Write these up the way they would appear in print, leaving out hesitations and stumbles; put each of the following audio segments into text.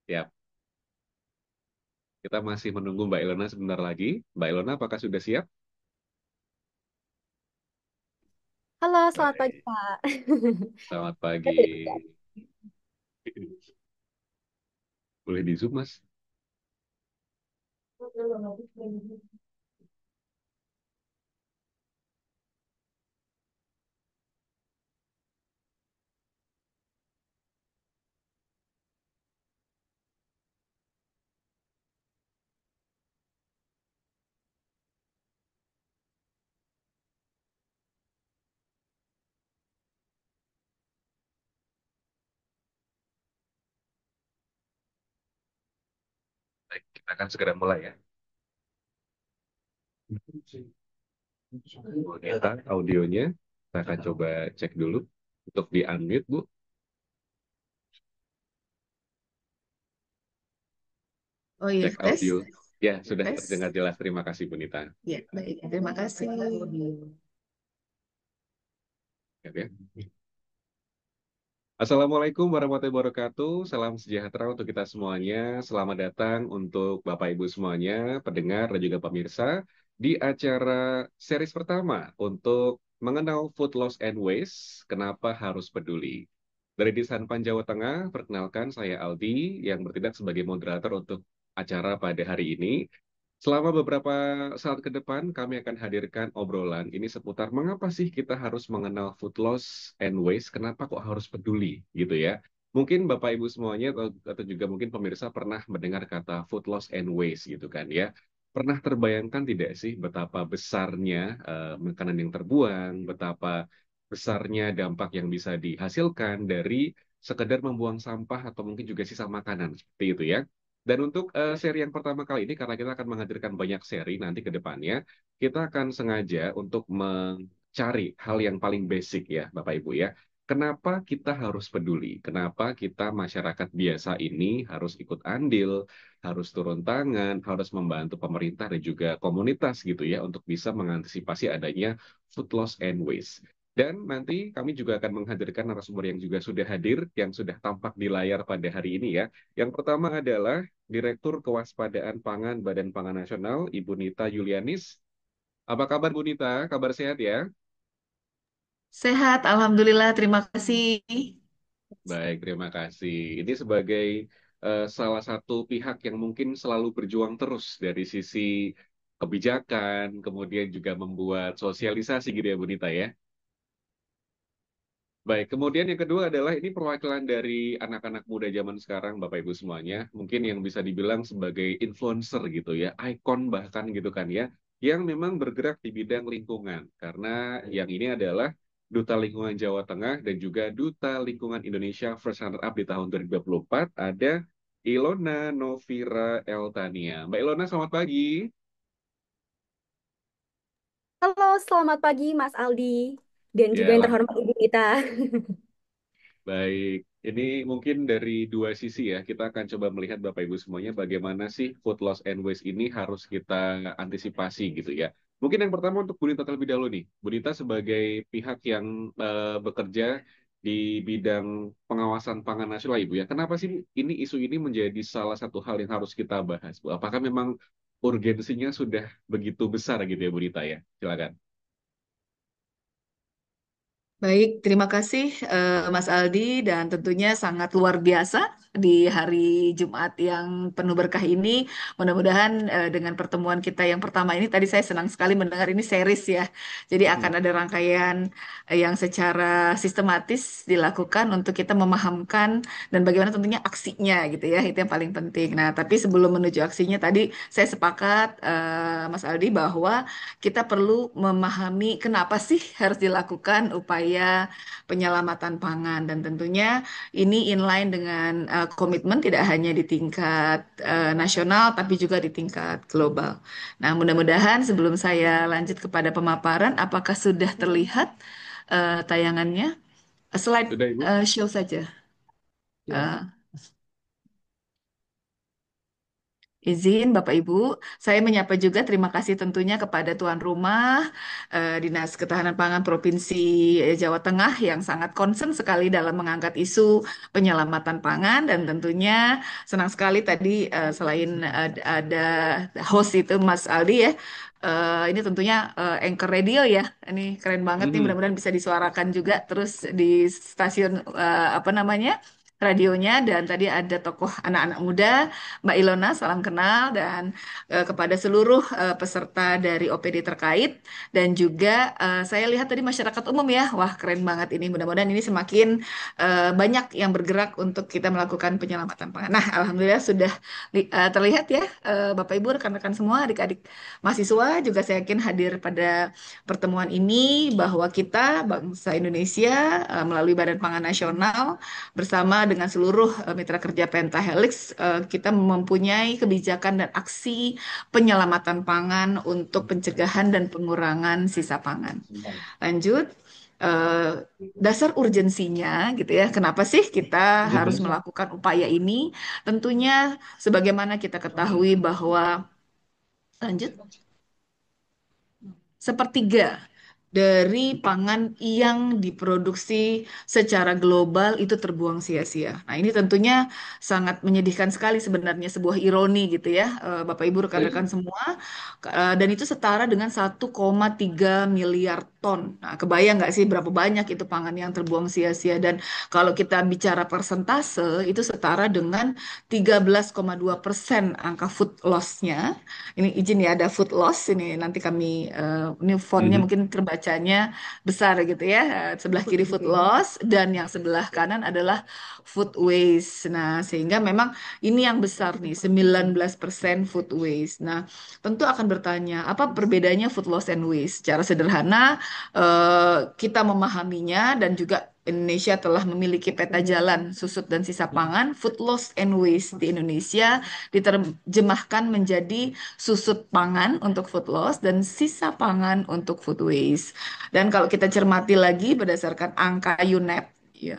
Ya, kita masih menunggu Mbak Ilona sebentar lagi. Mbak Ilona, apakah sudah siap? Halo, selamat pagi, Baik, Pak. selamat Saya pagi. sudah siap. Boleh di Zoom, Mas? Baik, kita akan segera mulai ya. Ternyata audionya, kita akan coba cek dulu. Untuk di-unmute, Bu. Oh iya, Cek tes, audio. Ya, sudah terdengar tes. jelas. Terima kasih, Bu Nita. Ya, baik. Terima kasih. Ya, ya. Assalamualaikum warahmatullahi wabarakatuh. Salam sejahtera untuk kita semuanya. Selamat datang untuk Bapak Ibu semuanya, pendengar dan juga pemirsa di acara series pertama untuk mengenal food loss and waste. Kenapa harus peduli? Dari Disan Jawa Tengah, perkenalkan saya Aldi yang bertindak sebagai moderator untuk acara pada hari ini. Selama beberapa saat ke depan, kami akan hadirkan obrolan ini seputar mengapa sih kita harus mengenal food loss and waste, kenapa kok harus peduli gitu ya. Mungkin Bapak Ibu semuanya atau juga mungkin pemirsa pernah mendengar kata food loss and waste gitu kan ya. Pernah terbayangkan tidak sih betapa besarnya makanan yang terbuang, betapa besarnya dampak yang bisa dihasilkan dari sekedar membuang sampah atau mungkin juga sisa makanan seperti itu ya. Dan untuk seri yang pertama kali ini, karena kita akan menghadirkan banyak seri nanti ke depannya, kita akan sengaja untuk mencari hal yang paling basic ya, Bapak Ibu ya. Kenapa kita harus peduli? Kenapa kita masyarakat biasa ini harus ikut andil, harus turun tangan, harus membantu pemerintah dan juga komunitas gitu ya untuk bisa mengantisipasi adanya food loss and waste. Dan nanti kami juga akan menghadirkan narasumber yang juga sudah hadir, yang sudah tampak di layar pada hari ini ya. Yang pertama adalah Direktur Kewaspadaan Pangan Badan Pangan Nasional, Ibu Nita Yulianis. Apa kabar Bu Nita? Kabar sehat ya? Sehat, Alhamdulillah. Terima kasih. Baik, terima kasih. Ini sebagai salah satu pihak yang mungkin selalu berjuang terus dari sisi kebijakan, kemudian juga membuat sosialisasi gitu ya Bu Nita ya. Baik, kemudian yang kedua adalah ini perwakilan dari anak-anak muda zaman sekarang, Bapak Ibu semuanya. Mungkin yang bisa dibilang sebagai influencer gitu ya, ikon bahkan gitu kan ya, yang memang bergerak di bidang lingkungan. Karena yang ini adalah Duta Lingkungan Jawa Tengah dan juga Duta Lingkungan Indonesia First Runner Up di tahun 2024, ada Ilona Novira Eltania. Mbak Ilona, selamat pagi. Halo, selamat pagi, Mas Aldi. Dan juga Ya, yang terhormat Ibu Gita. baik, ini mungkin dari dua sisi ya. Kita akan coba melihat Bapak Ibu semuanya bagaimana sih food loss and waste ini harus kita antisipasi gitu ya. Mungkin yang pertama untuk Bu Nita terlebih dahulu nih. Bu Nita sebagai pihak yang bekerja di bidang pengawasan pangan nasional Ibu ya. Kenapa sih ini isu ini menjadi salah satu hal yang harus kita bahas Bu? Apakah memang urgensinya sudah begitu besar gitu ya Bu Nita ya? Silakan. Baik, terima kasih Mas Aldi dan tentunya sangat luar biasa di hari Jumat yang penuh berkah ini. Mudah-mudahan dengan pertemuan kita yang pertama ini tadi saya senang sekali mendengar ini series ya. Jadi akan ada rangkaian yang secara sistematis dilakukan untuk kita memahamkan dan bagaimana tentunya aksinya gitu ya. Itu yang paling penting. Nah, tapi sebelum menuju aksinya tadi saya sepakat Mas Aldi bahwa kita perlu memahami kenapa sih harus dilakukan upaya penyelamatan pangan dan tentunya ini inline dengan komitmen tidak hanya di tingkat nasional tapi juga di tingkat global. Nah, mudah-mudahan sebelum saya lanjut kepada pemaparan, apakah sudah terlihat tayangannya? Slide Sudah Ibu? show saja. Ya. Eh, Izin Bapak Ibu, saya menyapa juga terima kasih tentunya kepada tuan rumah Dinas Ketahanan Pangan Provinsi Jawa Tengah yang sangat concern sekali dalam mengangkat isu penyelamatan pangan dan tentunya senang sekali tadi selain ada host itu Mas Aldi ya. Ini tentunya anchor radio ya. Ini keren banget nih, Mhm. mudah-mudahan bisa disuarakan juga terus di stasiun apa namanya? Radionya. Dan tadi ada tokoh anak-anak muda Mbak Ilona, salam kenal dan kepada seluruh peserta dari OPD terkait dan juga saya lihat tadi masyarakat umum ya, wah keren banget ini. Mudah-mudahan ini semakin banyak yang bergerak untuk kita melakukan penyelamatan pangan. Nah, alhamdulillah sudah terlihat ya, Bapak Ibu, rekan-rekan semua, adik-adik mahasiswa juga saya yakin hadir pada pertemuan ini bahwa kita bangsa Indonesia melalui Badan Pangan Nasional bersama dengan seluruh mitra kerja Pentahelix, kita mempunyai kebijakan dan aksi penyelamatan pangan untuk pencegahan dan pengurangan sisa pangan. Lanjut, eh, dasar urgensinya gitu ya. Kenapa sih kita harus Mhm. melakukan upaya ini? Tentunya sebagaimana kita ketahui bahwa lanjut sepertiga dari pangan yang diproduksi secara global itu terbuang sia-sia. Nah, ini tentunya sangat menyedihkan sekali sebenarnya, sebuah ironi gitu ya, Bapak Ibu rekan-rekan semua. Dan itu setara dengan 1,3 miliar ton. Nah, kebayang nggak sih berapa banyak itu pangan yang terbuang sia-sia? Dan kalau kita bicara persentase, itu setara dengan 13,2% angka food loss-nya. Ini izin ya, ada food loss ini nanti kami ini fontnya Mhm. mungkin terbacanya besar gitu ya. Sebelah kiri food loss dan yang sebelah kanan adalah food waste. Nah, sehingga memang ini yang besar nih, 19% food waste. Nah, tentu akan bertanya, apa perbedaannya food loss and waste? Secara sederhana kita memahaminya dan juga Indonesia telah memiliki peta jalan susut dan sisa pangan, food loss and waste di Indonesia diterjemahkan menjadi susut pangan untuk food loss dan sisa pangan untuk food waste. Dan kalau kita cermati lagi berdasarkan angka UNEP, ya,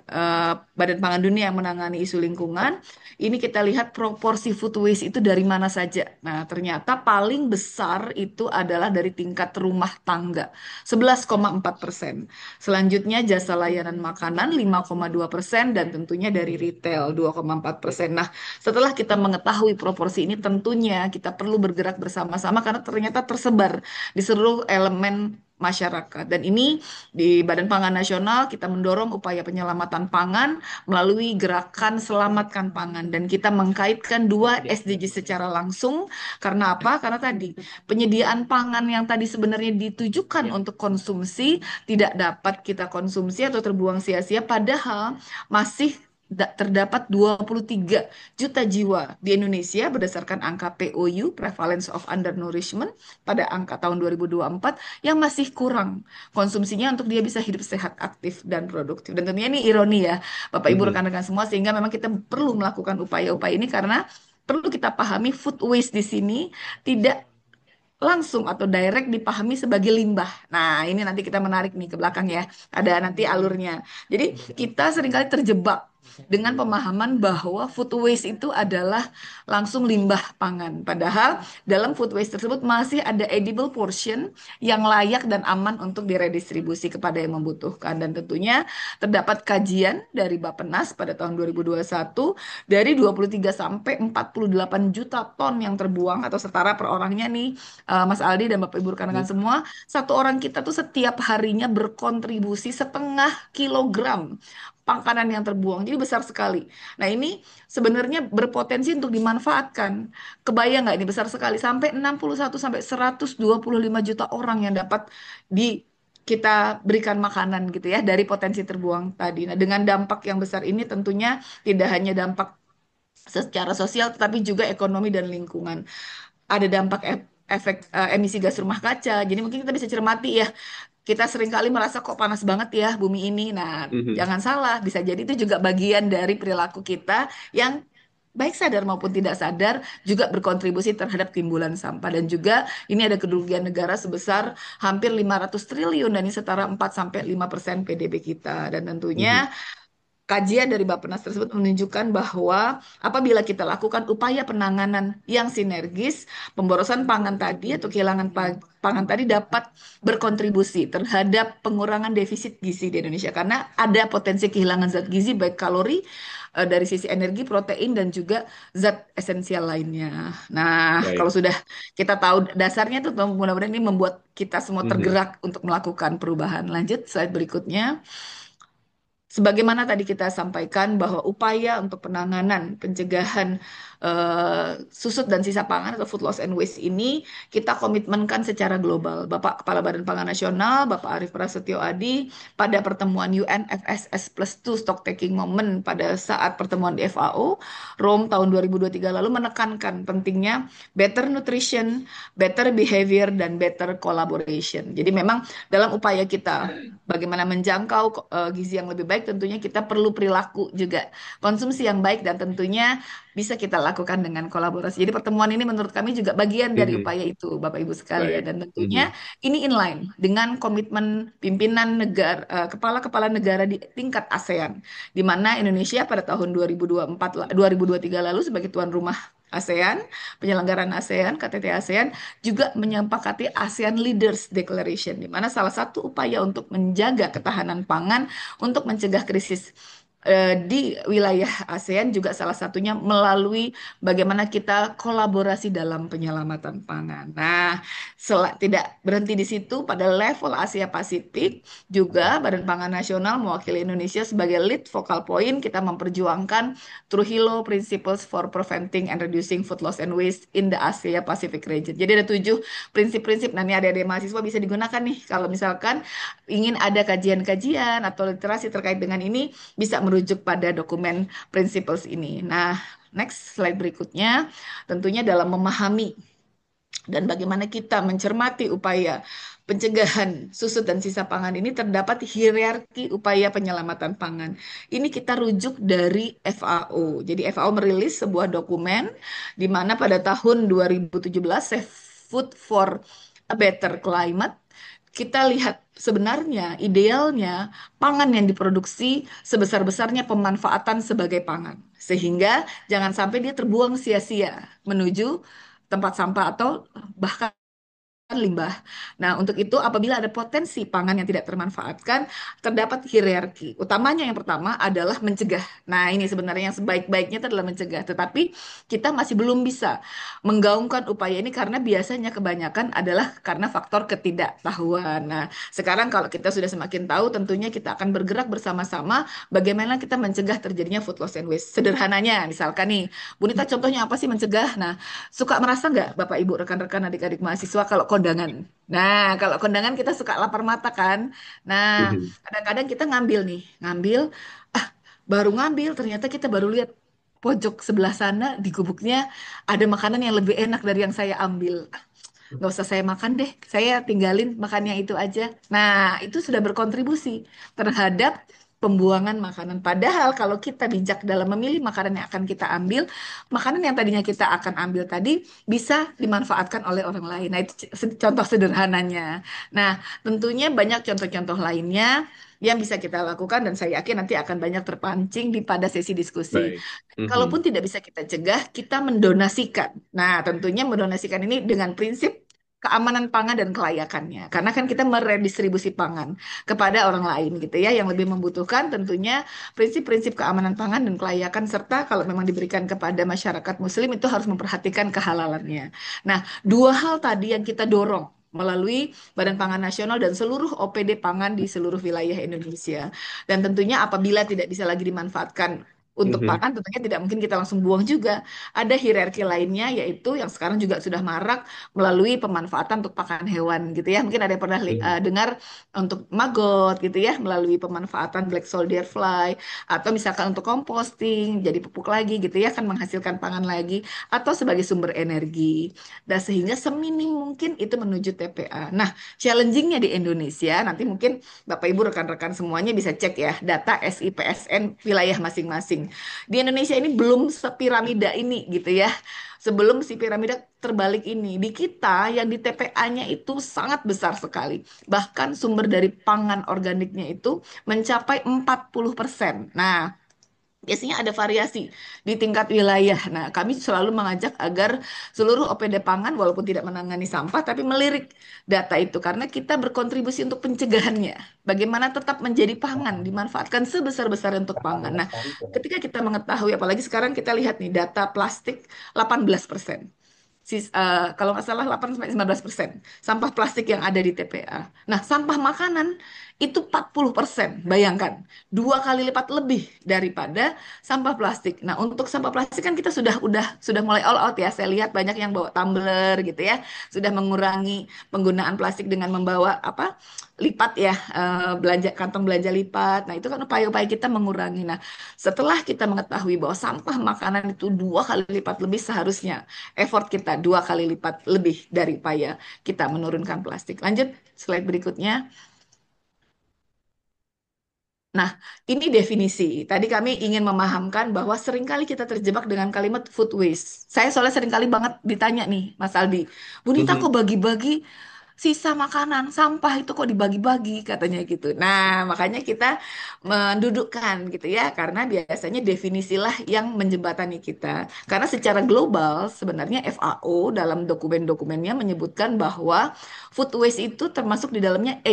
Badan Pangan Dunia yang menangani isu lingkungan, ini kita lihat proporsi food waste itu dari mana saja. Nah, ternyata paling besar itu adalah dari tingkat rumah tangga, 11,4%. Selanjutnya jasa layanan makanan 5,2% dan tentunya dari retail 2,4%. Nah, setelah kita mengetahui proporsi ini, tentunya kita perlu bergerak bersama-sama karena ternyata tersebar di seluruh elemen masyarakat. Dan ini di Badan Pangan Nasional kita mendorong upaya penyelamatan pangan melalui gerakan Selamatkan Pangan dan kita mengkaitkan dua SDG secara langsung. Karena apa? Karena tadi penyediaan pangan yang tadi sebenarnya ditujukan untuk konsumsi tidak dapat kita konsumsi atau terbuang sia-sia padahal masih terdapat 23 juta jiwa di Indonesia berdasarkan angka POU Prevalence of Undernourishment pada angka tahun 2024 yang masih kurang konsumsinya untuk dia bisa hidup sehat, aktif dan produktif. Dan tentunya ini ironi ya, Bapak Ibu Mhm. rekan-rekan semua, sehingga memang kita perlu melakukan upaya-upaya ini karena perlu kita pahami food waste di sini tidak langsung atau direct dipahami sebagai limbah. Nah, ini nanti kita menarik nih ke belakang ya. Ada nanti alurnya. Jadi, kita seringkali terjebak dengan pemahaman bahwa food waste itu adalah langsung limbah pangan. Padahal dalam food waste tersebut masih ada edible portion yang layak dan aman untuk diredistribusi kepada yang membutuhkan. Dan tentunya terdapat kajian dari Bappenas pada tahun 2021 dari 23 sampai 48 juta ton yang terbuang atau setara per orangnya nih Mas Aldi dan Bapak Ibu rekan-rekan semua, satu orang kita tuh setiap harinya berkontribusi 0,5 kilogram makanan yang terbuang. Jadi besar sekali. Nah, ini sebenarnya berpotensi untuk dimanfaatkan. Kebayang nggak ini besar sekali sampai 61 sampai 125 juta orang yang dapat di kita berikan makanan gitu ya dari potensi terbuang tadi. Nah, dengan dampak yang besar ini tentunya tidak hanya dampak secara sosial tetapi juga ekonomi dan lingkungan. Ada dampak efek emisi gas rumah kaca. Jadi mungkin kita bisa cermati ya, kita seringkali merasa kok panas banget ya bumi ini. Nah, Mhm. jangan salah, bisa jadi itu juga bagian dari perilaku kita yang baik sadar maupun tidak sadar juga berkontribusi terhadap timbulan sampah dan juga ini ada kerugian negara sebesar hampir 500 triliun dan ini setara 4 sampai 5% PDB kita dan Mhm. tentunya kajian dari Bappenas tersebut menunjukkan bahwa apabila kita lakukan upaya penanganan yang sinergis, pemborosan pangan tadi atau kehilangan pangan tadi dapat berkontribusi terhadap pengurangan defisit gizi di Indonesia karena ada potensi kehilangan zat gizi baik kalori dari sisi energi, protein dan juga zat esensial lainnya. Nah, kalau Baik. sudah kita tahu dasarnya tuh mudah-mudahan ini membuat kita semua Mhm. tergerak untuk melakukan perubahan. Lanjut slide berikutnya. Sebagaimana tadi kita sampaikan bahwa upaya untuk penanganan pencegahan susut dan sisa pangan atau food loss and waste ini kita komitmenkan secara global. Bapak Kepala Badan Pangan Nasional, Bapak Arief Prasetyo Adi, pada pertemuan UNFSS plus 2 stock taking moment pada saat pertemuan di FAO, Rome tahun 2023 lalu menekankan pentingnya better nutrition, better behavior, dan better collaboration. Jadi memang dalam upaya kita bagaimana menjangkau gizi yang lebih baik, tentunya kita perlu perilaku juga konsumsi yang baik dan tentunya bisa kita lakukan dengan kolaborasi. Jadi pertemuan ini menurut kami juga bagian dari Mhm. upaya itu, Bapak Ibu sekalian. Baik. Dan tentunya Mhm. ini inline dengan komitmen pimpinan negara, kepala-kepala negara di tingkat ASEAN, di mana Indonesia pada tahun 2024, 2023 lalu sebagai tuan rumah ASEAN, penyelenggaraan ASEAN, KTT ASEAN, juga menyepakati ASEAN Leaders Declaration, di mana salah satu upaya untuk menjaga ketahanan pangan untuk mencegah krisis di wilayah ASEAN juga salah satunya melalui bagaimana kita kolaborasi dalam penyelamatan pangan. Nah, tidak berhenti di situ, pada level Asia Pasifik juga Badan Pangan Nasional mewakili Indonesia sebagai lead focal point, kita memperjuangkan Trujillo Principles for Preventing and Reducing Food Loss and Waste in the Asia Pacific Region. Jadi ada 7 prinsip-prinsip. Nah, ini adik-adik mahasiswa bisa digunakan nih kalau misalkan ingin ada kajian-kajian atau literasi terkait dengan ini, bisa merujuk pada dokumen principles ini. Nah, next slide berikutnya, tentunya dalam memahami dan bagaimana kita mencermati upaya pencegahan susut dan sisa pangan ini terdapat hierarki upaya penyelamatan pangan. Ini kita rujuk dari FAO. Jadi FAO merilis sebuah dokumen di mana pada tahun 2017 Safe Food for a Better Climate kita lihat sebenarnya idealnya pangan yang diproduksi sebesar-besarnya pemanfaatan sebagai pangan. Sehingga jangan sampai dia terbuang sia-sia menuju tempat sampah atau bahkan limbah. Nah, untuk itu apabila ada potensi pangan yang tidak termanfaatkan, terdapat hierarki. Utamanya yang pertama adalah mencegah. Nah, ini sebenarnya yang sebaik-baiknya itu adalah mencegah. Tetapi kita masih belum bisa menggaungkan upaya ini karena biasanya kebanyakan adalah karena faktor ketidaktahuan. Nah, sekarang kalau kita sudah semakin tahu, tentunya kita akan bergerak bersama-sama bagaimana kita mencegah terjadinya food loss and waste. Sederhananya, misalkan nih, Bu Nita contohnya apa sih mencegah? Nah, suka merasa nggak Bapak Ibu rekan-rekan adik-adik mahasiswa kalau kondangan? Nah, kalau kondangan kita suka lapar mata kan? Nah, Mhm. kadang-kadang kita ngambil nih, ah baru ngambil ternyata kita baru lihat pojok sebelah sana di gubuknya ada makanan yang lebih enak dari yang saya ambil. Nggak usah saya makan deh, saya tinggalin makannya itu aja. Nah, itu sudah berkontribusi terhadap pembuangan makanan. Padahal kalau kita bijak dalam memilih makanan yang akan kita ambil, makanan yang tadinya kita akan ambil tadi bisa dimanfaatkan oleh orang lain. Nah, itu contoh sederhananya. Nah, tentunya banyak contoh-contoh lainnya yang bisa kita lakukan dan saya yakin nanti akan banyak terpancing di pada sesi diskusi. Baik. Kalaupun Mhm. tidak bisa kita cegah, kita mendonasikan. Nah, tentunya mendonasikan ini dengan prinsip keamanan pangan dan kelayakannya. Karena kan kita meredistribusi pangan kepada orang lain gitu ya, yang lebih membutuhkan tentunya prinsip-prinsip keamanan pangan dan kelayakan serta kalau memang diberikan kepada masyarakat muslim itu harus memperhatikan kehalalannya. Nah, dua hal tadi yang kita dorong melalui Badan Pangan Nasional dan seluruh OPD pangan di seluruh wilayah Indonesia. Dan tentunya apabila tidak bisa lagi dimanfaatkan untuk Mhm. pangan, tentunya tidak mungkin kita langsung buang juga. Ada hierarki lainnya, yaitu yang sekarang juga sudah marak melalui pemanfaatan untuk pakan hewan gitu ya. Mungkin ada yang pernah Mhm. dengar untuk maggot gitu ya, melalui pemanfaatan black soldier fly, atau misalkan untuk composting, jadi pupuk lagi gitu ya, kan menghasilkan pangan lagi, atau sebagai sumber energi. Dan sehingga seminim mungkin itu menuju TPA. Nah, challengingnya di Indonesia, nanti mungkin Bapak Ibu rekan-rekan semuanya bisa cek ya data SIPSN wilayah masing-masing. Di Indonesia ini belum sepiramida ini gitu ya. sebelum si piramida terbalik ini. Di kita yang di TPA-nya itu sangat besar sekali. Bahkan sumber dari pangan organiknya itu mencapai 40%. Nah, biasanya ada variasi di tingkat wilayah. Nah, kami selalu mengajak agar seluruh OPD pangan, walaupun tidak menangani sampah, tapi melirik data itu karena kita berkontribusi untuk pencegahannya. Bagaimana tetap menjadi pangan, dimanfaatkan sebesar-besarnya untuk pangan. Nah, ketika kita mengetahui, apalagi sekarang kita lihat nih data plastik 18%. Kalau nggak salah 8-19% sampah plastik yang ada di TPA. Nah, sampah makanan itu 40%. Bayangkan, 2 kali lipat lebih daripada sampah plastik. Nah, untuk sampah plastik kan kita sudah mulai all out ya. Saya lihat banyak yang bawa tumbler gitu ya, sudah mengurangi penggunaan plastik dengan membawa apa? Lipat ya, belanja kantong belanja lipat. Nah, itu kan upaya-upaya kita mengurangi. Nah, setelah kita mengetahui bahwa sampah makanan itu 2 kali lipat lebih seharusnya effort kita 2 kali lipat lebih dari upaya kita menurunkan plastik. Lanjut slide berikutnya. Nah, ini definisi. Tadi kami ingin memahamkan bahwa seringkali kita terjebak dengan kalimat food waste. Saya soalnya seringkali banget ditanya nih, Mas Aldi, Bunita kok Mhm. bagi-bagi sisa makanan, sampah itu kok dibagi-bagi katanya gitu. Nah, makanya kita mendudukkan gitu ya, karena biasanya definisilah yang menjembatani kita. Karena secara global sebenarnya FAO dalam dokumen-dokumennya menyebutkan bahwa food waste itu termasuk di dalamnya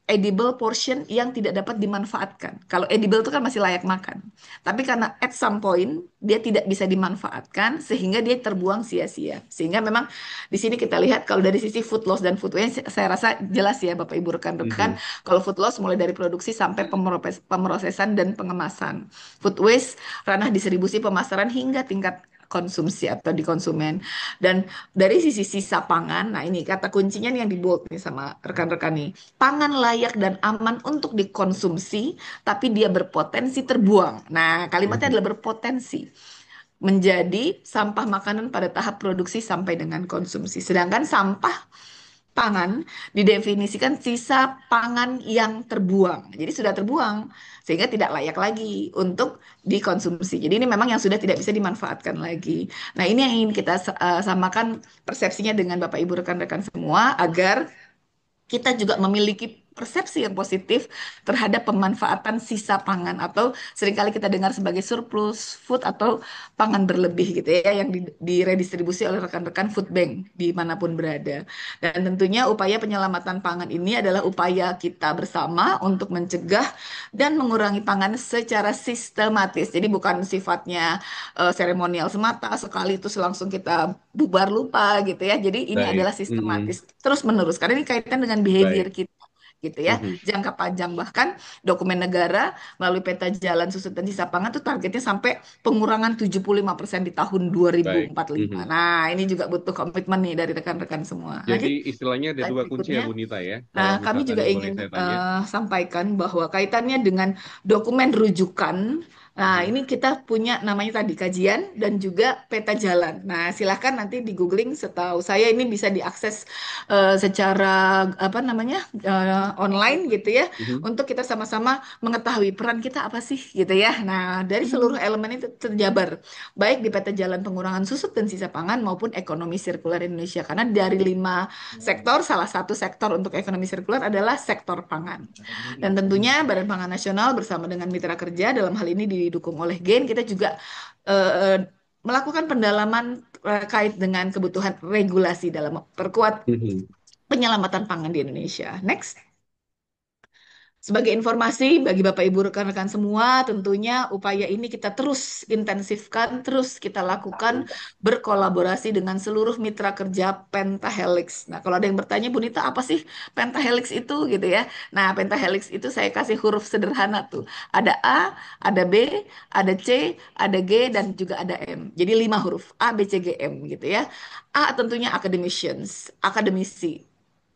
edible portion yang tidak dapat dimanfaatkan. Kalau edible itu kan masih layak makan. Tapi karena at some point dia tidak bisa dimanfaatkan sehingga dia terbuang sia-sia. Sehingga memang di sini kita lihat kalau dari sisi food loss dan food waste saya rasa jelas ya Bapak Ibu rekan-rekan, Mhm. kalau food loss mulai dari produksi sampai pemrosesan dan pengemasan. Food waste ranah distribusi pemasaran hingga tingkat konsumsi atau di konsumen. Dan dari sisi sisa pangan, nah ini kata kuncinya nih yang di bold nih sama rekan-rekan nih, pangan layak dan aman untuk dikonsumsi, tapi dia berpotensi terbuang. Nah, kalimatnya Mhm. adalah berpotensi menjadi sampah makanan pada tahap produksi sampai dengan konsumsi. Sedangkan sampah pangan didefinisikan sisa pangan yang terbuang. Jadi sudah terbuang sehingga tidak layak lagi untuk dikonsumsi. Jadi ini memang yang sudah tidak bisa dimanfaatkan lagi. Nah, ini yang ingin kita samakan persepsinya dengan Bapak Ibu rekan-rekan semua agar kita juga memiliki persepsi yang positif terhadap pemanfaatan sisa pangan atau seringkali kita dengar sebagai surplus food atau pangan berlebih gitu ya yang diredistribusi oleh rekan-rekan food bank dimanapun berada. Dan tentunya upaya penyelamatan pangan ini adalah upaya kita bersama untuk mencegah dan mengurangi pangan secara sistematis. Jadi bukan sifatnya seremonial semata sekali itu langsung kita bubar lupa gitu ya. Jadi ini Baik. adalah Mhm. sistematis terus menerus karena ini kaitan dengan behavior Baik. kita gitu ya, Mhm. jangka panjang. Bahkan dokumen negara melalui peta jalan susut dan sisa pangan tuh targetnya sampai pengurangan 75% di tahun Baik. 2045. Mhm. Nah, ini juga butuh komitmen nih dari rekan-rekan semua. Jadi Lanjut istilahnya ada slide dua kunci ya berikutnya. Bunita ya, Nah, kalau kami misalkan juga boleh ingin saya tanya. sampaikan bahwa kaitannya dengan dokumen rujukan. Nah, Mhm. ini kita punya namanya tadi kajian dan juga peta jalan. Nah, silahkan nanti di googling. Setahu saya ini bisa diakses secara apa namanya online gitu ya, Mhm. untuk kita sama-sama mengetahui peran kita apa sih gitu ya. Nah, dari seluruh elemen itu terjabar baik di peta jalan pengurangan susut dan sisa pangan maupun ekonomi sirkular Indonesia. Karena dari 5 sektor, salah satu sektor untuk ekonomi sirkular adalah sektor pangan. Dan tentunya Badan Pangan Nasional bersama dengan mitra kerja dalam hal ini didukung oleh GAIN, kita juga eh, melakukan pendalaman terkait dengan kebutuhan regulasi dalam memperkuat Mhm. penyelamatan pangan di Indonesia. Next. Sebagai informasi bagi Bapak Ibu rekan-rekan semua, tentunya upaya ini kita terus intensifkan, terus kita lakukan berkolaborasi dengan seluruh mitra kerja Pentahelix. Nah, kalau ada yang bertanya, Bunita, apa sih Pentahelix itu gitu ya? Nah, Pentahelix itu saya kasih huruf sederhana tuh. Ada A, ada B, ada C, ada G, dan juga ada M. Jadi 5 huruf, A, B, C, G, M gitu ya. A tentunya academicians, akademisi.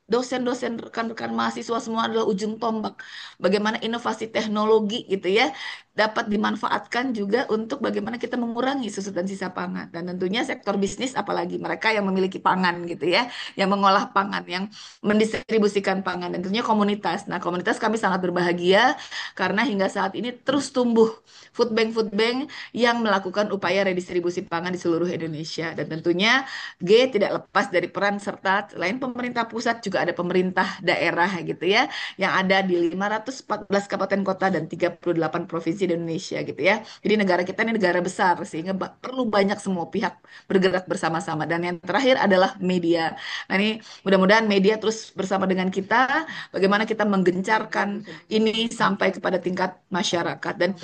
Dosen-dosen, rekan-rekan mahasiswa semua adalah ujung tombak. Bagaimana inovasi teknologi gitu ya dapat dimanfaatkan juga untuk bagaimana kita mengurangi susut dan sisa pangan. Dan tentunya sektor bisnis, apalagi mereka yang memiliki pangan gitu ya, yang mengolah pangan, yang mendistribusikan pangan, dan tentunya komunitas. Nah, komunitas kami sangat berbahagia karena hingga saat ini terus tumbuh food bank yang melakukan upaya redistribusi pangan di seluruh Indonesia. Dan tentunya G tidak lepas dari peran serta selain pemerintah pusat juga ada pemerintah daerah gitu ya, yang ada di 514 kabupaten kota dan 38 provinsi di Indonesia gitu ya. Jadi negara kita ini negara besar sehingga perlu banyak semua pihak bergerak bersama-sama. Dan yang terakhir adalah media. Nah, ini mudah-mudahan media terus bersama dengan kita bagaimana kita menggencarkan ini sampai kepada tingkat masyarakat. Dan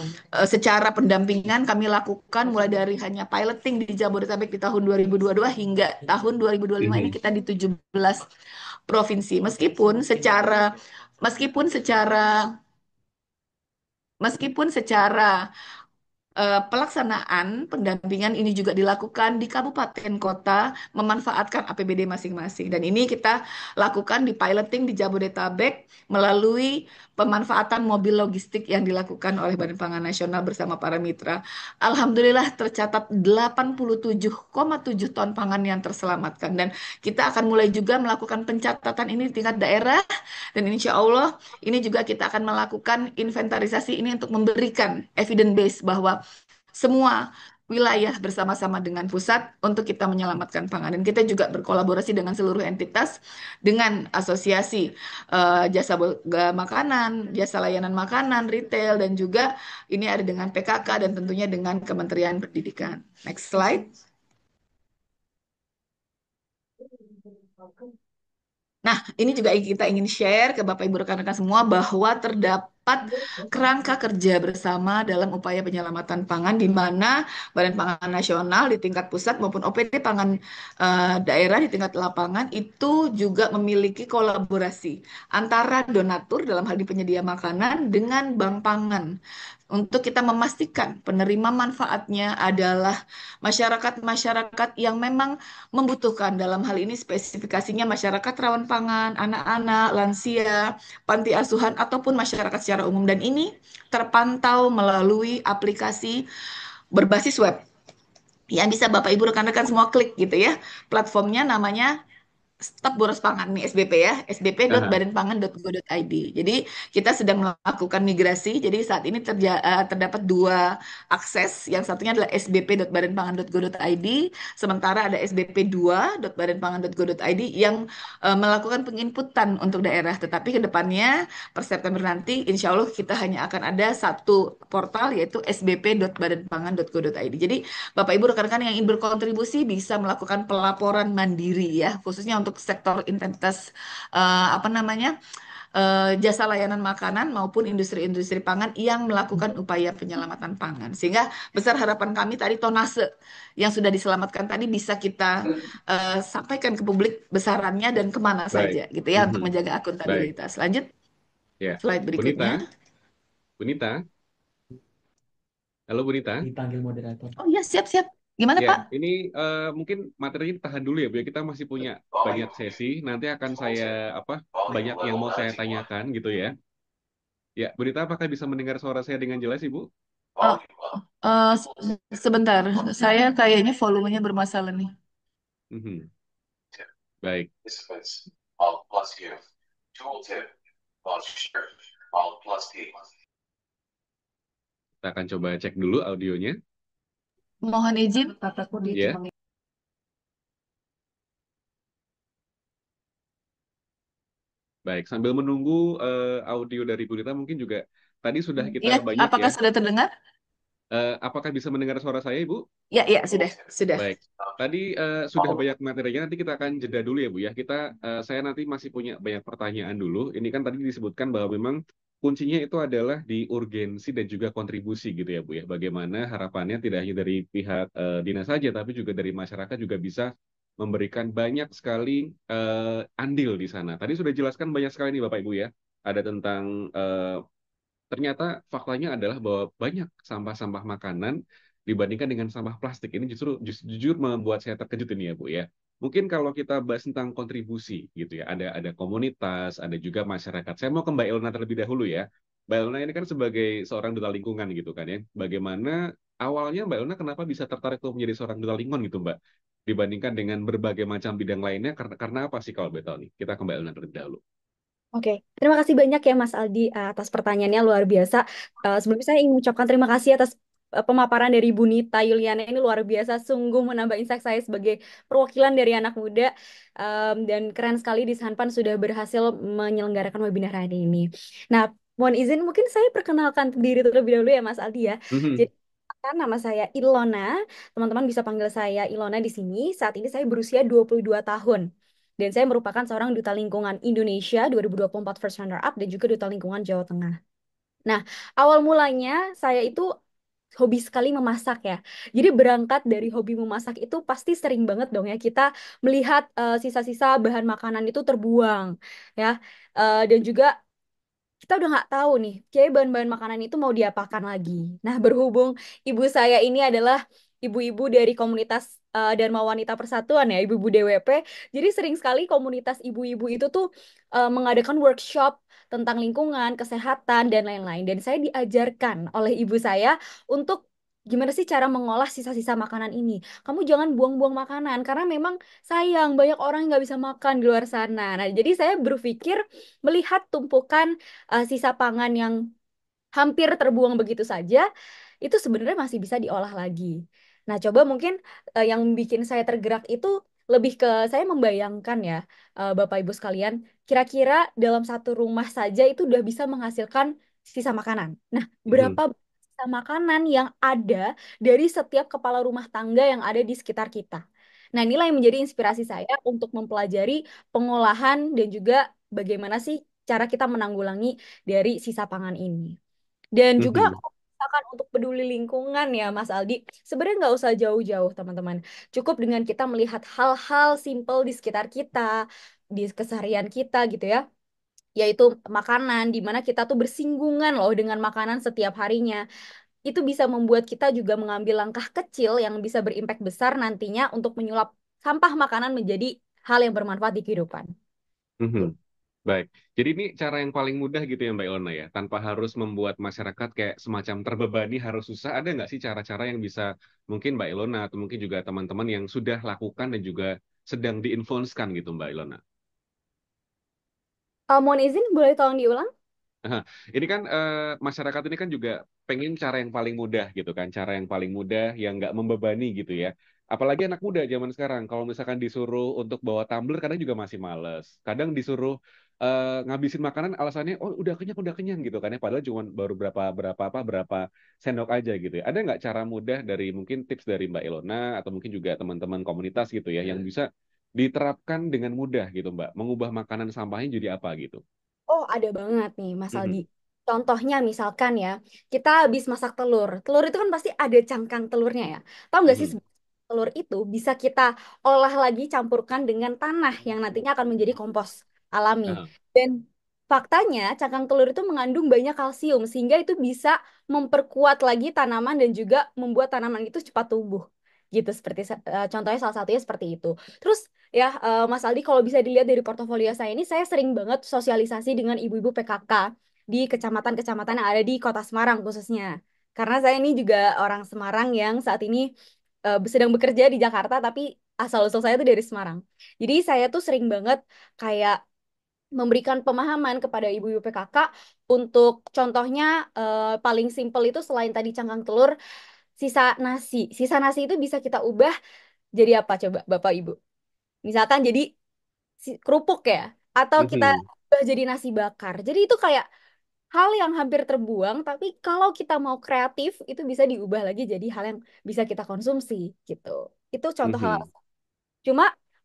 secara pendampingan kami lakukan mulai dari hanya piloting di Jabodetabek di tahun 2022 hingga tahun 2025 ini Mhm. kita di 17 provinsi. Meskipun secara meskipun secara pelaksanaan pendampingan ini juga dilakukan di kabupaten kota memanfaatkan APBD masing-masing. Dan ini kita lakukan di piloting di Jabodetabek melalui pemanfaatan mobil logistik yang dilakukan oleh Badan Pangan Nasional bersama para mitra. Alhamdulillah tercatat 87,7 ton pangan yang terselamatkan. Dan kita akan mulai juga melakukan pencatatan ini di tingkat daerah. Dan insya Allah ini juga kita akan melakukan inventarisasi ini untuk memberikan evidence base bahwa semua wilayah bersama-sama dengan pusat untuk kita menyelamatkan pangan. Dan kita juga berkolaborasi dengan seluruh entitas, dengan asosiasi jasa makanan, jasa layanan makanan, retail, dan juga ini ada dengan PKK dan tentunya dengan Kementerian Pendidikan. Next slide. Nah, ini juga kita ingin share ke Bapak Ibu rekan-rekan semua bahwa terdapat kerangka kerja bersama dalam upaya penyelamatan pangan di mana Badan Pangan Nasional di tingkat pusat maupun OPD pangan daerah di tingkat lapangan itu juga memiliki kolaborasi antara donatur dalam hal ini penyedia makanan dengan bank pangan untuk kita memastikan penerima manfaatnya adalah masyarakat-masyarakat yang memang membutuhkan. Dalam hal ini spesifikasinya masyarakat rawan pangan, anak-anak, lansia, panti asuhan, ataupun masyarakat secara umum. Dan ini terpantau melalui aplikasi berbasis web yang bisa Bapak Ibu rekan-rekan semua klik gitu ya. Platformnya namanya Stop Boros Pangan nih SBP ya, Aha. sbp.badanpangan.go.id. Jadi kita sedang melakukan migrasi. Jadi saat ini terdapat dua akses. Yang satunya adalah sbp.badanpangan.go.id, sementara ada sbp2.badanpangan.go.id yang melakukan penginputan untuk daerah. Tetapi ke depannya per September nanti, insya Allah kita hanya akan ada satu portal yaitu sbp.badanpangan.go.id. Jadi Bapak Ibu rekan-rekan yang ingin berkontribusi bisa melakukan pelaporan mandiri ya, khususnya untuk sektor intensitas apa namanya jasa layanan makanan maupun industri-industri pangan yang melakukan upaya penyelamatan pangan. Sehingga besar harapan kami tadi tonase yang sudah diselamatkan tadi bisa kita sampaikan ke publik besarannya dan kemana Baik. saja gitu ya untuk Mhm. menjaga Baik. akuntabilitas. Lanjut Ya. slide Bunita, berikutnya. Bunita. Halo Bunita. Dipanggil moderator. Oh iya siap-siap. Gimana Ya, Pak? ini mungkin materinya tahan dulu ya, Bu. Ya. Kita masih punya banyak sesi. Nanti akan saya banyak yang mau saya tanyakan gitu ya. Ya, Bunita, apakah bisa mendengar suara saya dengan jelas, Ibu? Oh, sebentar, saya kayaknya volumenya bermasalah nih. Mhm. Baik. Kita akan coba cek dulu audionya. Mohon izin, kataku dia Ya. cuma Baik, sambil menunggu audio dari Bunita, mungkin juga tadi sudah kita Iya, banyak ya. apakah sudah terdengar? Apakah bisa mendengar suara saya, Ibu? Ya, ya, sudah. Baik, tadi sudah banyak materinya. Nanti kita akan jeda dulu ya, Bu ya. Saya nanti masih punya banyak pertanyaan dulu. Ini kan tadi disebutkan bahwa memang kuncinya itu adalah di urgensi dan juga kontribusi gitu ya, Bu ya. Bagaimana harapannya tidak hanya dari pihak dinas saja, tapi juga dari masyarakat juga bisa memberikan banyak sekali andil di sana. Tadi sudah jelaskan banyak sekali nih Bapak Ibu ya. Ada tentang ternyata faktanya adalah bahwa banyak sampah-sampah makanan dibandingkan dengan sampah plastik. Ini jujur membuat saya terkejut ini ya Bu ya. Mungkin kalau kita bahas tentang kontribusi gitu ya, ada komunitas, ada juga masyarakat. Saya mau ke Mbak Elna terlebih dahulu ya. Mbak Elna ini kan sebagai seorang duta lingkungan gitu kan ya. Bagaimana awalnya Mbak Elna kenapa bisa tertarik untuk menjadi seorang duta lingkungan gitu Mbak? Dibandingkan dengan berbagai macam bidang lainnya, karena apa sih kalau boleh tahu nih? Kita ke Mbak Elna terlebih dahulu. Oke, terima kasih banyak ya Mas Aldi atas pertanyaannya luar biasa. Sebelumnya saya ingin mengucapkan terima kasih atas pemaparan dari Bu Nita Yuliana ini luar biasa, sungguh menambah insight saya sebagai perwakilan dari anak muda. Dan keren sekali di Sanpan sudah berhasil menyelenggarakan webinar hari ini. Nah, mohon izin mungkin saya perkenalkan diri terlebih dahulu ya Mas Aldi ya. Mhm, Jadi kan nama saya Ilona, teman-teman bisa panggil saya Ilona di sini. Saat ini saya berusia 22 tahun. Dan saya merupakan seorang duta lingkungan Indonesia 2024 First Runner Up dan juga duta lingkungan Jawa Tengah. Nah, awal mulanya saya itu hobi sekali memasak ya. Jadi berangkat dari hobi memasak itu pasti sering banget dong ya kita melihat sisa-sisa bahan makanan itu terbuang ya. Dan juga kita udah nggak tahu nih, kayak bahan-bahan makanan itu mau diapakan lagi. Nah, berhubung ibu saya ini adalah ibu-ibu dari komunitas Dharma Wanita Persatuan ya, ibu-ibu DWP. Jadi sering sekali komunitas ibu-ibu itu tuh mengadakan workshop tentang lingkungan, kesehatan, dan lain-lain. Dan saya diajarkan oleh ibu saya untuk gimana sih cara mengolah sisa-sisa makanan ini. Kamu jangan buang-buang makanan, karena memang sayang, banyak orang yang nggak bisa makan di luar sana. Nah, jadi saya berpikir melihat tumpukan sisa pangan yang hampir terbuang begitu saja, itu sebenarnya masih bisa diolah lagi. Nah, coba mungkin yang bikin saya tergerak itu lebih ke saya membayangkan ya, Bapak Ibu sekalian, kira-kira dalam satu rumah saja itu udah bisa menghasilkan sisa makanan. Nah, mhm, berapa sisa makanan yang ada dari setiap kepala rumah tangga yang ada di sekitar kita. Nah, inilah yang menjadi inspirasi saya untuk mempelajari pengolahan dan juga bagaimana sih cara kita menanggulangi dari sisa pangan ini. Dan juga mhm, kalau misalkan untuk peduli lingkungan ya Mas Aldi, sebenarnya nggak usah jauh-jauh teman-teman. Cukup dengan kita melihat hal-hal simpel di sekitar kita, di keseharian kita gitu ya. Yaitu makanan, di mana kita tuh bersinggungan loh dengan makanan setiap harinya. Itu bisa membuat kita juga mengambil langkah kecil yang bisa berimpact besar nantinya untuk menyulap sampah makanan menjadi hal yang bermanfaat di kehidupan. mhm. Gitu. Baik, jadi ini cara yang paling mudah gitu ya Mbak Ilona ya, tanpa harus membuat masyarakat kayak semacam terbebani harus susah. Ada nggak sih cara-cara yang bisa mungkin Mbak Ilona atau mungkin juga teman-teman yang sudah lakukan dan juga sedang diinfluenskan gitu Mbak Ilona? Mohon izin, boleh tolong diulang? Aha. Ini kan masyarakat ini kan juga pengen cara yang paling mudah gitu kan, cara yang paling mudah yang nggak membebani gitu ya. Apalagi anak muda zaman sekarang, kalau misalkan disuruh untuk bawa tumbler, kadang juga masih males. Kadang disuruh ngabisin makanan, alasannya oh udah kenyang gitu kan ya. Padahal cuma baru berapa sendok aja gitu ya. Ada nggak cara mudah dari mungkin tips dari Mbak Ilona atau mungkin juga teman-teman komunitas gitu ya, yang bisa diterapkan dengan mudah gitu Mbak, mengubah makanan sampahnya jadi apa gitu? Oh, ada banget nih, Mas Aldi. Mhm, Contohnya misalkan ya, kita habis masak telur. Telur itu kan pasti ada cangkang telurnya ya. Tahu nggak sih mhm. sebenarnya telur itu bisa kita olah lagi, campurkan dengan tanah yang nantinya akan menjadi kompos alami. Aha. Dan faktanya cangkang telur itu mengandung banyak kalsium sehingga itu bisa memperkuat lagi tanaman dan juga membuat tanaman itu cepat tumbuh. Gitu seperti contohnya salah satunya seperti itu. Terus ya, Mas Aldi, kalau bisa dilihat dari portofolio saya ini, saya sering banget sosialisasi dengan ibu-ibu PKK di kecamatan-kecamatan yang ada di Kota Semarang khususnya. Karena saya ini juga orang Semarang yang saat ini sedang bekerja di Jakarta, tapi asal-usul saya tuh dari Semarang. Jadi saya tuh sering banget kayak memberikan pemahaman kepada ibu-ibu PKK untuk contohnya paling simpel itu selain tadi cangkang telur, sisa nasi. Sisa nasi itu bisa kita ubah jadi apa coba Bapak Ibu? Misalkan jadi kerupuk ya, atau kita Mhm, ubah jadi nasi bakar. Jadi itu kayak hal yang hampir terbuang, tapi kalau kita mau kreatif, itu bisa diubah lagi jadi hal yang bisa kita konsumsi gitu. Itu contoh hal. mhm, Cuma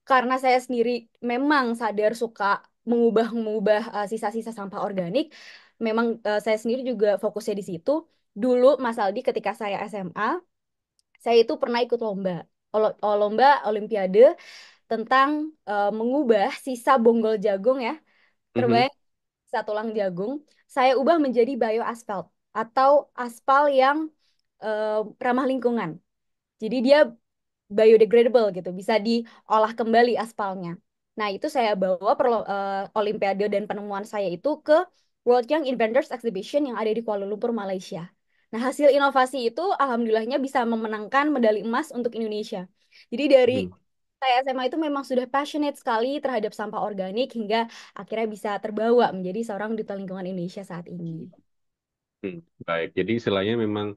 karena saya sendiri memang sadar suka mengubah-mengubah sisa-sisa sampah organik, memang saya sendiri juga fokusnya di situ. Dulu Mas Aldi ketika saya SMA, saya itu pernah ikut lomba. Lomba Olimpiade tentang mengubah sisa bonggol jagung ya, mhm, terbayang sisa tulang jagung, saya ubah menjadi bioasfalt atau aspal yang eh, ramah lingkungan. Jadi dia biodegradable gitu, bisa diolah kembali aspalnya. Nah, itu saya bawa Olimpiade dan penemuan saya itu ke World Young Inventors Exhibition yang ada di Kuala Lumpur, Malaysia. Nah, hasil inovasi itu alhamdulillahnya bisa memenangkan medali emas untuk Indonesia. Jadi dari Mhm. saya SMA itu memang sudah passionate sekali terhadap sampah organik hingga akhirnya bisa terbawa menjadi seorang duta lingkungan Indonesia saat ini. Hmm, baik, jadi istilahnya memang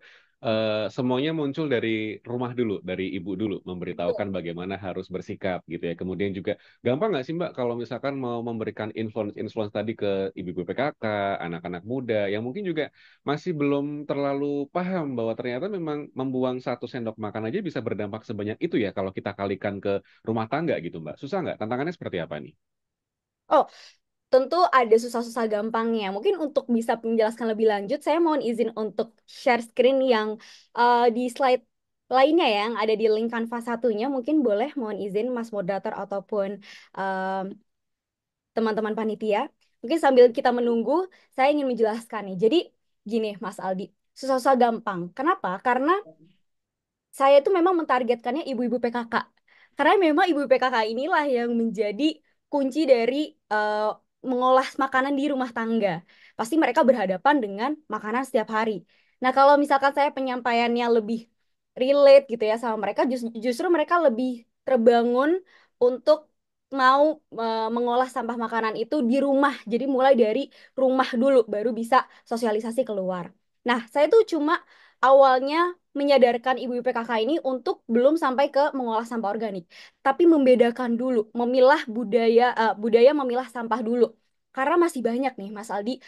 semuanya muncul dari rumah dulu, dari ibu dulu, memberitahukan bagaimana harus bersikap gitu ya. Kemudian juga gampang nggak sih Mbak kalau misalkan mau memberikan influence tadi ke ibu-ibu PKK, anak-anak muda yang mungkin juga masih belum terlalu paham bahwa ternyata memang membuang 1 sendok makan aja bisa berdampak sebanyak itu ya kalau kita kalikan ke rumah tangga gitu Mbak. Susah nggak? Tantangannya seperti apa nih? Oh, tentu ada susah-susah gampangnya. Mungkin untuk bisa menjelaskan lebih lanjut, saya mohon izin untuk share screen yang di slide lainnya ya, yang ada di link Canva satunya. Mungkin boleh mohon izin Mas Moderator ataupun em, teman-teman panitia. Mungkin sambil kita menunggu, saya ingin menjelaskan nih. Jadi gini Mas Aldi, susah-susah gampang. Kenapa? Karena saya itu memang mentargetkannya ibu-ibu PKK. Karena memang ibu PKK inilah yang menjadi kunci dari eh, mengolah makanan di rumah tangga. Pasti mereka berhadapan dengan makanan setiap hari. Nah, kalau misalkan saya penyampaiannya lebih relate gitu ya sama mereka, justru mereka lebih terbangun untuk mau mengolah sampah makanan itu di rumah. Jadi mulai dari rumah dulu, baru bisa sosialisasi keluar. Nah, saya tuh cuma awalnya menyadarkan ibu PKK ini untuk belum sampai ke mengolah sampah organik, tapi membedakan dulu, memilah budaya memilah sampah dulu. Karena masih banyak nih, Mas Aldi,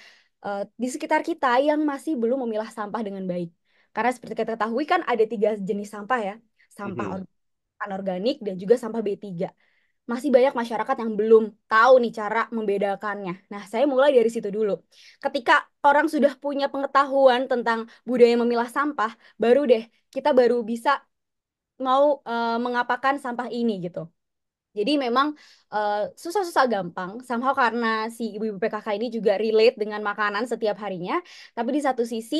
di sekitar kita yang masih belum memilah sampah dengan baik. Karena seperti kita ketahui kan ada 3 jenis sampah ya, sampah Mhm. anorganik dan juga sampah B3. Masih banyak masyarakat yang belum tahu nih cara membedakannya. Nah, saya mulai dari situ dulu. Ketika orang sudah punya pengetahuan tentang budaya memilah sampah, baru deh kita baru bisa mau mengapakan sampah ini gitu. Jadi memang susah-susah gampang, somehow karena si ibu-ibu PKK ini juga relate dengan makanan setiap harinya, tapi di satu sisi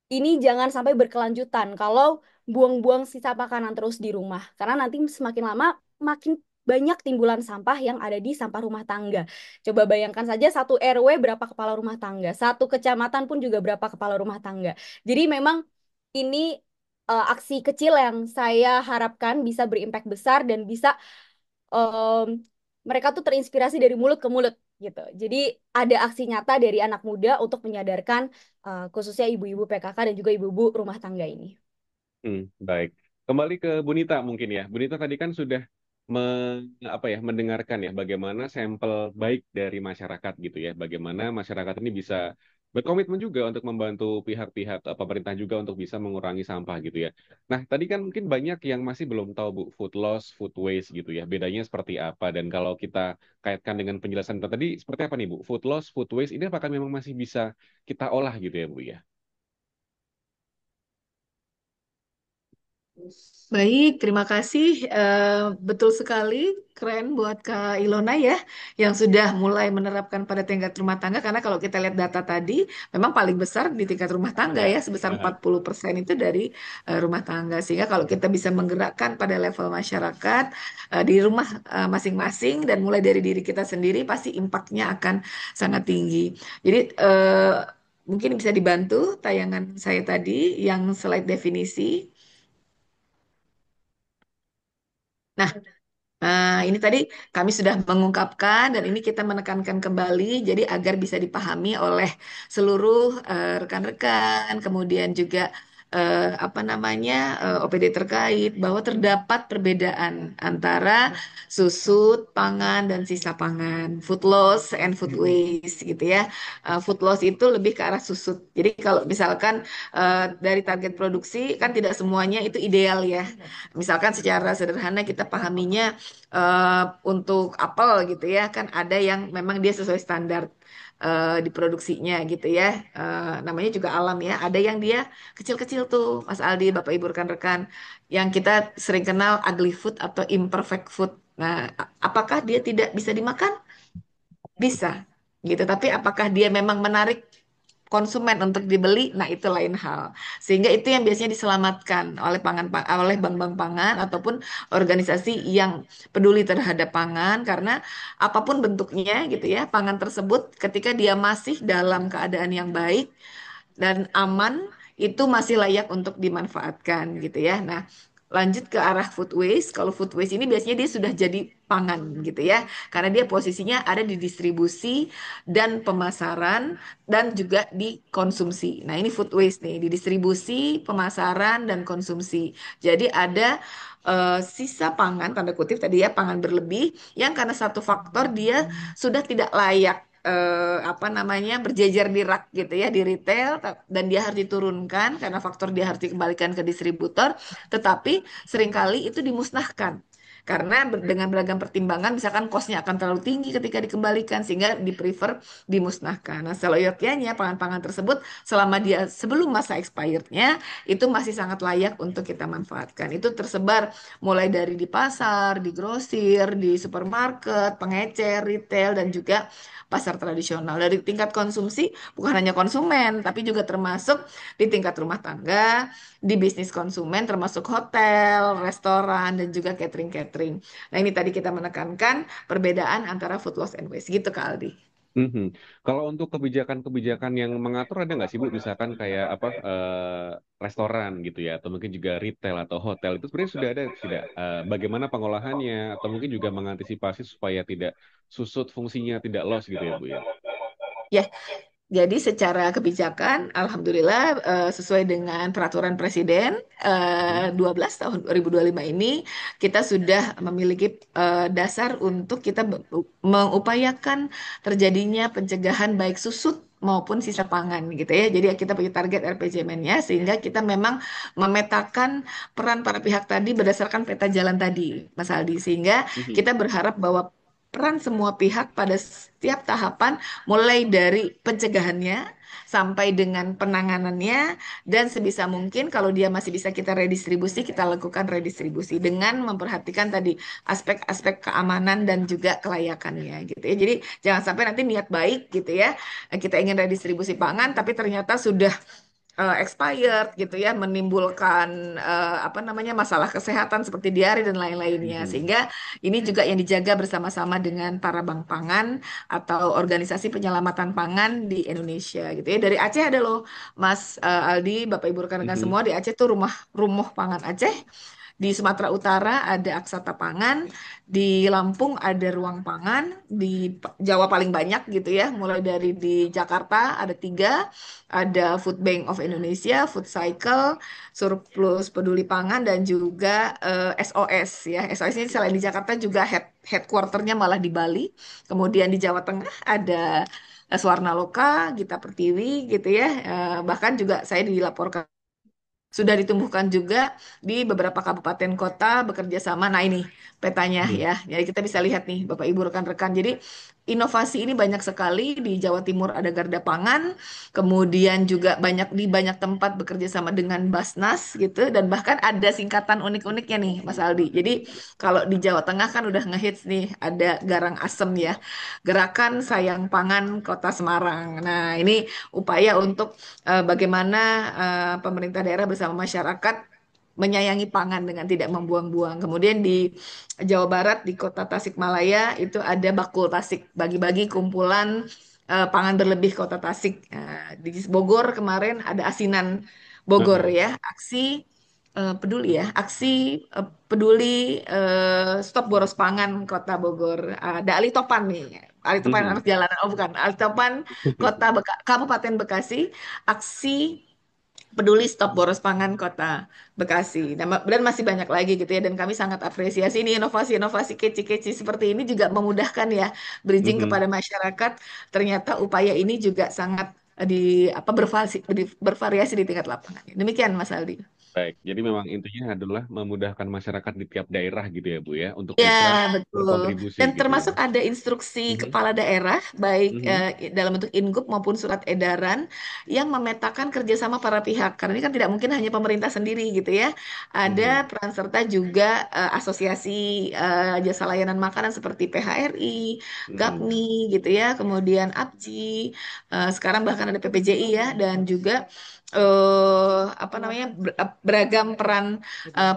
ini jangan sampai berkelanjutan kalau buang-buang sisa makanan terus di rumah. Karena nanti semakin lama makin banyak timbulan sampah yang ada di sampah rumah tangga. Coba bayangkan saja satu RW berapa kepala rumah tangga, satu kecamatan pun juga berapa kepala rumah tangga. Jadi memang ini aksi kecil yang saya harapkan bisa berimpact besar dan bisa em, mereka tuh terinspirasi dari mulut ke mulut gitu. Jadi ada aksi nyata dari anak muda untuk menyadarkan khususnya ibu-ibu PKK dan juga ibu-ibu rumah tangga ini. Baik. Kembali ke Bunita mungkin ya. Bunita tadi kan sudah apa ya mendengarkan ya bagaimana sampel baik dari masyarakat gitu ya. Bagaimana masyarakat ini bisa berkomitmen juga untuk membantu pihak-pihak pemerintah juga untuk bisa mengurangi sampah gitu ya. Nah, tadi kan mungkin banyak yang masih belum tahu Bu, food loss, food waste gitu ya. Bedanya seperti apa dan kalau kita kaitkan dengan penjelasan tadi seperti apa nih Bu? Food loss, food waste ini apakah memang masih bisa kita olah gitu ya Bu ya? Baik, terima kasih. Betul sekali, keren buat Kak Ilona ya, yang sudah mulai menerapkan pada tingkat rumah tangga. Karena kalau kita lihat data tadi, memang paling besar di tingkat rumah tangga Ya. ya, sebesar Aha. 40% itu dari rumah tangga. Sehingga kalau kita bisa menggerakkan pada level masyarakat, di rumah masing-masing, dan mulai dari diri kita sendiri, pasti impaknya akan sangat tinggi. Jadi, mungkin bisa dibantu tayangan saya tadi, yang slide definisi. Nah, ini tadi kami sudah mengungkapkan dan ini kita menekankan kembali jadi agar bisa dipahami oleh seluruh rekan-rekan, kemudian juga apa namanya OPD terkait bahwa terdapat perbedaan antara susut pangan dan sisa pangan, food loss and food waste gitu ya. Food loss itu lebih ke arah susut. Jadi kalau misalkan dari target produksi kan tidak semuanya itu ideal ya. Misalkan secara sederhana kita pahaminya untuk apel gitu ya kan ada yang memang dia sesuai standar diproduksinya gitu ya. Namanya juga alam ya, ada yang dia kecil-kecil tuh Mas Aldi, Bapak Ibu rekan-rekan, yang kita sering kenal ugly food atau imperfect food. Nah, apakah dia tidak bisa dimakan? Bisa gitu, tapi apakah dia memang menarik konsumen untuk dibeli, nah itu lain hal. Sehingga itu yang biasanya diselamatkan oleh oleh bank-bank pangan ataupun organisasi yang peduli terhadap pangan karena apapun bentuknya gitu ya, pangan tersebut ketika dia masih dalam keadaan yang baik dan aman itu masih layak untuk dimanfaatkan gitu ya. Nah, lanjut ke arah food waste. Kalau food waste ini biasanya dia sudah jadi pangan gitu ya. Karena dia posisinya ada di distribusi dan pemasaran dan juga di konsumsi. Nah, ini food waste nih, di distribusi, pemasaran dan konsumsi. Jadi ada sisa pangan tanda kutip tadi ya, pangan berlebih yang karena satu faktor dia sudah tidak layak apa namanya berjejer di rak gitu ya di retail dan dia harus diturunkan karena faktor dia harus dikembalikan ke distributor tetapi seringkali itu dimusnahkan karena dengan beragam pertimbangan misalkan kosnya akan terlalu tinggi ketika dikembalikan sehingga di-prefer dimusnahkan. Nah, seyogyanya pangan-pangan tersebut selama dia sebelum masa expirednya itu masih sangat layak untuk kita manfaatkan. Itu tersebar mulai dari di pasar, di grosir, di supermarket, pengecer, retail dan juga pasar tradisional. Dari tingkat konsumsi bukan hanya konsumen, tapi juga termasuk di tingkat rumah tangga, di bisnis konsumen, termasuk hotel, restoran, dan juga catering-catering. Nah ini tadi kita menekankan perbedaan antara food loss and waste. Gitu Kak Aldi. Mhm. Kalau untuk kebijakan-kebijakan yang mengatur ada nggak sih Bu? Misalkan kayak apa restoran gitu ya, atau mungkin juga retail atau hotel itu sebenarnya sudah ada tidak? Bagaimana pengolahannya atau mungkin juga mengantisipasi supaya tidak susut fungsinya, tidak loss gitu ya Bu ya? Ya, jadi secara kebijakan, alhamdulillah sesuai dengan peraturan Presiden Mhm. 12 tahun 2025 ini, kita sudah memiliki dasar untuk kita mengupayakan terjadinya pencegahan baik susut maupun sisa pangan gitu ya. Jadi kita punya target RPJMN-nya sehingga kita memang memetakan peran para pihak tadi berdasarkan peta jalan tadi, Mas Aldi. Sehingga Mhm. kita berharap bahwa peran semua pihak pada setiap tahapan mulai dari pencegahannya sampai dengan penanganannya dan sebisa mungkin kalau dia masih bisa kita redistribusi kita lakukan redistribusi dengan memperhatikan tadi aspek-aspek keamanan dan juga kelayakannya gitu ya. Jadi jangan sampai nanti niat baik gitu ya kita ingin redistribusi pangan tapi ternyata sudah expired gitu ya menimbulkan apa namanya masalah kesehatan seperti diare dan lain-lainnya Mhm. sehingga ini juga yang dijaga bersama-sama dengan para bank pangan atau organisasi penyelamatan pangan di Indonesia gitu ya dari Aceh ada loh Mas Aldi Bapak Ibu rekan-rekan Mhm. semua di Aceh tuh rumah rumah pangan Aceh di Sumatera Utara ada Aksata Pangan, di Lampung ada Ruang Pangan, di Jawa paling banyak gitu ya, mulai dari di Jakarta ada 3, ada Food Bank of Indonesia, Food Cycle, Surplus Peduli Pangan, dan juga SOS ya. SOS ini selain di Jakarta juga headquarternya malah di Bali. Kemudian di Jawa Tengah ada Swarna Loka, Gita Pertiwi gitu ya. Bahkan juga saya dilaporkan sudah ditumbuhkan juga di beberapa kabupaten kota bekerja sama. Nah, ini petanya Mhm. ya. Jadi kita bisa lihat nih Bapak Ibu rekan-rekan. Jadi inovasi ini banyak sekali di Jawa Timur ada Garda Pangan, kemudian juga banyak tempat bekerja sama dengan Basnas gitu dan bahkan ada singkatan unik-uniknya nih Mas Aldi. Jadi kalau di Jawa Tengah kan udah ngehits nih ada Garang Asem ya. Gerakan Sayang Pangan Kota Semarang. Nah, ini upaya untuk bagaimana pemerintah daerah bersama masyarakat menyayangi pangan dengan tidak membuang-buang. Kemudian di Jawa Barat, di kota Tasikmalaya, itu ada Bakul Tasik, bagi-bagi kumpulan pangan berlebih kota Tasik. Di Bogor kemarin ada asinan Bogor Aha. ya, aksi peduli ya, aksi peduli stop boros pangan kota Bogor. Ada Ali Topan nih, Ali Topan Mhm. anak jalanan, oh bukan, Ali Topan Kabupaten Bekasi, aksi peduli stop boros pangan kota Bekasi. Dan masih banyak lagi gitu ya. Dan kami sangat apresiasi ini inovasi-inovasi kece-kece seperti ini juga memudahkan ya bridging Mhm. kepada masyarakat. Ternyata upaya ini juga sangat bervariasi di tingkat lapangan. Demikian Mas Aldi. Baik, jadi memang intinya adalah memudahkan masyarakat di tiap daerah gitu ya Bu ya, untuk Ya, bisa betul. berkontribusi Dan gitu ya. termasuk ada instruksi Mhm, kepala daerah, baik mhm, dalam bentuk ingup maupun surat edaran, yang memetakan kerjasama para pihak. Karena ini kan tidak mungkin hanya pemerintah sendiri gitu ya. Ada mhm, peran serta juga asosiasi jasa layanan makanan seperti PHRI, mhm. GAPMI gitu ya, kemudian APJI, sekarang bahkan ada PPJI ya, dan juga apa namanya beragam peran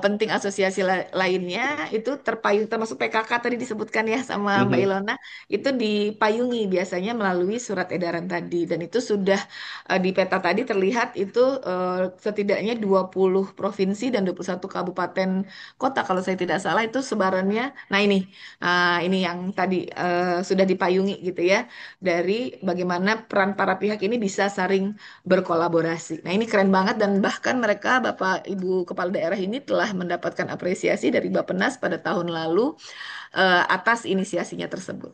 penting asosiasi lainnya itu terpayung termasuk PKK tadi disebutkan ya sama Mbak Mhm. Ilona itu dipayungi biasanya melalui surat edaran tadi dan itu sudah di peta tadi terlihat itu setidaknya 20 provinsi dan 21 kabupaten kota kalau saya tidak salah itu sebarannya. Nah ini yang tadi sudah dipayungi gitu ya dari bagaimana peran para pihak ini bisa saling berkolaborasi. Nah, ini keren banget dan bahkan mereka Bapak Ibu Kepala Daerah ini telah mendapatkan apresiasi dari Bappenas pada tahun lalu atas inisiasinya tersebut.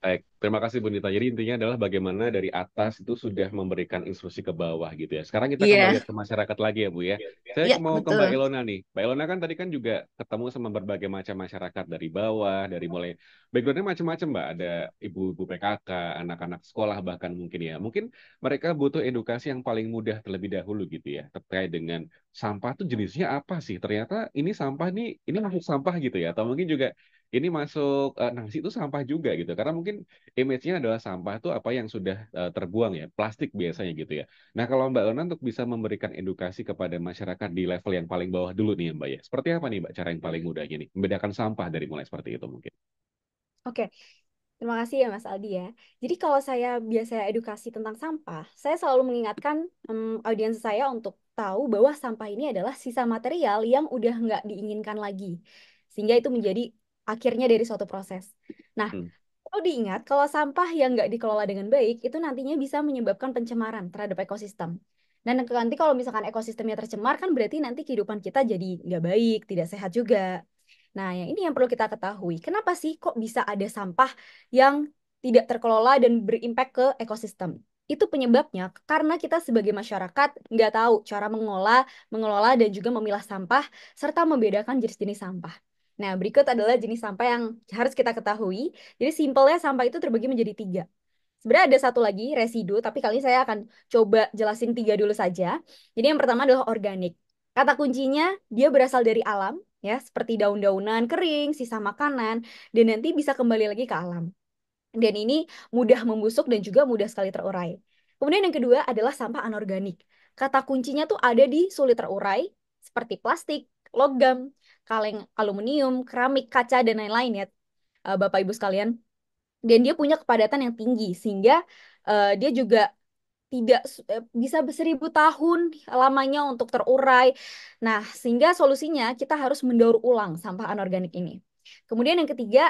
Baik, terima kasih Bu Nita. Jadi intinya adalah bagaimana dari atas itu sudah memberikan instruksi ke bawah gitu ya. Sekarang kita kembali Iya, ke masyarakat lagi ya Bu ya. Saya iya mau ke betul. Mbak Ilona nih. Mbak Ilona kan tadi kan juga ketemu sama berbagai macam masyarakat dari bawah, dari mulai backgroundnya macam-macam Mbak. Ada ibu-ibu PKK, anak-anak sekolah bahkan mungkin ya. Mungkin mereka butuh edukasi yang paling mudah terlebih dahulu gitu ya. Terkait dengan sampah tuh jenisnya apa sih? Ternyata ini sampah nih, ini masuk sampah gitu ya. Atau mungkin juga ini masuk nasi itu sampah juga gitu. Karena mungkin image-nya adalah sampah itu apa yang sudah terbuang ya, plastik biasanya gitu ya. Nah, kalau Mbak Lona untuk bisa memberikan edukasi kepada masyarakat di level yang paling bawah dulu nih ya Mbak ya. Seperti apa nih Mbak cara yang paling mudahnya nih? Membedakan sampah dari mulai seperti itu mungkin. Oke, terima kasih ya Mas Aldi ya. Jadi kalau saya biasa edukasi tentang sampah, saya selalu mengingatkan audiens saya untuk tahu bahwa sampah ini adalah sisa material yang udah nggak diinginkan lagi. Sehingga itu menjadi akhirnya dari suatu proses. Nah, Hmm. perlu diingat kalau sampah yang nggak dikelola dengan baik, itu nantinya bisa menyebabkan pencemaran terhadap ekosistem. Dan nanti kalau misalkan ekosistemnya tercemar, kan berarti nanti kehidupan kita jadi nggak baik, tidak sehat juga. Nah, yang ini yang perlu kita ketahui. Kenapa sih kok bisa ada sampah yang tidak terkelola dan berimpact ke ekosistem? Itu penyebabnya karena kita sebagai masyarakat nggak tahu cara mengelola dan juga memilah sampah, serta membedakan jenis-jenis sampah. Nah, berikut adalah jenis sampah yang harus kita ketahui. Jadi simpelnya sampah itu terbagi menjadi tiga. Sebenarnya ada satu lagi residu, tapi kali ini saya akan coba jelasin tiga dulu saja. Jadi yang pertama adalah organik. Kata kuncinya dia berasal dari alam, ya, seperti daun-daunan kering, sisa makanan, dan nanti bisa kembali lagi ke alam. Dan ini mudah membusuk dan juga mudah sekali terurai. Kemudian yang kedua adalah sampah anorganik. Kata kuncinya tuh ada di sulit terurai, seperti plastik, logam, kaleng aluminium, keramik, kaca, dan lain-lain ya, Bapak Ibu sekalian. Dan dia punya kepadatan yang tinggi, sehingga dia juga tidak bisa berseribu tahun lamanya untuk terurai. Nah, sehingga solusinya kita harus mendaur ulang sampah anorganik ini. Kemudian yang ketiga,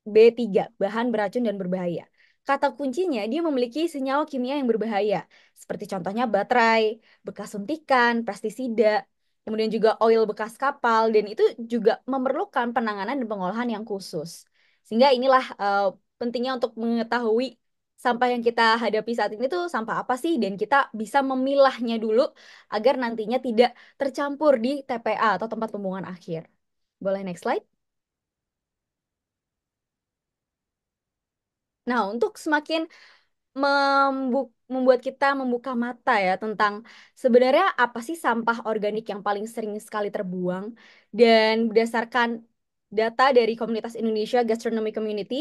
B3, bahan beracun dan berbahaya. Kata kuncinya, dia memiliki senyawa kimia yang berbahaya, seperti contohnya baterai, bekas suntikan, pestisida, kemudian juga oil bekas kapal, dan itu juga memerlukan penanganan dan pengolahan yang khusus. Sehingga inilah pentingnya untuk mengetahui sampah yang kita hadapi saat ini tuh sampah apa sih, dan kita bisa memilahnya dulu agar nantinya tidak tercampur di TPA atau tempat pembuangan akhir. Boleh next slide? Nah, untuk semakin membuat kita membuka mata ya tentang sebenarnya apa sih sampah organik yang paling sering sekali terbuang, dan berdasarkan data dari Komunitas Indonesia Gastronomy Community,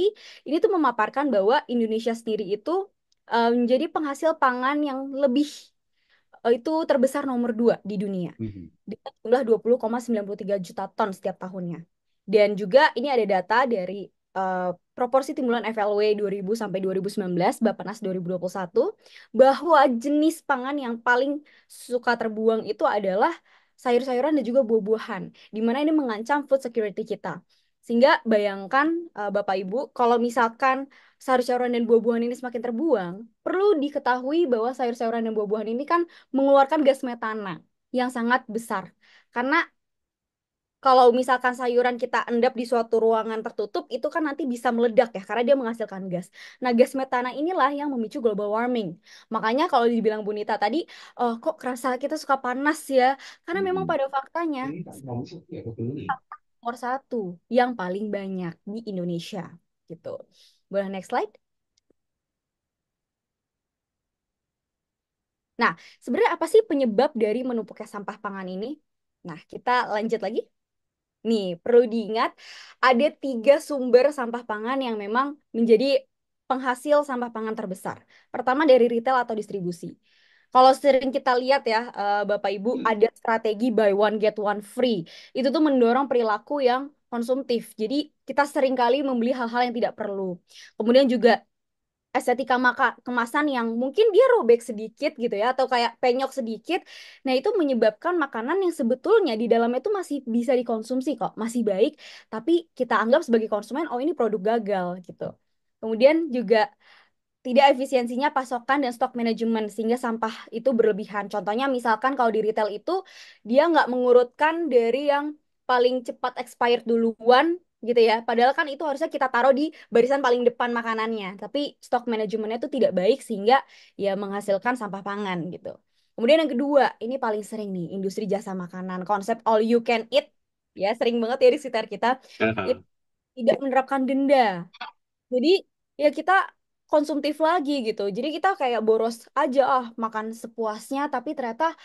ini tuh memaparkan bahwa Indonesia sendiri itu menjadi penghasil pangan yang lebih itu terbesar nomor 2 di dunia Mhm. dengan jumlah 20,93 juta ton setiap tahunnya. Dan juga ini ada data dari eh, proporsi timbulan FLW 2000 sampai 2019, Bappenas 2021, bahwa jenis pangan yang paling suka terbuang itu adalah sayur-sayuran dan juga buah-buahan, di mana ini mengancam food security kita. Sehingga bayangkan Bapak Ibu, kalau misalkan sayur-sayuran dan buah-buahan ini semakin terbuang, perlu diketahui bahwa sayur-sayuran dan buah-buahan ini kan mengeluarkan gas metana yang sangat besar. Karena kalau misalkan sayuran kita endap di suatu ruangan tertutup, itu kan nanti bisa meledak ya, karena dia menghasilkan gas. Nah, gas metana inilah yang memicu global warming. Makanya kalau dibilang Bunita tadi, kok kerasa kita suka panas ya? Karena memang pada faktanya, nomor satu yang paling banyak di Indonesia. Gitu. Boleh next slide? Nah, sebenarnya apa sih penyebab dari menumpuknya sampah pangan ini? Nah, kita lanjut lagi. Nih, perlu diingat ada 3 sumber sampah pangan yang memang menjadi penghasil sampah pangan terbesar. Pertama dari retail atau distribusi. Kalau sering kita lihat ya, Bapak Ibu, ada strategi buy one get one free. Itu tuh mendorong perilaku yang konsumtif. Jadi kita sering kali membeli hal-hal yang tidak perlu. Kemudian juga estetika kemasan yang mungkin dia robek sedikit gitu ya atau kayak penyok sedikit. Nah, itu menyebabkan makanan yang sebetulnya di dalamnya itu masih bisa dikonsumsi kok, masih baik, tapi kita anggap sebagai konsumen oh ini produk gagal gitu. Kemudian juga tidak efisiensinya pasokan dan stok manajemen sehingga sampah itu berlebihan. Contohnya misalkan kalau di retail itu dia nggak mengurutkan dari yang paling cepat expired duluan gitu ya. Padahal kan itu harusnya kita taruh di barisan paling depan makanannya. Tapi stok manajemennya itu tidak baik sehingga ya menghasilkan sampah pangan gitu. Kemudian yang kedua, ini paling sering nih, industri jasa makanan. Konsep all you can eat ya sering banget ya di sekitar kita. Itu tidak menerapkan denda. Jadi ya kita konsumtif lagi gitu. Jadi kita kayak boros aja makan sepuasnya tapi ternyata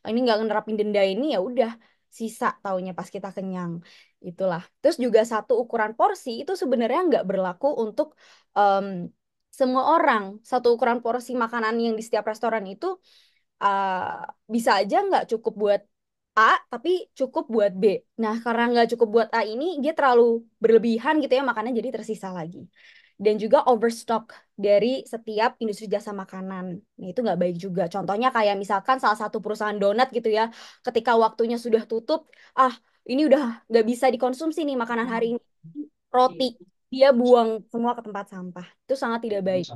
ini nggak nerapin denda ini ya udah sisa taunya pas kita kenyang. Itulah. Terus juga satu ukuran porsi itu sebenarnya nggak berlaku untuk em, semua orang. Satu ukuran porsi makanan yang di setiap restoran itu bisa aja nggak cukup buat A, tapi cukup buat B. Nah, karena nggak cukup buat A ini, dia terlalu berlebihan gitu ya, makanya jadi tersisa lagi. Dan juga overstock dari setiap industri jasa makanan. Nah, itu nggak baik juga. Contohnya kayak misalkan salah satu perusahaan donat gitu ya, ketika waktunya sudah tutup, ini udah nggak bisa dikonsumsi nih makanan hari ini. Roti, dia buang semua ke tempat sampah. Itu sangat tidak baik.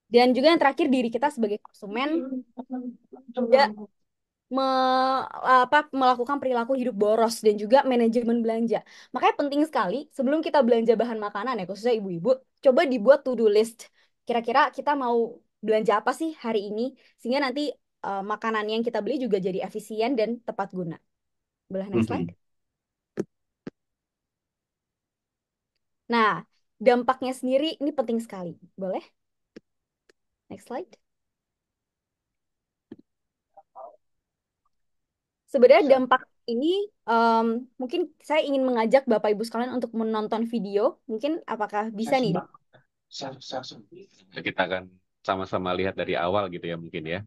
Dan juga yang terakhir, diri kita sebagai konsumen tidak melakukan perilaku hidup boros dan juga manajemen belanja. Makanya penting sekali sebelum kita belanja bahan makanan ya khususnya ibu-ibu, coba dibuat to-do list. Kira-kira kita mau belanja apa sih hari ini sehingga nanti makanan yang kita beli juga jadi efisien dan tepat guna. Boleh next slide? Nah, dampaknya sendiri ini penting sekali. Boleh? Next slide. Sebenarnya dampak ini mungkin saya ingin mengajak Bapak Ibu sekalian untuk menonton video. Mungkin apakah bisa nih? Kita akan sama-sama lihat dari awal gitu ya mungkin ya.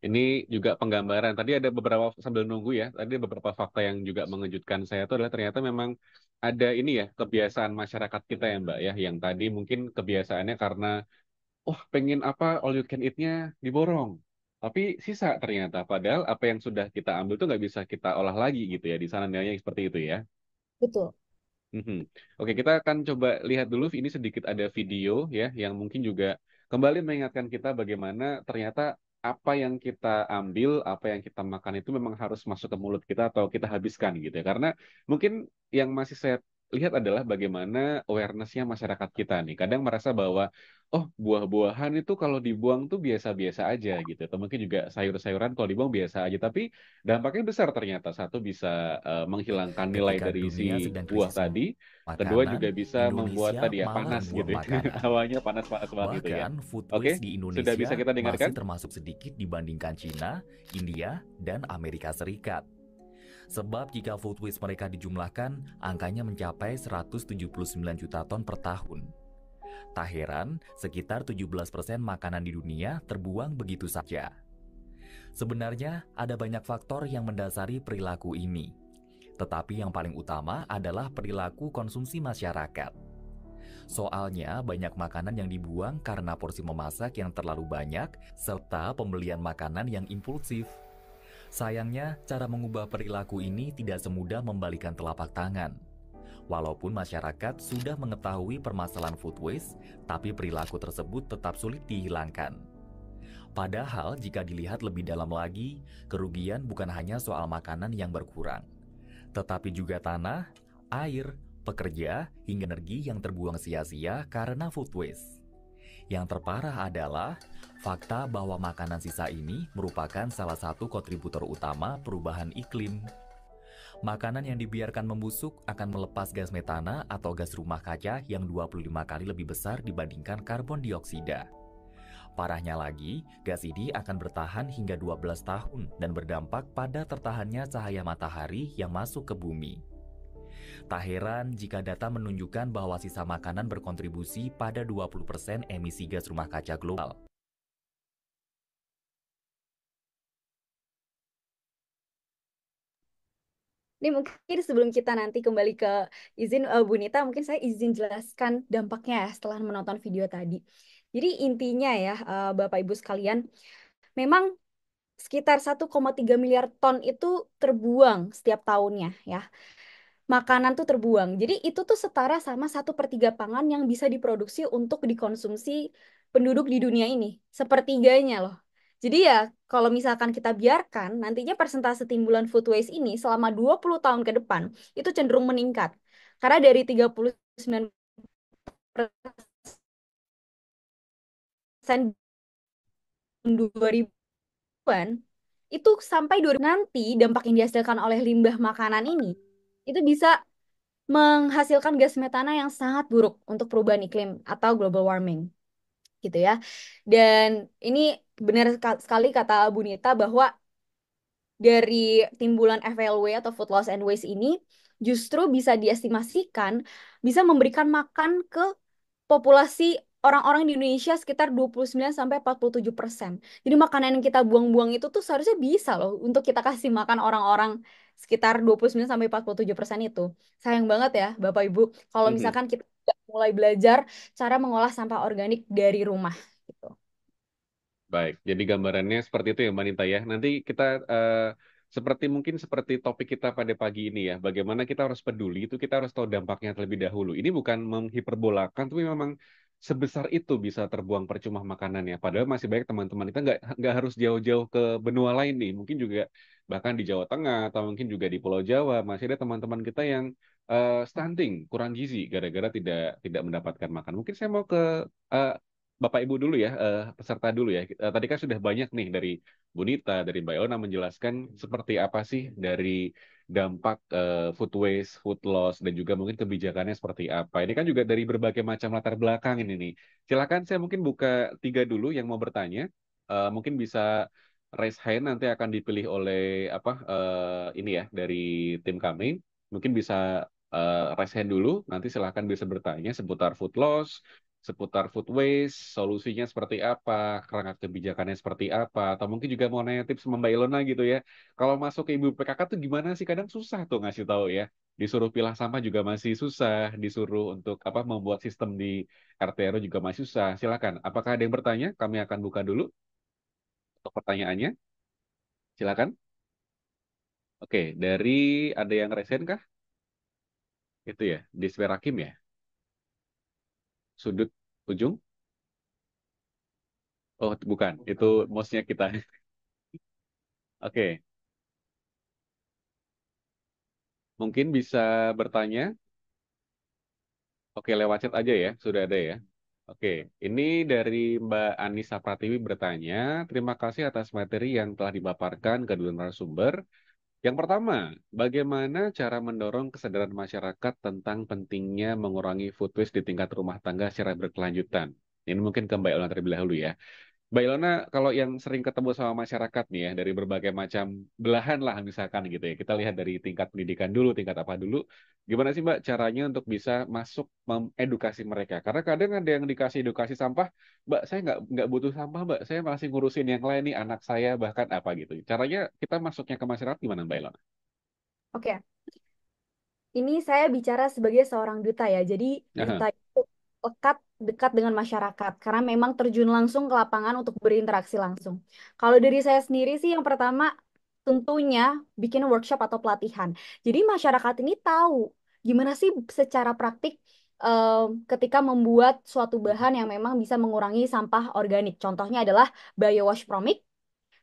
Ini juga penggambaran. Tadi ada beberapa sambil nunggu ya. Tadi ada beberapa fakta yang juga mengejutkan saya itu adalah ternyata memang ada ini ya kebiasaan masyarakat kita ya Mbak ya. Yang tadi mungkin kebiasaannya karena pengen apa all you can eat-nya diborong. Tapi sisa ternyata. Padahal apa yang sudah kita ambil tuh nggak bisa kita olah lagi gitu ya. Di sana nilainya seperti itu ya. Betul. Mhm. Oke, kita akan coba lihat dulu ini sedikit ada video ya yang mungkin juga kembali mengingatkan kita bagaimana ternyata apa yang kita ambil, apa yang kita makan itu memang harus masuk ke mulut kita atau kita habiskan gitu ya. Karena mungkin yang masih saya lihat adalah bagaimana awareness-nya masyarakat kita nih. Kadang merasa bahwa buah-buahan itu kalau dibuang tuh biasa-biasa aja gitu. Atau mungkin juga sayur-sayuran kalau dibuang biasa aja. Tapi dampaknya besar ternyata. Satu bisa menghilangkan nilai Ketika dari si dunia sedang buah krisis tadi. Kedua juga makanan, bisa membuat Indonesia tadi ya malah panas membuang gitu ya. makanan. Hawanya panas-panas banget gitu ya. Bahkan food Oke, waste di sudah bisa Indonesia kita dengarkan? masih termasuk sedikit dibandingkan Cina, India, dan Amerika Serikat. Sebab jika food waste mereka dijumlahkan, angkanya mencapai 179 juta ton per tahun. Tak heran, sekitar 17% makanan di dunia terbuang begitu saja. Sebenarnya ada banyak faktor yang mendasari perilaku ini. Tetapi yang paling utama adalah perilaku konsumsi masyarakat. Soalnya banyak makanan yang dibuang karena porsi memasak yang terlalu banyak serta pembelian makanan yang impulsif. Sayangnya, cara mengubah perilaku ini tidak semudah membalikan telapak tangan. Walaupun masyarakat sudah mengetahui permasalahan food waste, tapi perilaku tersebut tetap sulit dihilangkan. Padahal jika dilihat lebih dalam lagi, kerugian bukan hanya soal makanan yang berkurang, tetapi juga tanah, air, pekerja, hingga energi yang terbuang sia-sia karena food waste. Yang terparah adalah fakta bahwa makanan sisa ini merupakan salah satu kontributor utama perubahan iklim. Makanan yang dibiarkan membusuk akan melepas gas metana atau gas rumah kaca yang 25 kali lebih besar dibandingkan karbon dioksida. Parahnya lagi, gas ini akan bertahan hingga 12 tahun dan berdampak pada tertahannya cahaya matahari yang masuk ke bumi. Tak heran jika data menunjukkan bahwa sisa makanan berkontribusi pada 20% emisi gas rumah kaca global. Ini mungkin sebelum kita nanti kembali ke izin Bu Nita, mungkin saya izin jelaskan dampaknya ya setelah menonton video tadi. Jadi intinya ya Bapak Ibu sekalian, memang sekitar 1,3 miliar ton itu terbuang setiap tahunnya ya. Makanan tuh terbuang. Jadi itu tuh setara sama 1/3 pangan yang bisa diproduksi untuk dikonsumsi penduduk di dunia ini. Sepertiganya loh. Jadi ya kalau misalkan kita biarkan, nantinya persentase timbulan food waste ini selama 20 tahun ke depan itu cenderung meningkat. Karena dari 39% 2000-an, itu sampai 2000 nanti dampak yang dihasilkan oleh limbah makanan ini, itu bisa menghasilkan gas metana yang sangat buruk untuk perubahan iklim atau global warming gitu ya. Dan ini benar sekali kata Bu Nita bahwa dari timbulan FLW atau food loss and waste ini justru bisa diestimasikan bisa memberikan makan ke populasi orang-orang di Indonesia sekitar 29-47%. Jadi makanan yang kita buang-buang itu tuh seharusnya bisa loh untuk kita kasih makan orang-orang sekitar 29-47% itu. Sayang banget ya Bapak Ibu kalau Mhm. misalkan kita tidak mulai belajar cara mengolah sampah organik dari rumah gitu. Baik, jadi gambarannya seperti itu ya Mbak Nita ya. Nanti kita seperti mungkin seperti topik kita pada pagi ini ya, bagaimana kita harus peduli itu kita harus tahu dampaknya terlebih dahulu. Ini bukan menghiperbolakan, tapi memang sebesar itu bisa terbuang percuma makanannya. Padahal masih banyak teman-teman kita nggak harus jauh-jauh ke benua lain nih. Mungkin juga bahkan di Jawa Tengah atau mungkin juga di Pulau Jawa masih ada teman-teman kita yang stunting, kurang gizi gara-gara tidak mendapatkan makan. Mungkin saya mau ke eh, Bapak Ibu dulu ya, peserta dulu ya. Tadi kan sudah banyak nih dari Bu Nita, dari Mbak Yona menjelaskan seperti apa sih dari dampak food waste, food loss, dan juga mungkin kebijakannya seperti apa. Ini kan juga dari berbagai macam latar belakang ini nih. Silakan saya mungkin buka tiga dulu yang mau bertanya. Mungkin bisa raise hand nanti akan dipilih oleh apa ini ya dari tim kami. Mungkin bisa raise hand dulu, nanti silakan bisa bertanya seputar food loss, seputar food waste, solusinya seperti apa, kerangka kebijakannya seperti apa, atau mungkin juga mau nanya tips sama Mbak Ilona gitu ya. Kalau masuk ke Ibu PKK tuh gimana sih? Kadang susah tuh ngasih tahu ya. Disuruh pilah sampah juga masih susah, disuruh untuk apa membuat sistem di RT RW juga masih susah. Silakan. Apakah ada yang bertanya? Kami akan buka dulu untuk pertanyaannya. Silakan. Oke, dari ada yang resen kah? Itu ya, di Hakim ya, sudut ujung. Oh, bukan. Itu mouse-nya kita. Oke, mungkin bisa bertanya. Oke, lewat chat aja ya, sudah ada ya. Oke, ini dari Mbak Anissa Pratiwi bertanya, terima kasih atas materi yang telah dipaparkan ke dua narasumber. Yang pertama, bagaimana cara mendorong kesadaran masyarakat tentang pentingnya mengurangi food waste di tingkat rumah tangga secara berkelanjutan? Ini mungkin ke Mbak Ilona terlebih dahulu ya. Mbak Ilona, kalau yang sering ketemu sama masyarakat nih ya, dari berbagai macam belahan lah misalkan gitu ya, kita lihat dari tingkat pendidikan dulu, tingkat apa dulu, gimana sih Mbak caranya untuk bisa masuk mengedukasi mereka? Karena kadang ada yang dikasih edukasi sampah, Mbak saya nggak butuh sampah Mbak, saya masih ngurusin yang lain nih, anak saya bahkan apa gitu. Caranya kita masuknya ke masyarakat gimana Mbak Ilona? Oke, ini saya bicara sebagai seorang duta ya. Jadi duta Aha. itu lekat dekat dengan masyarakat karena memang terjun langsung ke lapangan untuk berinteraksi langsung. Kalau dari saya sendiri sih yang pertama tentunya bikin workshop atau pelatihan. Jadi masyarakat ini tahu gimana sih secara praktik ketika membuat suatu bahan yang memang bisa mengurangi sampah organik. Contohnya adalah biowash promik.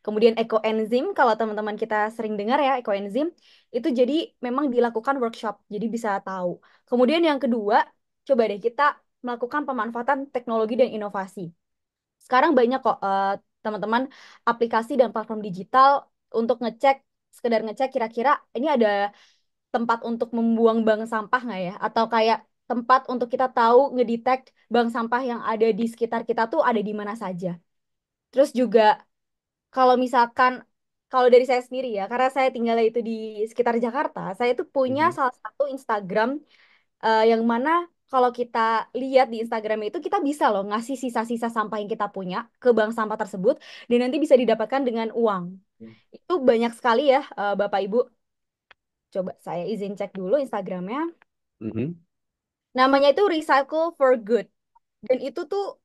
Kemudian ekoenzim, kalau teman-teman kita sering dengar ya, ekoenzim, itu jadi memang dilakukan workshop, jadi bisa tahu. Kemudian yang kedua, coba deh kita melakukan pemanfaatan teknologi dan inovasi. Sekarang banyak kok teman-teman aplikasi dan platform digital untuk ngecek, sekedar ngecek kira-kira ini ada tempat untuk membuang bank sampah nggak ya? Atau kayak tempat untuk kita tahu ngedetect bank sampah yang ada di sekitar kita tuh ada di mana saja. Terus juga kalau misalkan kalau dari saya sendiri ya, karena saya tinggal itu di sekitar Jakarta, saya tuh punya Mhm. salah satu Instagram yang mana kalau kita lihat di Instagram itu kita bisa loh ngasih sisa-sisa sampah yang kita punya ke bank sampah tersebut dan nanti bisa didapatkan dengan uang. Itu banyak sekali ya Bapak Ibu. Coba saya izin cek dulu Instagramnya. Mhm. Namanya itu Recycle for Good. Dan itu tuh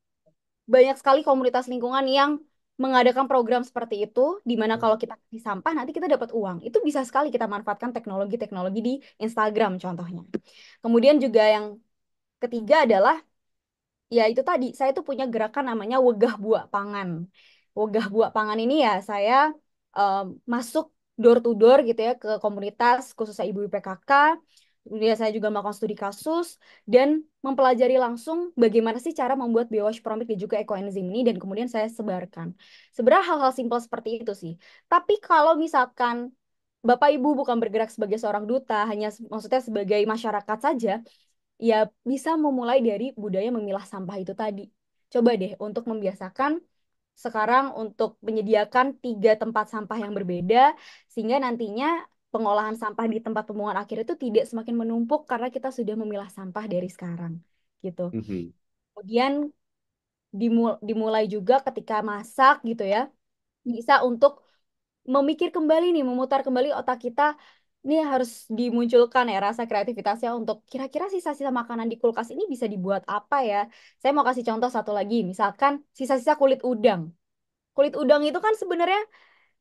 banyak sekali komunitas lingkungan yang mengadakan program seperti itu, di mana kalau kita kasih sampah nanti kita dapat uang. Itu bisa sekali kita manfaatkan teknologi-teknologi di Instagram contohnya. Kemudian juga yang ketiga adalah ya itu tadi, saya tuh punya gerakan namanya Wegah Buah Pangan. Wegah Buah Pangan ini ya saya em, masuk door to door gitu ya ke komunitas khususnya ibu PKK. Kemudian saya juga melakukan studi kasus dan mempelajari langsung bagaimana sih cara membuat biowash promik dan juga ekoenzim ini dan kemudian saya sebarkan. Sebenarnya hal-hal simpel seperti itu sih. Tapi kalau misalkan Bapak Ibu bukan bergerak sebagai seorang duta, hanya maksudnya sebagai masyarakat saja, ya bisa memulai dari budaya memilah sampah itu tadi. Coba deh untuk membiasakan sekarang untuk menyediakan 3 tempat sampah yang berbeda, sehingga nantinya pengolahan sampah di tempat pembuangan akhir itu tidak semakin menumpuk karena kita sudah memilah sampah dari sekarang, gitu. Mhm. Kemudian dimulai juga ketika masak gitu ya, bisa untuk memikir kembali nih, memutar kembali otak kita. Ini harus dimunculkan ya rasa kreativitasnya untuk kira-kira sisa-sisa makanan di kulkas ini bisa dibuat apa ya? Saya mau kasih contoh satu lagi, misalkan sisa-sisa kulit udang. Kulit udang itu kan sebenarnya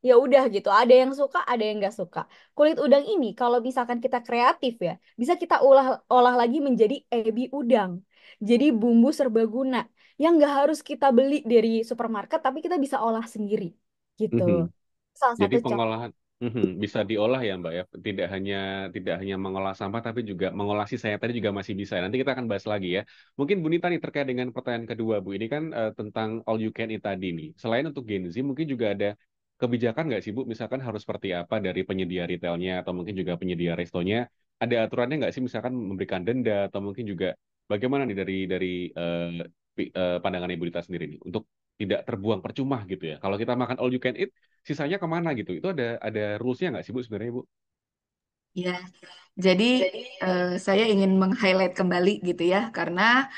ya udah gitu, ada yang suka, ada yang nggak suka. Kulit udang ini kalau misalkan kita kreatif ya, bisa kita olah lagi menjadi ebi udang. Jadi bumbu serbaguna yang nggak harus kita beli dari supermarket, tapi kita bisa olah sendiri gitu. Mhm. Salah Jadi satu contoh. pengolahan bisa diolah ya Mbak ya. Tidak hanya mengolah sampah tapi juga mengolah sisanya tadi juga masih bisa. Nanti kita akan bahas lagi ya. Mungkin Bu Nita nih terkait dengan pertanyaan kedua Bu. Ini kan tentang all you can eat tadi nih. Selain untuk Gen Z mungkin juga ada kebijakan nggak sih Bu? Misalkan harus seperti apa dari penyedia retailnya atau mungkin juga penyedia restonya. Ada aturannya nggak sih misalkan memberikan denda atau mungkin juga bagaimana nih dari pandangan Ibu Nita sendiri nih untuk tidak terbuang percuma gitu ya. Kalau kita makan all you can eat sisanya kemana gitu? Itu ada rules-nya nggak sih Bu sebenarnya Bu? Ya, jadi saya ingin meng-highlight kembali gitu ya, karena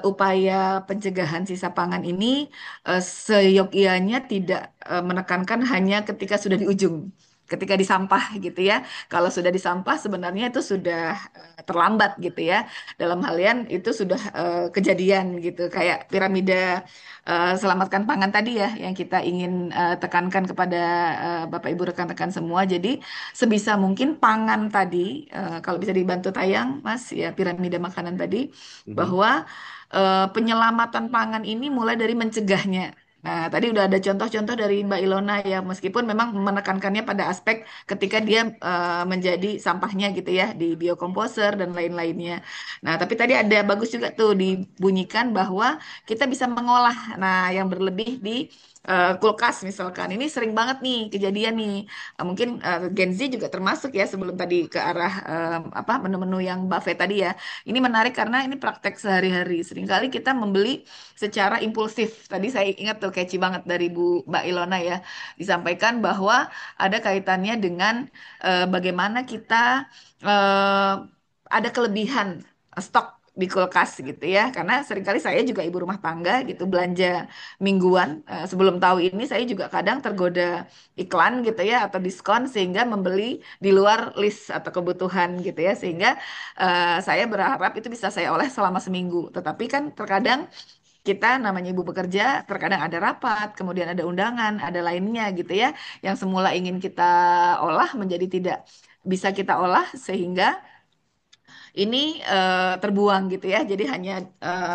upaya pencegahan sisa pangan ini seyogyanya tidak menekankan hanya ketika sudah di ujung, ketika di sampah gitu ya. Kalau sudah di sampah sebenarnya itu sudah terlambat gitu ya. Dalam halian itu sudah kejadian gitu, kayak piramida selamatkan pangan tadi ya, yang kita ingin tekankan kepada Bapak Ibu rekan-rekan semua. Jadi sebisa mungkin pangan tadi, kalau bisa dibantu tayang, Mas, ya piramida makanan tadi, Mhm. bahwa penyelamatan pangan ini mulai dari mencegahnya. Nah, tadi udah ada contoh-contoh dari Mbak Ilona ya, meskipun memang menekankannya pada aspek ketika dia menjadi sampahnya gitu ya, di biokomposer dan lain-lainnya. Nah, tapi tadi ada bagus juga tuh dibunyikan bahwa kita bisa mengolah, nah yang berlebih di kulkas misalkan. Ini sering banget nih kejadian nih. Mungkin Gen Z juga termasuk ya sebelum tadi ke arah apa menu-menu yang buffet tadi ya. Ini menarik karena ini praktek sehari-hari. Seringkali kita membeli secara impulsif. Tadi saya ingat tuh catchy banget dari Mbak Ilona ya. Disampaikan bahwa ada kaitannya dengan bagaimana kita eh, ada kelebihan stok di kulkas gitu ya. Karena seringkali saya juga ibu rumah tangga gitu belanja mingguan. Sebelum tahu ini saya juga kadang tergoda iklan gitu ya atau diskon sehingga membeli di luar list atau kebutuhan gitu ya sehingga saya berharap itu bisa saya oleh selama seminggu. Tetapi kan terkadang kita namanya ibu bekerja, terkadang ada rapat, kemudian ada undangan, ada lainnya gitu ya, yang semula ingin kita olah menjadi tidak bisa kita olah sehingga ini terbuang gitu ya. Jadi hanya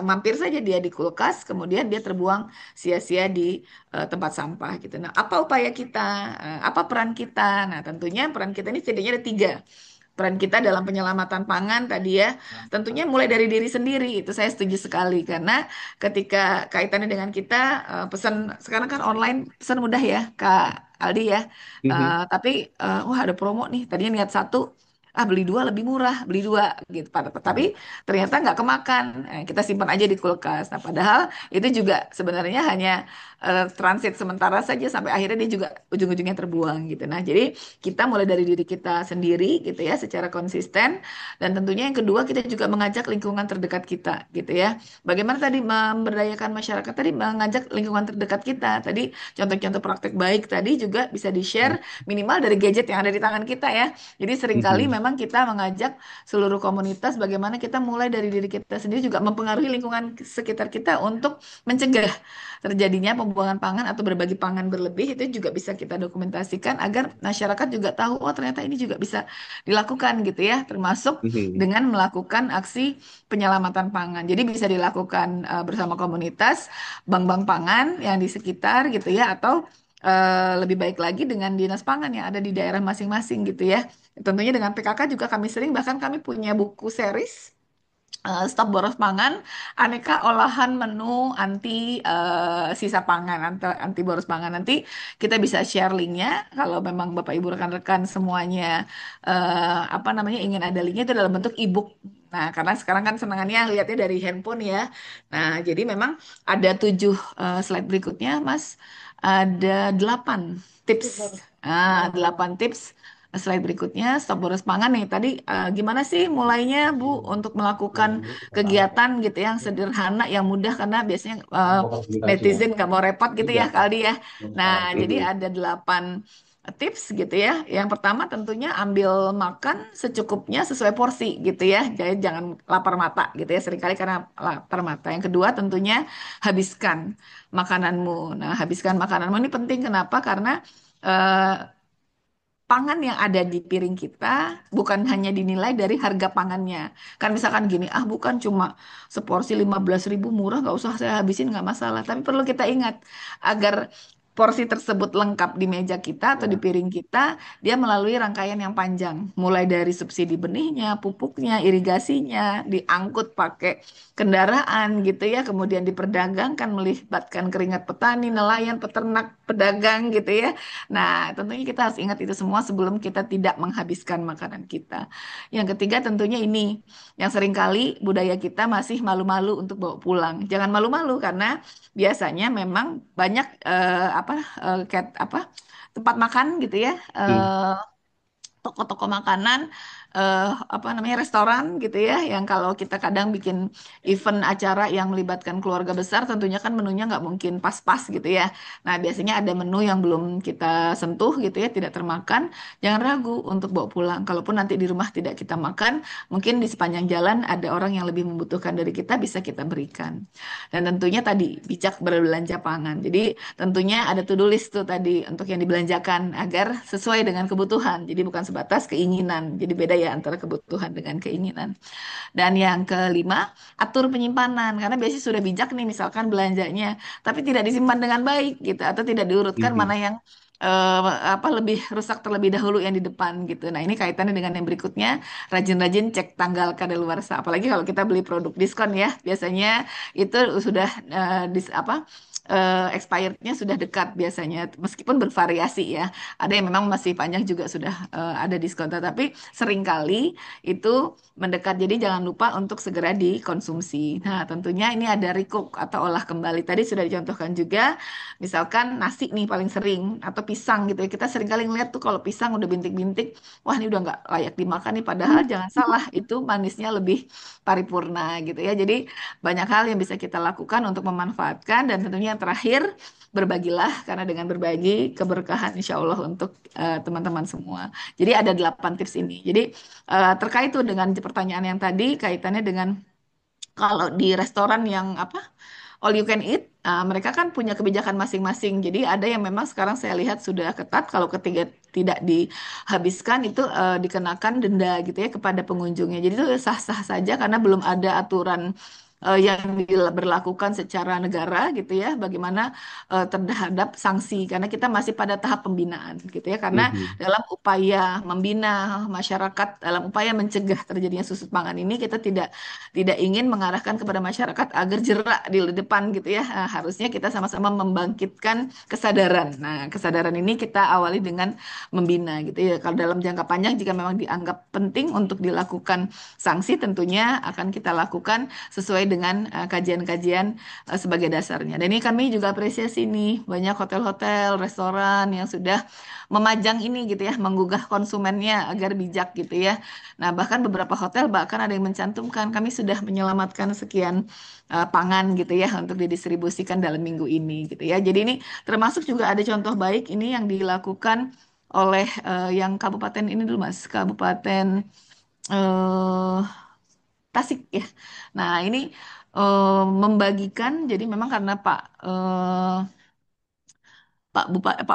mampir saja dia di kulkas, kemudian dia terbuang sia-sia di tempat sampah gitu. Nah, apa upaya kita? Apa peran kita? Nah, tentunya peran kita ini setidaknya ada tiga. Peran kita dalam penyelamatan pangan tadi ya, tentunya mulai dari diri sendiri, itu saya setuju sekali. Karena ketika kaitannya dengan kita, pesan sekarang kan online, pesan mudah ya Kak Aldi ya. Mhm. Tapi wah ada promo nih, tadinya niat satu, beli dua lebih murah, beli dua gitu. Tapi ternyata nggak kemakan. Kita simpan aja di kulkas. Nah, padahal itu juga sebenarnya hanya transit sementara saja sampai akhirnya dia juga ujung-ujungnya terbuang gitu. Nah, jadi kita mulai dari diri kita sendiri gitu ya, secara konsisten. Dan tentunya yang kedua, kita juga mengajak lingkungan terdekat kita gitu ya. Bagaimana tadi memberdayakan masyarakat, tadi mengajak lingkungan terdekat kita. Tadi contoh-contoh praktek baik tadi juga bisa di-share minimal dari gadget yang ada di tangan kita ya. Jadi seringkali Mhm. memang kita mengajak seluruh komunitas bagaimana kita mulai dari diri kita sendiri juga mempengaruhi lingkungan sekitar kita untuk mencegah terjadinya pembuangan pangan atau berbagi pangan berlebih. Itu juga bisa kita dokumentasikan agar masyarakat juga tahu, oh ternyata ini juga bisa dilakukan gitu ya, termasuk Mhm. dengan melakukan aksi penyelamatan pangan. Jadi bisa dilakukan bersama komunitas, bank-bank pangan yang di sekitar gitu ya, atau lebih baik lagi dengan dinas pangan yang ada di daerah masing-masing gitu ya. Tentunya dengan PKK juga kami sering, bahkan kami punya buku series Stop Boros Pangan, aneka olahan menu anti sisa pangan, anti boros pangan. Nanti kita bisa share linknya kalau memang Bapak Ibu rekan-rekan semuanya apa namanya ingin ada linknya itu dalam bentuk e-book. Nah, karena sekarang kan senangannya lihatnya dari handphone ya. Nah, jadi memang ada 7 slide berikutnya, Mas. Ada 8 tips. 8 tips. Slide berikutnya, stop boros pangan nih. Tadi gimana sih mulainya, Bu, untuk melakukan kegiatan gitu yang sederhana, yang mudah, karena biasanya netizen nggak mau repot gitu ya, Kaldi ya. Nah, jadi Mhm. ada 8 tips gitu ya. Yang pertama tentunya ambil makan secukupnya sesuai porsi gitu ya. Jadi jangan lapar mata gitu ya. Seringkali karena lapar mata. Yang kedua tentunya habiskan makananmu. Nah, habiskan makananmu ini penting. Kenapa? Karena eh, pangan yang ada di piring kita bukan hanya dinilai dari harga pangannya. Kan misalkan gini, bukan cuma seporsi 15.000 murah, nggak usah saya habisin, nggak masalah. Tapi perlu kita ingat, agar porsi tersebut lengkap di meja kita atau di piring kita, dia melalui rangkaian yang panjang. Mulai dari subsidi benihnya, pupuknya, irigasinya, diangkut pakai kendaraan gitu ya, kemudian diperdagangkan melibatkan keringat petani, nelayan, peternak, pedagang gitu ya. Nah, tentunya kita harus ingat itu semua sebelum kita tidak menghabiskan makanan kita. Yang ketiga tentunya ini, yang seringkali budaya kita masih malu-malu untuk bawa pulang. Jangan malu-malu karena biasanya memang banyak apa tempat makan gitu ya. Mhm. Toko-toko makanan, apa namanya, restoran gitu ya, yang kalau kita kadang bikin event acara yang melibatkan keluarga besar, tentunya kan menunya nggak mungkin pas-pas gitu ya. Nah, biasanya ada menu yang belum kita sentuh gitu ya, tidak termakan. Jangan ragu untuk bawa pulang. Kalaupun nanti di rumah tidak kita makan, mungkin di sepanjang jalan ada orang yang lebih membutuhkan dari kita, bisa kita berikan. Dan tentunya tadi bijak berbelanja pangan. Jadi tentunya ada to-do list tuh tadi untuk yang dibelanjakan agar sesuai dengan kebutuhan. Jadi bukan sebatas keinginan. Jadi beda ya antara kebutuhan dengan keinginan. Dan yang kelima, atur penyimpanan. Karena biasanya sudah bijak nih misalkan belanjanya, tapi tidak disimpan dengan baik gitu, atau tidak diurutkan mana Mhm. yang lebih rusak terlebih dahulu yang di depan gitu. Nah, ini kaitannya dengan yang berikutnya, rajin-rajin cek tanggal kadaluarsa. Apalagi kalau kita beli produk diskon ya, biasanya itu sudah expirednya sudah dekat biasanya, meskipun bervariasi ya. Ada yang memang masih panjang juga sudah ada diskon, tapi seringkali itu mendekat. Jadi jangan lupa untuk segera dikonsumsi. Nah, tentunya ini ada recook atau olah kembali. Tadi sudah dicontohkan juga, misalkan nasi nih paling sering, atau pisang gitu ya. Kita sering kali ngeliat tuh kalau pisang udah bintik-bintik, wah ini udah nggak layak dimakan nih. Padahal jangan salah, itu manisnya lebih paripurna gitu ya. Jadi banyak hal yang bisa kita lakukan untuk memanfaatkan, dan tentunya yang terakhir, berbagilah, karena dengan berbagi keberkahan insya Allah untuk teman-teman semua. Jadi ada 8 tips ini. Jadi terkait tuh dengan pertanyaan yang tadi, kaitannya dengan kalau di restoran yang all you can eat, Mereka kan punya kebijakan masing-masing. Jadi ada yang memang sekarang saya lihat sudah ketat. Kalau ketiga tidak dihabiskan itu dikenakan denda gitu ya kepada pengunjungnya. Jadi itu sah-sah saja karena belum ada aturan yang berlakukan secara negara gitu ya. Bagaimana terhadap sanksi karena kita masih pada tahap pembinaan gitu ya. Karena Mhm. dalam upaya membina masyarakat, dalam upaya mencegah terjadinya susut pangan ini kita tidak ingin mengarahkan kepada masyarakat agar jerak di depan gitu ya. Harusnya kita sama-sama membangkitkan kesadaran. Nah, kesadaran ini kita awali dengan membina gitu ya. Kalau dalam jangka panjang jika memang dianggap penting untuk dilakukan sanksi, tentunya akan kita lakukan sesuai dengan kajian-kajian sebagai dasarnya. Dan ini kami juga apresiasi nih banyak hotel-hotel, restoran yang sudah memajang ini gitu ya, menggugah konsumennya agar bijak gitu ya. Nah, bahkan beberapa hotel bahkan ada yang mencantumkan kami sudah menyelamatkan sekian pangan gitu ya untuk didistribusikan dalam minggu ini gitu ya. Jadi ini termasuk juga ada contoh baik ini yang dilakukan oleh yang kabupaten ini dulu Mas, Kabupaten eh, Tasik ya. Nah, ini membagikan jadi memang karena Pak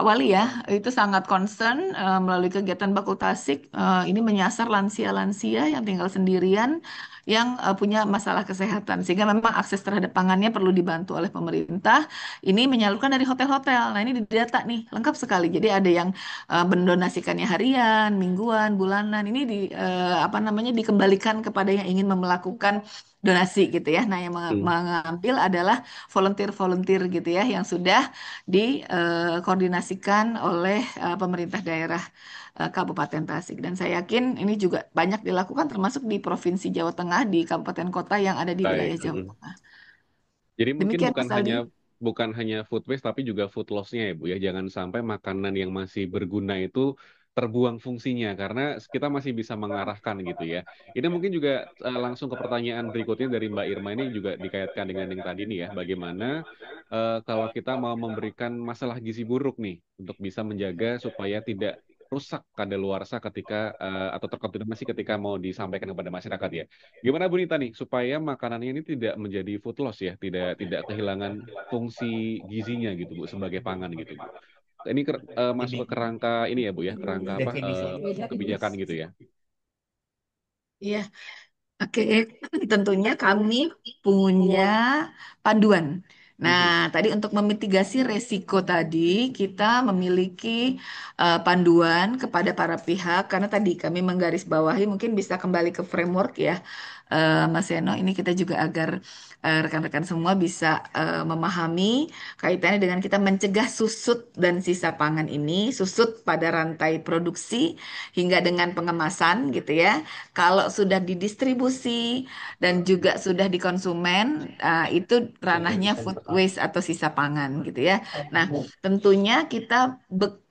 Wali ya itu sangat concern melalui kegiatan Bakul Tasik ini menyasar lansia-lansia yang tinggal sendirian yang punya masalah kesehatan sehingga memang akses terhadap pangannya perlu dibantu oleh pemerintah. Ini menyalurkan dari hotel-hotel. Nah, ini didata nih lengkap sekali. Jadi ada yang mendonasikannya harian, mingguan, bulanan. Ini apa namanya dikembalikan kepada yang ingin melakukan donasi gitu ya. Nah, yang Hmm. mengambil adalah volunteer-volunteer gitu ya yang sudah dikoordinasikan oleh pemerintah daerah Kabupaten Tasik. Dan saya yakin ini juga banyak dilakukan termasuk di Provinsi Jawa Tengah, di kabupaten kota yang ada di Baik. wilayah Jawa Mhm. Tengah. Jadi mungkin Demikian Mas Aldi. bukan hanya food waste tapi juga food loss-nya ya Bu ya. Jangan sampai makanan yang masih berguna itu terbuang fungsinya karena kita masih bisa mengarahkan gitu ya. Ini mungkin juga langsung ke pertanyaan berikutnya dari Mbak Irma ini juga dikaitkan dengan yang tadi nih ya. Bagaimana kalau kita mau memberikan masalah gizi buruk nih untuk bisa menjaga supaya tidak rusak kadaluarsa ketika atau terkontaminasi ketika mau disampaikan kepada masyarakat ya. Gimana Bu Nita nih supaya makanannya ini tidak menjadi food loss ya, tidak kehilangan fungsi gizinya gitu Bu sebagai pangan gitu Bu. Ini masuk ke kerangka ini ya Bu ya, kerangka apa kebijakan gitu ya. Iya, oke. Tentunya kami punya panduan. Nah, Mhm. tadi untuk memitigasi resiko tadi, kita memiliki panduan kepada para pihak, karena tadi kami menggarisbawahi, mungkin bisa kembali ke framework ya, Mas Seno. Ini kita juga agar rekan-rekan semua bisa memahami kaitannya dengan kita mencegah susut dan sisa pangan ini, susut pada rantai produksi hingga dengan pengemasan gitu ya. Kalau sudah didistribusi dan juga sudah dikonsumen, itu ranahnya food waste atau sisa pangan gitu ya. Nah, tentunya kita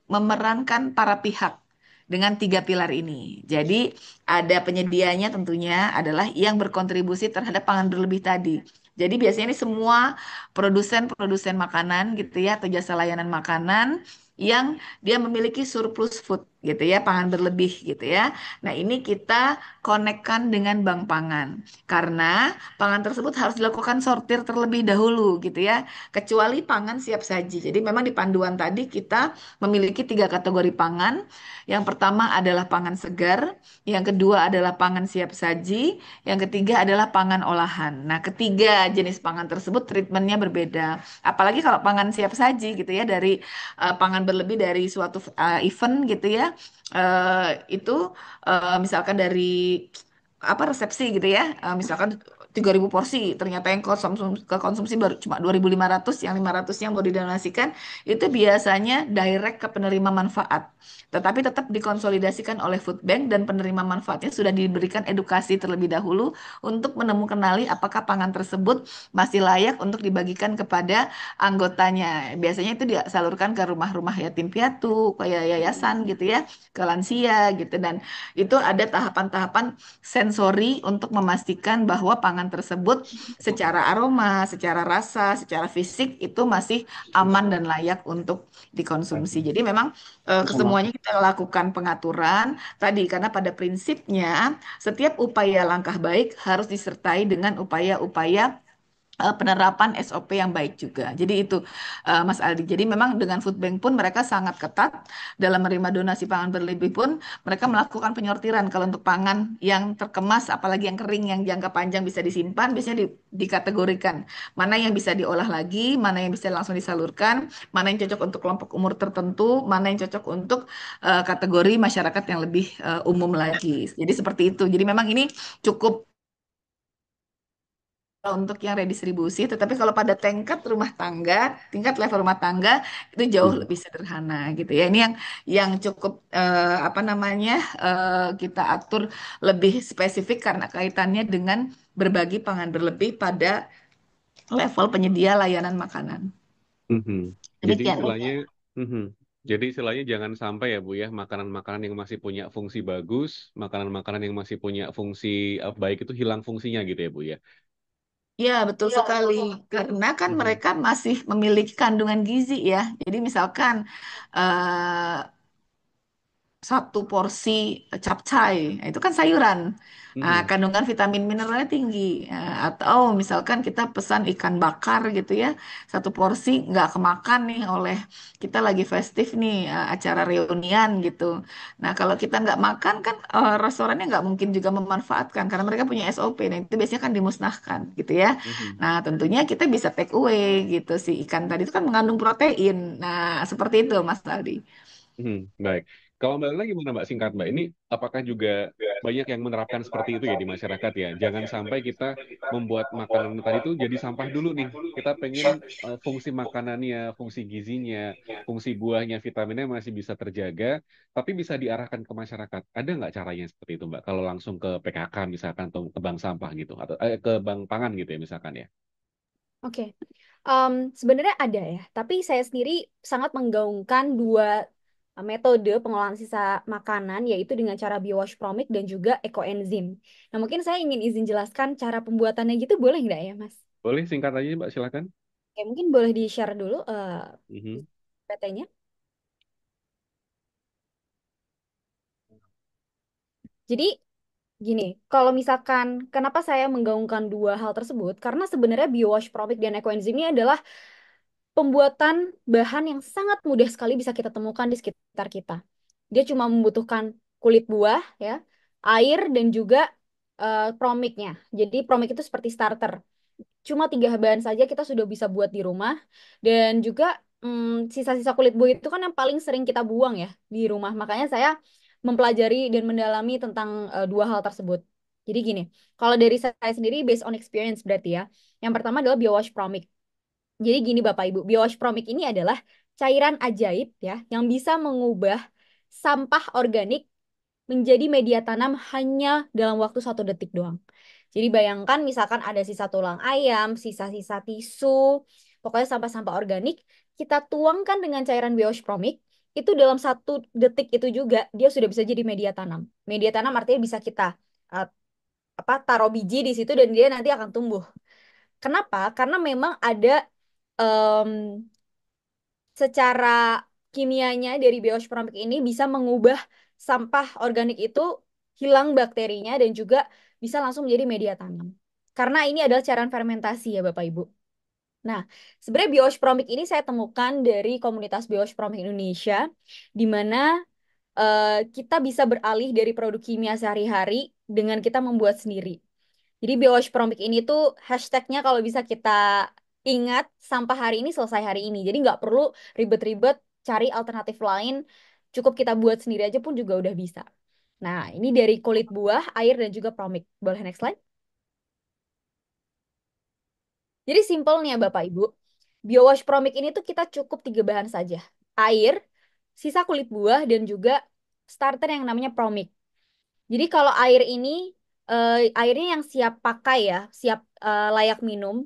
memerankan para pihak dengan tiga pilar ini. Jadi ada penyedianya tentunya adalah yang berkontribusi terhadap pangan berlebih tadi. Jadi biasanya ini semua produsen-produsen makanan gitu ya atau jasa layanan makanan yang dia memiliki surplus food gitu ya, pangan berlebih gitu ya. Nah, ini kita konekkan dengan bank pangan karena pangan tersebut harus dilakukan sortir terlebih dahulu gitu ya, kecuali pangan siap saji. Jadi memang di panduan tadi kita memiliki tiga kategori pangan. Yang pertama adalah pangan segar, yang kedua adalah pangan siap saji, yang ketiga adalah pangan olahan. Nah, ketiga jenis pangan tersebut treatmentnya berbeda. Apalagi kalau pangan siap saji gitu ya dari pangan berlebih dari suatu event gitu ya, itu misalkan dari apa resepsi gitu ya, misalkan 3.000 porsi ternyata yang konsumsi baru cuma 2.500, yang 500 yang mau didonasikan itu biasanya direct ke penerima manfaat, tetapi tetap dikonsolidasikan oleh food bank dan penerima manfaatnya sudah diberikan edukasi terlebih dahulu untuk menemukan kenali apakah pangan tersebut masih layak untuk dibagikan kepada anggotanya. Biasanya itu disalurkan ke rumah-rumah yatim piatu, kayak yayasan gitu ya, ke lansia gitu. Dan itu ada tahapan-tahapan sensori untuk memastikan bahwa pangan tersebut secara aroma, secara rasa, secara fisik itu masih aman dan layak untuk dikonsumsi. Jadi memang kesemuanya kita lakukan pengaturan tadi karena pada prinsipnya setiap upaya langkah baik harus disertai dengan upaya-upaya penerapan SOP yang baik juga. Jadi itu Mas Aldi. Jadi memang dengan food bank pun mereka sangat ketat dalam menerima donasi pangan berlebih pun mereka melakukan penyortiran kalau untuk pangan yang terkemas apalagi yang kering yang jangka panjang bisa disimpan biasanya dikategorikan mana yang bisa diolah lagi, mana yang bisa langsung disalurkan, mana yang cocok untuk kelompok umur tertentu, mana yang cocok untuk kategori masyarakat yang lebih umum lagi. Jadi seperti itu. Jadi memang ini cukup untuk yang redistribusi, tetapi kalau pada tingkat level rumah tangga itu jauh Mhm. lebih sederhana gitu ya. Ini yang cukup apa namanya kita atur lebih spesifik karena kaitannya dengan berbagi pangan berlebih pada level penyedia layanan makanan. Mhm. Jadi Demikian. istilahnya, mhm. Jadi istilahnya jangan sampai ya Bu ya, makanan-makanan yang masih punya fungsi bagus, makanan-makanan yang masih punya fungsi baik itu hilang fungsinya gitu ya Bu ya. Ya, betul sekali. Karena kan Mhm. mereka masih memiliki kandungan gizi ya. Jadi misalkan eh, satu porsi capcay, nah, itu kan sayuran. Nah, Mhm. kandungan vitamin mineralnya tinggi. Nah, atau misalkan kita pesan ikan bakar gitu ya, satu porsi nggak kemakan nih oleh kita lagi festif nih, acara reunian gitu. Nah, kalau kita nggak makan kan restorannya nggak mungkin juga memanfaatkan karena mereka punya SOP. Nah, itu biasanya kan dimusnahkan gitu ya. Mhm. Nah, tentunya kita bisa take away gitu si ikan tadi itu kan mengandung protein. Nah, seperti itu Mas Aldi. Mhm. Baik. Kalau Mbak Lala gimana Mbak singkat Mbak? Ini apakah juga banyak yang menerapkan seperti itu ya di masyarakat ya? Jangan sampai kita membuat makanan tadi itu jadi sampah dulu nih. Kita pengen fungsi makanannya, fungsi gizinya, fungsi buahnya, vitaminnya masih bisa terjaga, tapi bisa diarahkan ke masyarakat. Ada nggak caranya seperti itu Mbak? Kalau langsung ke PKK misalkan atau ke bank sampah gitu, atau ke bank pangan gitu ya misalkan ya? Oke. Sebenarnya ada ya, tapi saya sendiri sangat menggaungkan dua metode pengolahan sisa makanan, yaitu dengan cara biowash promik dan juga ekoenzim. Nah, mungkin saya ingin izin jelaskan cara pembuatannya gitu, boleh nggak ya, Mas? Boleh singkat aja Mbak silakan. Oke, mungkin boleh di-share dulu Mhm. PT-nya. Jadi, gini, kalau misalkan kenapa saya menggaungkan dua hal tersebut, karena sebenarnya biowash promik dan ekoenzim ini adalah pembuatan bahan yang sangat mudah sekali bisa kita temukan di sekitar kita. Dia cuma membutuhkan kulit buah, ya, air, dan juga promiknya. Jadi promik itu seperti starter. Cuma tiga bahan saja kita sudah bisa buat di rumah. Dan juga sisa-sisa kulit buah itu kan yang paling sering kita buang ya di rumah. Makanya saya mempelajari dan mendalami tentang dua hal tersebut. Jadi gini, kalau dari saya sendiri based on experience berarti ya. Yang pertama adalah biowash promik. Jadi gini Bapak Ibu, biowash promik ini adalah cairan ajaib ya yang bisa mengubah sampah organik menjadi media tanam hanya dalam waktu 1 detik doang. Jadi bayangkan misalkan ada sisa tulang ayam, sisa-sisa tisu, pokoknya sampah-sampah organik, kita tuangkan dengan cairan biowash promik, itu dalam 1 detik itu juga dia sudah bisa jadi media tanam. Media tanam artinya bisa kita uh, taruh biji di situ dan dia nanti akan tumbuh. Kenapa? Karena memang ada em, secara kimianya dari biosporamik ini bisa mengubah sampah organik itu hilang bakterinya dan juga bisa langsung menjadi media tanam. Karena ini adalah cairan fermentasi ya Bapak Ibu. Nah, sebenarnya biosporamik ini saya temukan dari komunitas biosporamik Indonesia, di mana kita bisa beralih dari produk kimia sehari-hari dengan kita membuat sendiri. Jadi biowash promik ini tuh hashtagnya kalau bisa kita ingat sampah hari ini selesai hari ini. Jadi nggak perlu ribet-ribet cari alternatif lain. Cukup kita buat sendiri aja pun juga udah bisa. Nah, ini dari kulit buah, air, dan juga promik. Boleh next slide? Jadi simpelnya Bapak Ibu, biowash promik ini tuh kita cukup 3 bahan saja. Air, sisa kulit buah, dan juga starter yang namanya promik. Jadi kalau air ini, airnya yang siap pakai ya, siap layak minum.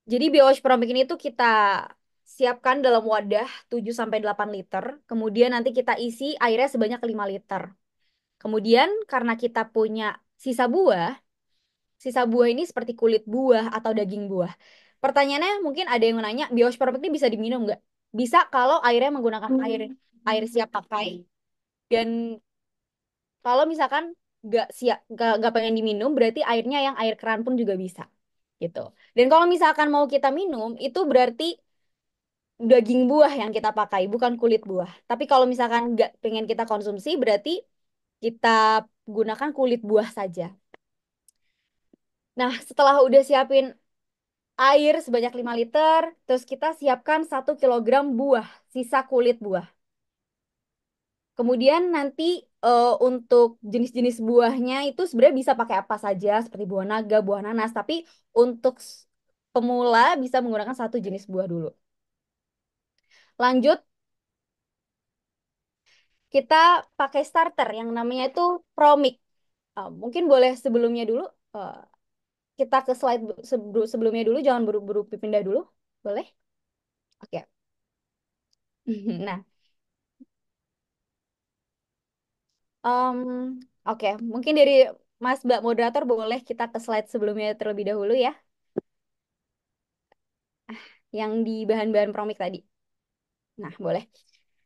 Jadi BOH Promik ini tuh kita siapkan dalam wadah 7 sampai 8 liter. Kemudian nanti kita isi airnya sebanyak 5 liter. Kemudian karena kita punya sisa buah, sisa buah ini seperti kulit buah atau daging buah. Pertanyaannya mungkin ada yang menanya, BOH Promik ini bisa diminum nggak? Bisa kalau airnya menggunakan air air siap pakai. Dan kalau misalkan nggak siap, nggak pengen diminum, berarti airnya yang air keran pun juga bisa. gitu. Dan kalau misalkan mau kita minum, itu berarti daging buah yang kita pakai, bukan kulit buah. Tapi kalau misalkan nggak pengen kita konsumsi, berarti kita gunakan kulit buah saja. Nah, setelah udah siapin air sebanyak 5 liter, terus kita siapkan 1 kilogram buah, sisa kulit buah. Kemudian nanti untuk jenis-jenis buahnya itu sebenarnya bisa pakai apa saja, seperti buah naga, buah nanas. Tapi untuk pemula bisa menggunakan satu jenis buah dulu. Lanjut, kita pakai starter yang namanya itu Promix. Mungkin boleh sebelumnya dulu, eh, kita ke slide sebelumnya dulu, jangan buru-buru pindah dulu. Boleh? Oke. Nah, em, oke. Mungkin dari Mas Mbak Moderator boleh kita ke slide sebelumnya terlebih dahulu ya, yang di bahan-bahan Promix tadi. Nah, boleh.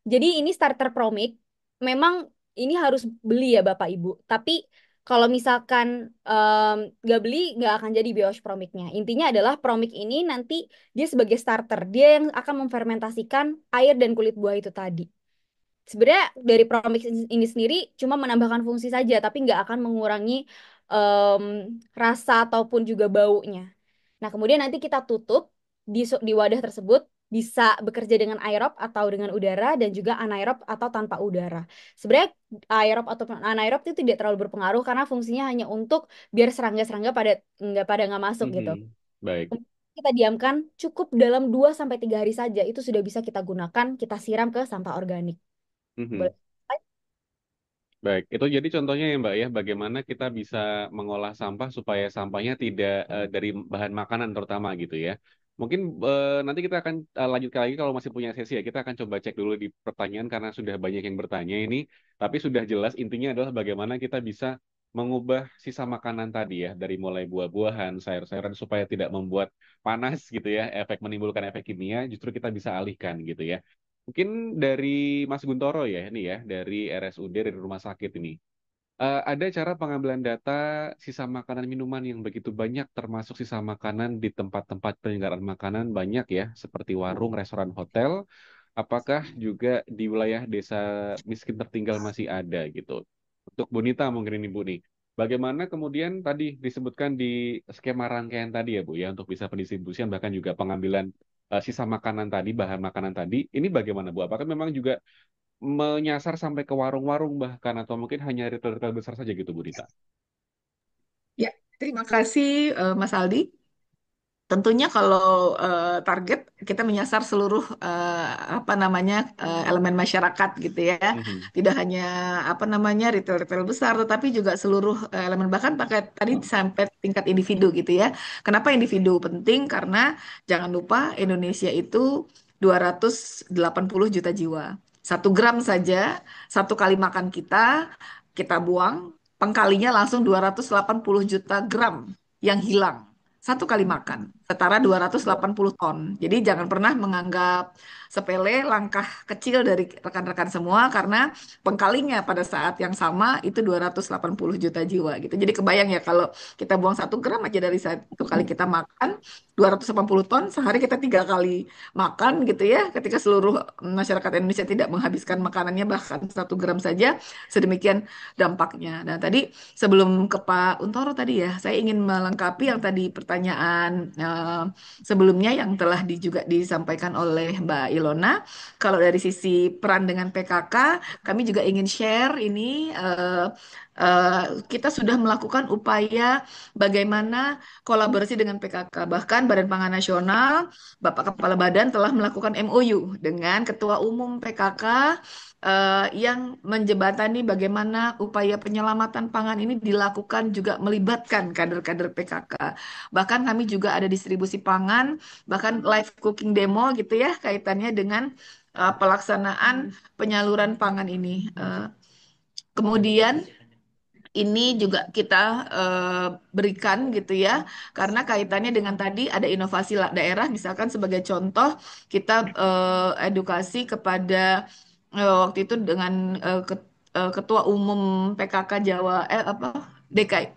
Jadi ini starter Promix, memang ini harus beli ya Bapak Ibu. Tapi kalau misalkan nggak beli, nggak akan jadi BOS Promix-nya. Intinya adalah Promix ini nanti dia sebagai starter, dia yang akan memfermentasikan air dan kulit buah itu tadi. Sebenarnya dari Promix ini sendiri cuma menambahkan fungsi saja, tapi nggak akan mengurangi em, rasa ataupun juga baunya. Nah, kemudian nanti kita tutup di wadah tersebut, bisa bekerja dengan aerob atau dengan udara dan juga anaerob atau tanpa udara. Sebenarnya aerob atau anaerob itu tidak terlalu berpengaruh karena fungsinya hanya untuk biar serangga-serangga pada nggak masuk gitu. Mhm. Baik. Kita diamkan cukup dalam 2 sampai 3 hari saja, itu sudah bisa kita gunakan, kita siram ke sampah organik. Mhm. Boleh. Baik, itu jadi contohnya ya Mbak ya, bagaimana kita bisa mengolah sampah supaya sampahnya tidak dari bahan makanan terutama gitu ya. Mungkin nanti kita akan lanjut lagi kalau masih punya sesi ya, kita akan coba cek dulu di pertanyaan karena sudah banyak yang bertanya ini, tapi sudah jelas intinya adalah bagaimana kita bisa mengubah sisa makanan tadi ya, dari mulai buah-buahan, sayur-sayuran supaya tidak membuat panas gitu ya, menimbulkan efek kimia, justru kita bisa alihkan gitu ya. Mungkin dari Mas Guntoro ya, ini ya, dari RSUD, dari rumah sakit ini. Ada cara pengambilan data sisa makanan minuman yang begitu banyak, termasuk sisa makanan di tempat-tempat penyelenggaraan makanan banyak ya, seperti warung, restoran, hotel. Apakah juga di wilayah desa miskin tertinggal masih ada gitu? Untuk Bu Nita mungkin ini Bu nih. Bagaimana kemudian tadi disebutkan di skema rangkaian tadi ya Bu ya, untuk bisa pendistribusian bahkan juga pengambilan sisa makanan tadi, bahan makanan tadi, ini bagaimana Bu? Apakah memang juga menyasar sampai ke warung-warung bahkan atau mungkin hanya retail-retail besar saja gitu Bu Dita? Ya, terima kasih Mas Aldi. Tentunya kalau target kita menyasar seluruh apa namanya elemen masyarakat gitu ya. Mhm. Tidak hanya apa namanya retail-retail besar tetapi juga seluruh elemen bahkan pakai tadi sampai tingkat individu gitu ya. Kenapa individu penting? Karena jangan lupa Indonesia itu 280 juta jiwa. 1 gram saja satu kali makan kita buang pengkalinya langsung 280 juta gram yang hilang satu kali makan, setara 280 ton. Jadi jangan pernah menganggap sepele langkah kecil dari rekan-rekan semua karena pengkalinya pada saat yang sama itu 280 juta jiwa gitu. Jadi kebayang ya kalau kita buang 1 gram aja dari satu kali kita makan, 280 ton sehari kita 3 kali makan gitu ya. Ketika seluruh masyarakat Indonesia tidak menghabiskan makanannya bahkan 1 gram saja, sedemikian dampaknya. Nah tadi sebelum ke Pak Untoro tadi ya, saya ingin melengkapi yang tadi pertanyaan sebelumnya yang telah juga disampaikan oleh Mbak Ilona. Kalau dari sisi peran dengan PKK, kami juga ingin share ini kita sudah melakukan upaya bagaimana kolaborasi dengan PKK. Bahkan Badan Pangan Nasional, Bapak Kepala Badan telah melakukan MOU dengan Ketua Umum PKK yang menjembatani bagaimana upaya penyelamatan pangan ini dilakukan juga melibatkan kader-kader PKK. Bahkan kami juga ada distribusi pangan, bahkan live cooking demo gitu ya kaitannya dengan pelaksanaan penyaluran pangan ini. Kemudian ini juga kita berikan gitu ya, karena kaitannya dengan tadi ada inovasi daerah, misalkan sebagai contoh kita edukasi kepada waktu itu dengan Ketua Umum PKK Jawa apa DKI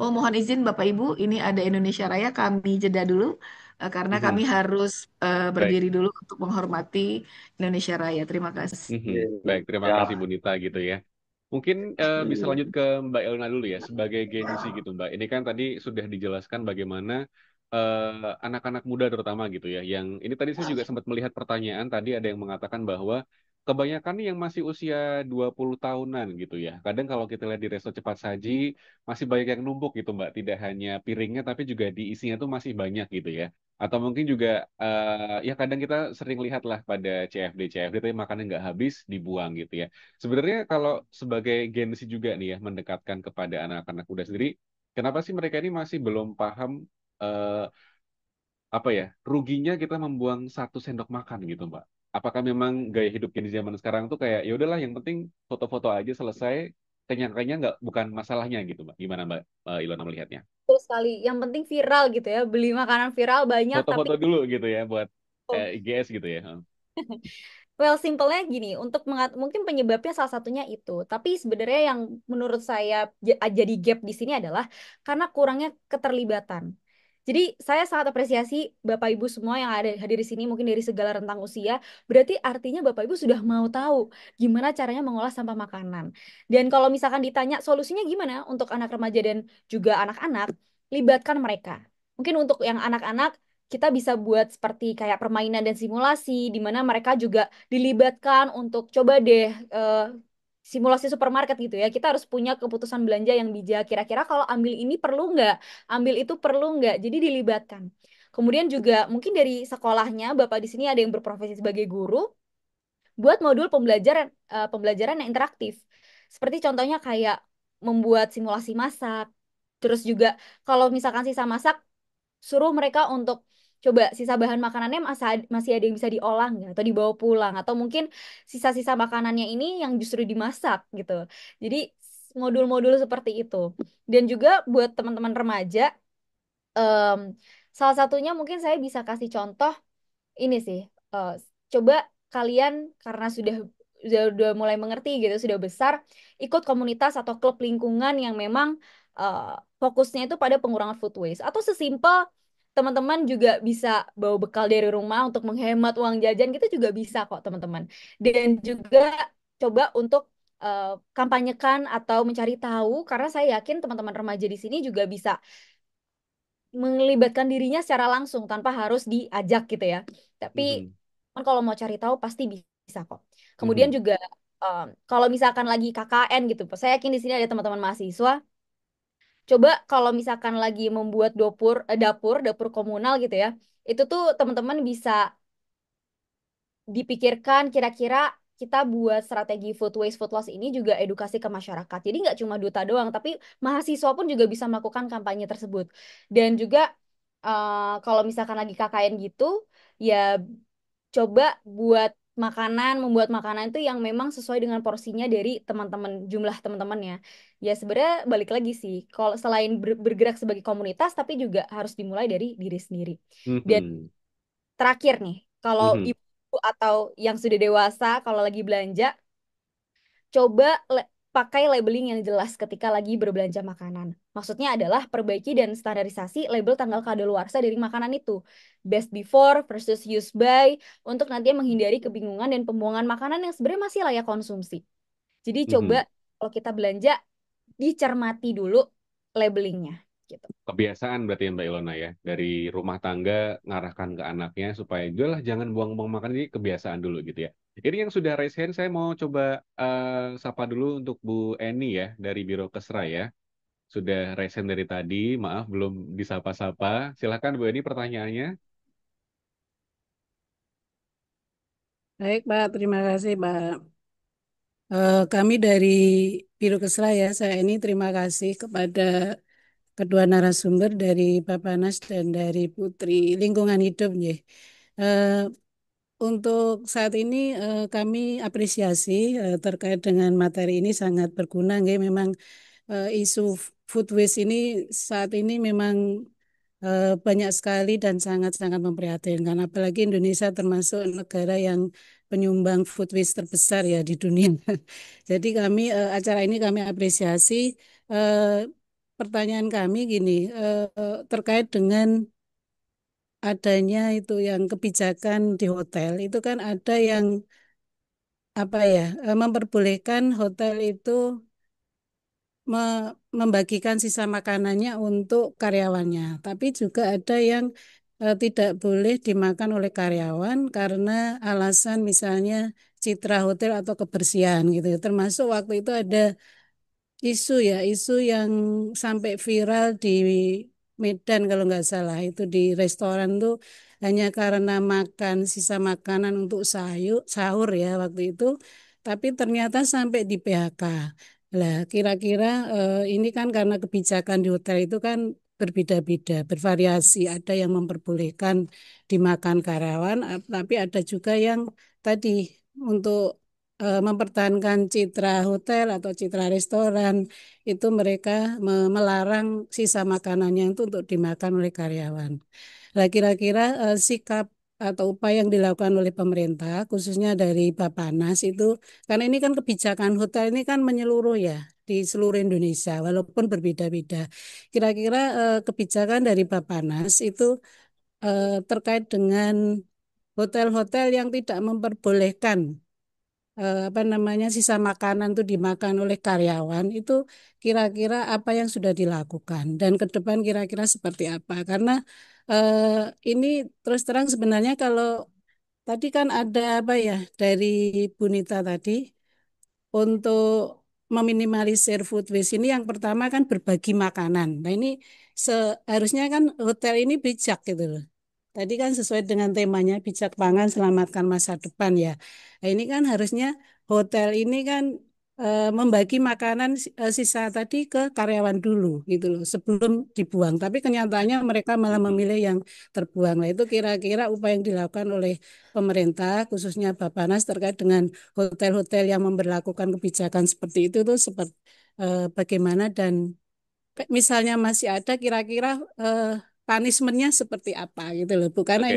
Oh, mohon izin Bapak Ibu, ini ada Indonesia Raya, kami jeda dulu karena kami Mhm. harus Baik. berdiri dulu untuk menghormati Indonesia Raya. Terima kasih. Mhm. Iya, Baik, terima ya. kasih Bu Nita gitu ya. Mungkin bisa Iya. lanjut ke Mbak Elna dulu ya, sebagai Gen Z gitu Mbak. Ini kan tadi sudah dijelaskan bagaimana anak-anak muda terutama gitu ya. Yang ini tadi saya juga sempat melihat pertanyaan, tadi ada yang mengatakan bahwa kebanyakan nih yang masih usia 20 tahunan gitu ya. Kadang kalau kita lihat di resto cepat saji, masih banyak yang numpuk gitu Mbak. Tidak hanya piringnya, tapi juga di isinya tuh masih banyak gitu ya. Atau mungkin juga ya kadang kita sering lihat lah pada CFD tapi makanan nggak habis dibuang gitu ya. Sebenarnya kalau sebagai Gen Z juga nih ya mendekatkan kepada anak-anak muda sendiri, kenapa sih mereka ini masih belum paham eh, apa ya ruginya kita membuang satu sendok makan gitu Mbak? Apakah memang gaya hidup Gen Z zaman sekarang tuh kayak ya udahlah yang penting foto-foto aja selesai, kenyang-kenyang nggak bukan masalahnya gitu Mbak? Gimana Mbak Ilona melihatnya? Betul sekali. Yang penting viral gitu ya. Beli makanan viral banyak tapi Foto-foto dulu gitu ya buat IGS gitu ya. well, simpelnya gini, untuk mungkin penyebabnya salah satunya itu. Tapi sebenarnya yang menurut saya jadi gap di sini adalah karena kurangnya keterlibatan. Jadi saya sangat apresiasi Bapak Ibu semua yang ada hadir di sini mungkin dari segala rentang usia. Berarti artinya Bapak Ibu sudah mau tahu gimana caranya mengolah sampah makanan. Dan kalau misalkan ditanya solusinya gimana untuk anak remaja dan juga anak-anak, libatkan mereka. Mungkin untuk yang anak-anak kita bisa buat seperti kayak permainan dan simulasi di mana mereka juga dilibatkan untuk coba deh simulasi supermarket gitu ya. Kita harus punya keputusan belanja yang bijak. Kira-kira kalau ambil ini perlu nggak? Ambil itu perlu nggak? Jadi dilibatkan. Kemudian juga mungkin dari sekolahnya, Bapak di sini ada yang berprofesi sebagai guru, buat modul pembelajaran yang interaktif. Seperti contohnya kayak membuat simulasi masak. Terus juga kalau misalkan sisa masak, suruh mereka untuk coba sisa bahan makanannya masih ada yang bisa diolah nggak atau dibawa pulang atau mungkin sisa-sisa makanannya ini yang justru dimasak gitu. Jadi modul-modul seperti itu. Dan juga buat teman-teman remaja, em, salah satunya mungkin saya bisa kasih contoh ini sih. eh, Coba kalian karena sudah mulai mengerti gitu, sudah besar, ikut komunitas atau klub lingkungan yang memang eh, fokusnya itu pada pengurangan food waste. Atau sesimpel teman-teman juga bisa bawa bekal dari rumah untuk menghemat uang jajan, kita juga bisa kok teman-teman. Dan juga coba untuk eh, kampanyekan atau mencari tahu, karena saya yakin teman-teman remaja di sini juga bisa melibatkan dirinya secara langsung tanpa harus diajak gitu ya. Tapi Mhm. kan kalau mau cari tahu pasti bisa kok. Kemudian Mhm. juga kalau misalkan lagi KKN gitu, saya yakin di sini ada teman-teman mahasiswa. Coba kalau misalkan lagi membuat dapur komunal gitu ya, itu tuh teman-teman bisa dipikirkan kira-kira kita buat strategi food loss ini juga edukasi ke masyarakat. Jadi nggak cuma duta doang, tapi mahasiswa pun juga bisa melakukan kampanye tersebut. Dan juga kalau misalkan lagi KKN gitu, ya coba membuat makanan itu yang memang sesuai dengan porsinya dari teman-teman, jumlah teman-temannya. Ya sebenarnya balik lagi sih, kalau selain bergerak sebagai komunitas, tapi juga harus dimulai dari diri sendiri. Dan Mhm. terakhir nih, kalau Mhm. ibu atau yang sudah dewasa, kalau lagi belanja, coba pakai labeling yang jelas ketika lagi berbelanja makanan. Maksudnya adalah perbaiki dan standarisasi label tanggal kadaluarsa dari makanan itu. Best before versus use by, untuk nantinya menghindari kebingungan dan pembuangan makanan yang sebenarnya masih layak konsumsi. Jadi coba Mhm. kalau kita belanja, dicermati dulu labelingnya. Gitu. Kebiasaan berarti ya Mbak Ilona ya dari rumah tangga ngarahkan ke anaknya supaya udahlah jangan buang-buang makan ini kebiasaan dulu gitu ya. Ini yang sudah raise hand saya mau coba sapa dulu untuk Bu Eni ya dari Biro Kesra ya. Sudah raise hand dari tadi, maaf belum disapa-sapa. Silakan Bu Eni pertanyaannya. Baik, Pak. Terima kasih, Pak. Kami dari Biro Kesra ya, saya ini terima kasih kepada kedua narasumber dari Bapak Nas dan dari Putri Lingkungan Hidup. Ya. Eh, untuk saat ini kami apresiasi terkait dengan materi ini sangat berguna. Ya. Memang isu food waste ini saat ini memang banyak sekali dan sangat-sangat memprihatinkan. Apalagi Indonesia termasuk negara yang penyumbang food waste terbesar ya di dunia. Jadi kami acara ini kami apresiasi. eh, pertanyaan kami gini, terkait dengan adanya itu yang kebijakan di hotel itu kan ada yang apa ya, memperbolehkan hotel itu membagikan sisa makanannya untuk karyawannya. Tapi juga ada yang tidak boleh dimakan oleh karyawan karena alasan misalnya citra hotel atau kebersihan gitu. Termasuk waktu itu ada isu yang sampai viral di Medan kalau nggak salah itu di restoran tuh hanya karena makan sisa makanan untuk sahur ya waktu itu, tapi ternyata sampai di PHK. Lah, kira-kira ini kan karena kebijakan di hotel itu kan berbeda-beda, bervariasi. Ada yang memperbolehkan dimakan karyawan, tapi ada juga yang tadi untuk mempertahankan citra hotel atau citra restoran itu mereka melarang sisa makanannya itu untuk dimakan oleh karyawan. Nah, kira-kira sikap atau upaya yang dilakukan oleh pemerintah, khususnya dari Bappenas itu, karena ini kan kebijakan hotel ini kan menyeluruh ya di seluruh Indonesia, walaupun berbeda-beda. Kira-kira kebijakan dari Bappenas itu terkait dengan hotel-hotel yang tidak memperbolehkan apa namanya sisa makanan itu dimakan oleh karyawan itu kira-kira apa yang sudah dilakukan dan ke depan kira-kira seperti apa karena eh, ini terus terang sebenarnya kalau tadi kan ada apa ya dari Bunita tadi untuk meminimalisir food waste ini yang pertama kan berbagi makanan. Nah ini seharusnya kan hotel ini bijak gitu loh. Tadi kan sesuai dengan temanya bijak pangan selamatkan masa depan ya. Nah, ini kan harusnya hotel ini kan membagi makanan sisa tadi ke karyawan dulu gitu loh sebelum dibuang. Tapi kenyataannya mereka malah Mm-mm. memilih yang terbuang. Nah, itu kira-kira upaya yang dilakukan oleh pemerintah khususnya Bappenas terkait dengan hotel-hotel yang memberlakukan kebijakan seperti itu tuh seperti bagaimana dan misalnya masih ada kira-kira eh, punishment-nya seperti apa gitu loh. Bu. Oke.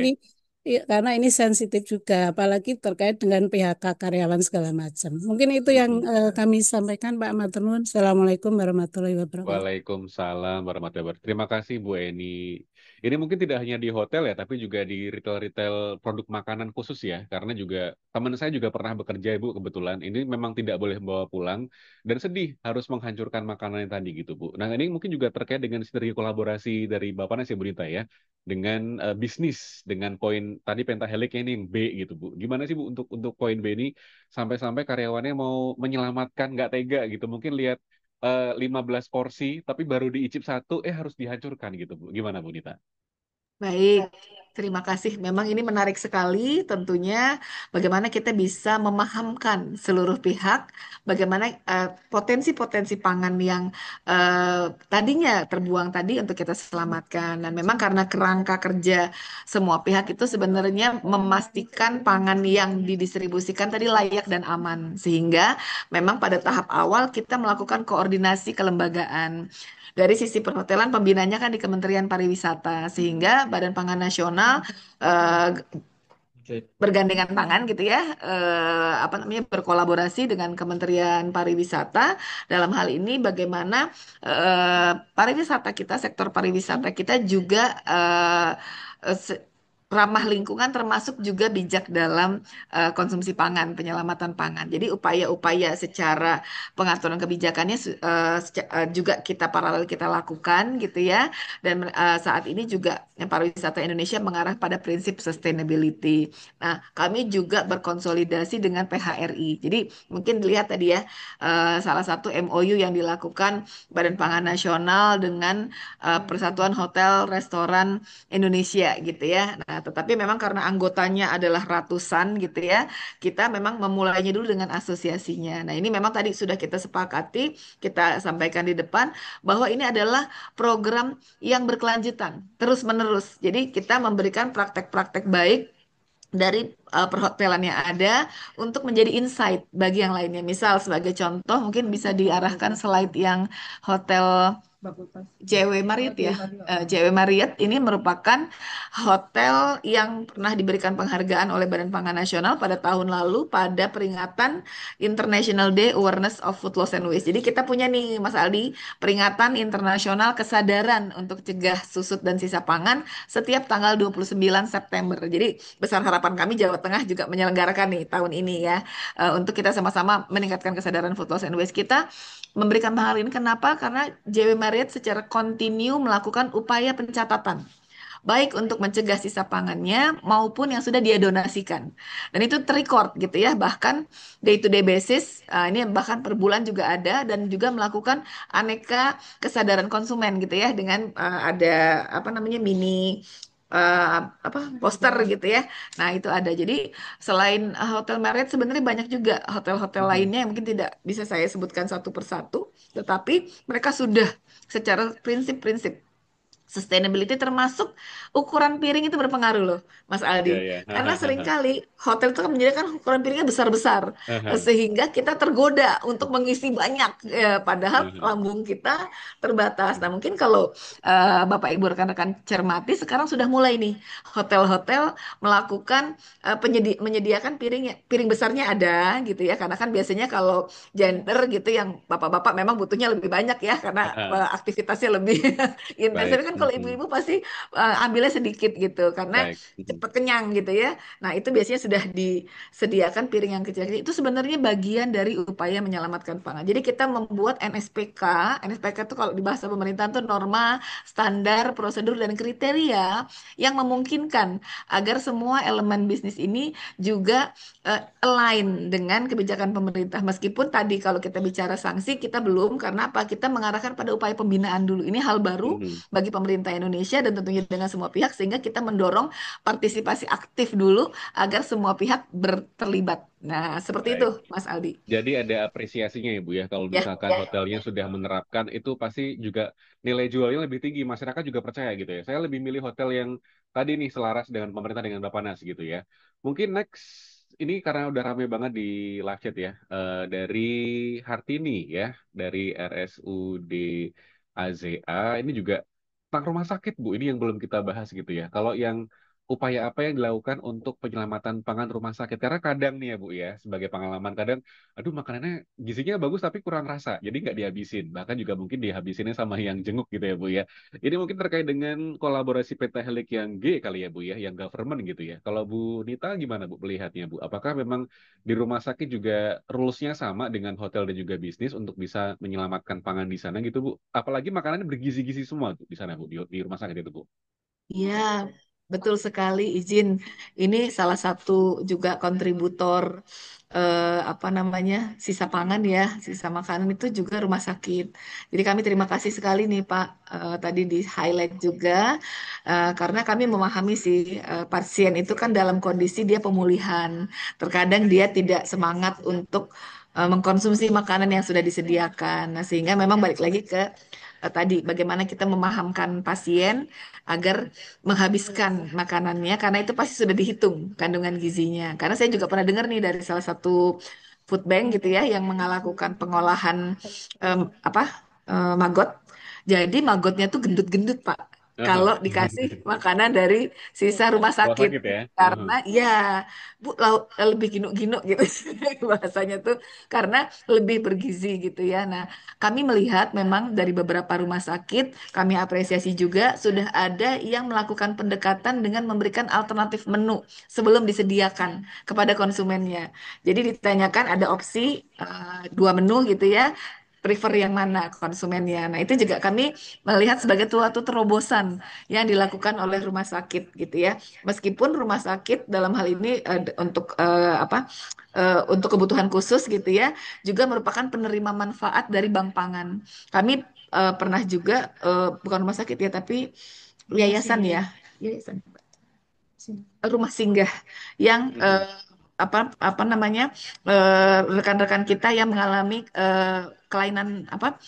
Karena ini sensitif juga apalagi terkait dengan PHK karyawan segala macam. Mungkin itu yang Mm-mm. kami sampaikan Pak Maturnuun. Assalamualaikum warahmatullahi wabarakatuh. Waalaikumsalam warahmatullahi wabarakatuh. Terima kasih Bu Eni. Ini mungkin tidak hanya di hotel ya, tapi juga di retail-retail produk makanan khusus ya. Karena juga teman saya juga pernah bekerja Bu kebetulan. Ini memang tidak boleh bawa pulang dan sedih harus menghancurkan makanan yang tadi gitu Bu. Nah ini mungkin juga terkait dengan sinergi kolaborasi dari Bapaknya ya Bu Nita ya. Dengan bisnis, dengan poin tadi pentaheliknya ini yang B gitu Bu. Gimana sih Bu untuk poin B ini sampai-sampai karyawannya mau menyelamatkan nggak tega gitu. Mungkin lihat 15 porsi, tapi baru diicip satu, harus dihancurkan gitu, Bu. Gimana, Bu Nita? Baik, terima kasih. Memang ini menarik sekali tentunya bagaimana kita bisa memahamkan seluruh pihak bagaimana potensi-potensi pangan yang tadinya terbuang tadi untuk kita selamatkan. Dan memang karena kerangka kerja semua pihak itu sebenarnya memastikan pangan yang didistribusikan tadi layak dan aman. Sehingga memang pada tahap awal kita melakukan koordinasi kelembagaan. Dari sisi perhotelan, pembinanya kan di Kementerian Pariwisata, sehingga Badan Pangan Nasional eh, bergandengan tangan gitu ya, apa namanya berkolaborasi dengan Kementerian Pariwisata dalam hal ini bagaimana pariwisata kita, sektor pariwisata kita juga ramah lingkungan termasuk juga bijak dalam konsumsi pangan, penyelamatan pangan. Jadi upaya-upaya secara pengaturan kebijakannya juga kita paralel kita lakukan gitu ya. Dan saat ini juga pariwisata Indonesia mengarah pada prinsip sustainability. Nah, kami juga berkonsolidasi dengan PHRI. Jadi mungkin dilihat tadi ya, salah satu MOU yang dilakukan Badan Pangan Nasional dengan Persatuan Hotel Restoran Indonesia gitu ya. Nah, tetapi memang karena anggotanya adalah ratusan gitu ya, kita memang memulainya dulu dengan asosiasinya. Nah, ini memang tadi sudah kita sepakati, kita sampaikan di depan bahwa ini adalah program yang berkelanjutan, terus-menerus. Jadi kita memberikan praktek-praktek baik dari perhotelan yang ada untuk menjadi insight bagi yang lainnya. Misal sebagai contoh mungkin bisa diarahkan slide yang hotel JW Marriott ya. JW Marriott ini merupakan hotel yang pernah diberikan penghargaan oleh Badan Pangan Nasional pada tahun lalu pada peringatan International Day Awareness of Food Loss and Waste. Jadi kita punya nih Mas Aldi, peringatan internasional kesadaran untuk cegah susut dan sisa pangan setiap tanggal 29 September. Jadi besar harapan kami Jawa Tengah juga menyelenggarakan nih tahun ini ya, untuk kita sama-sama meningkatkan kesadaran food loss and waste kita. Memberikan mahal ini kenapa? Karena JW Marriott secara kontinu melakukan upaya pencatatan, baik untuk mencegah sisa pangannya maupun yang sudah dia donasikan. Dan itu terrecord gitu ya, bahkan day to day basis, ini bahkan per bulan juga ada, dan juga melakukan aneka kesadaran konsumen gitu ya, dengan ada apa namanya mini apa poster gitu ya. Nah, itu ada. Jadi selain Hotel Marriott sebenarnya banyak juga hotel-hotel Mhm. lainnya yang mungkin tidak bisa saya sebutkan satu persatu, tetapi mereka sudah secara prinsip-prinsip sustainability, termasuk ukuran piring itu berpengaruh loh, Mas Ya, Aldi. ya. Karena Hahaha. seringkali hotel itu kan menyediakan ukuran piringnya besar-besar, Aha. sehingga kita tergoda untuk mengisi banyak, padahal Aha. lambung kita terbatas. Nah, Mhm. mungkin kalau Bapak Ibu rekan-rekan cermati, sekarang sudah mulai nih hotel-hotel melakukan menyediakan piring besarnya ada gitu ya. Karena kan biasanya kalau gender gitu yang bapak-bapak memang butuhnya lebih banyak ya, karena Aha. aktivitasnya lebih intens. Tapi Baik. kan kalau Mhm. ibu-ibu pasti ambilnya sedikit gitu karena Baik. Mhm. cepat kenyang gitu ya. Nah, itu biasanya sudah disediakan piring yang kecil-kecil. Itu sebenarnya bagian dari upaya menyelamatkan pangan. Jadi kita membuat NSPK. NSPK itu kalau di bahasa pemerintahan itu norma, standar, prosedur, dan kriteria yang memungkinkan agar semua elemen bisnis ini juga align dengan kebijakan pemerintah. Meskipun tadi kalau kita bicara sanksi kita belum, karena apa? Kita mengarahkan pada upaya pembinaan dulu. Ini hal baru Mhm. bagi pemerintah Indonesia dan tentunya dengan semua pihak, sehingga kita mendorong partisipasi aktif dulu agar semua pihak berterlibat. Nah, seperti itu Baik. Mas Aldi. Jadi ada apresiasinya ya Bu ya, kalau Ya, misalkan ya. hotelnya sudah menerapkan itu pasti juga nilai jualnya lebih tinggi, masyarakat juga percaya gitu ya. Saya lebih milih hotel yang tadi nih selaras dengan pemerintah dengan Bapanas gitu ya. Mungkin next ini karena udah rame banget di live chat ya, dari Hartini ya, dari RSUD AZA ini juga tentang rumah sakit Bu, ini yang belum kita bahas gitu ya. Kalau yang upaya apa yang dilakukan untuk penyelamatan pangan rumah sakit? Karena kadang nih ya Bu ya, sebagai pengalaman kadang, aduh makanannya gizinya bagus tapi kurang rasa, jadi nggak dihabisin. Bahkan juga mungkin dihabisinnya sama yang jenguk gitu ya Bu ya. Ini mungkin terkait dengan kolaborasi Pentahelix yang G kali ya Bu ya, yang government gitu ya. Kalau Bu Nita gimana Bu melihatnya Bu? Apakah memang di rumah sakit juga rules-nya sama dengan hotel dan juga bisnis untuk bisa menyelamatkan pangan di sana gitu Bu? Apalagi makanannya bergizi-gizi semua Bu di sana Bu, di rumah sakit itu Bu. Iya, betul sekali izin. Ini salah satu juga kontributor apa namanya sisa pangan ya, sisa makanan itu juga rumah sakit. Jadi kami terima kasih sekali nih Pak, tadi di highlight juga, karena kami memahami sih, pasien itu kan dalam kondisi dia pemulihan. Terkadang dia tidak semangat untuk mengkonsumsi makanan yang sudah disediakan. Nah, sehingga memang balik lagi ke tadi bagaimana kita memahamkan pasien agar menghabiskan makanannya, karena itu pasti sudah dihitung kandungan gizinya. Karena saya juga pernah dengar nih dari salah satu food bank gitu ya yang melakukan pengolahan apa maggot. Jadi magotnya tuh gendut-gendut, Pak. Aha. Kalau dikasih makanan dari sisa rumah Rumah sakit, sakit ya. Aha. karena ya Bu lebih ginuk-ginuk gitu bahasanya tuh, karena lebih bergizi gitu ya. Nah, kami melihat memang dari beberapa rumah sakit, kami apresiasi juga sudah ada yang melakukan pendekatan dengan memberikan alternatif menu sebelum disediakan kepada konsumennya. Jadi ditanyakan ada opsi dua menu gitu ya. Prefer yang mana konsumennya. Nah, itu juga kami melihat sebagai suatu terobosan yang dilakukan oleh rumah sakit gitu ya. Meskipun rumah sakit dalam hal ini untuk apa untuk kebutuhan khusus gitu ya, juga merupakan penerima manfaat dari bank pangan. Kami pernah juga bukan rumah sakit ya, tapi yayasan ya, yayasan rumah singgah yang Mhm. apa namanya rekan-rekan kita yang mengalami kelainan apa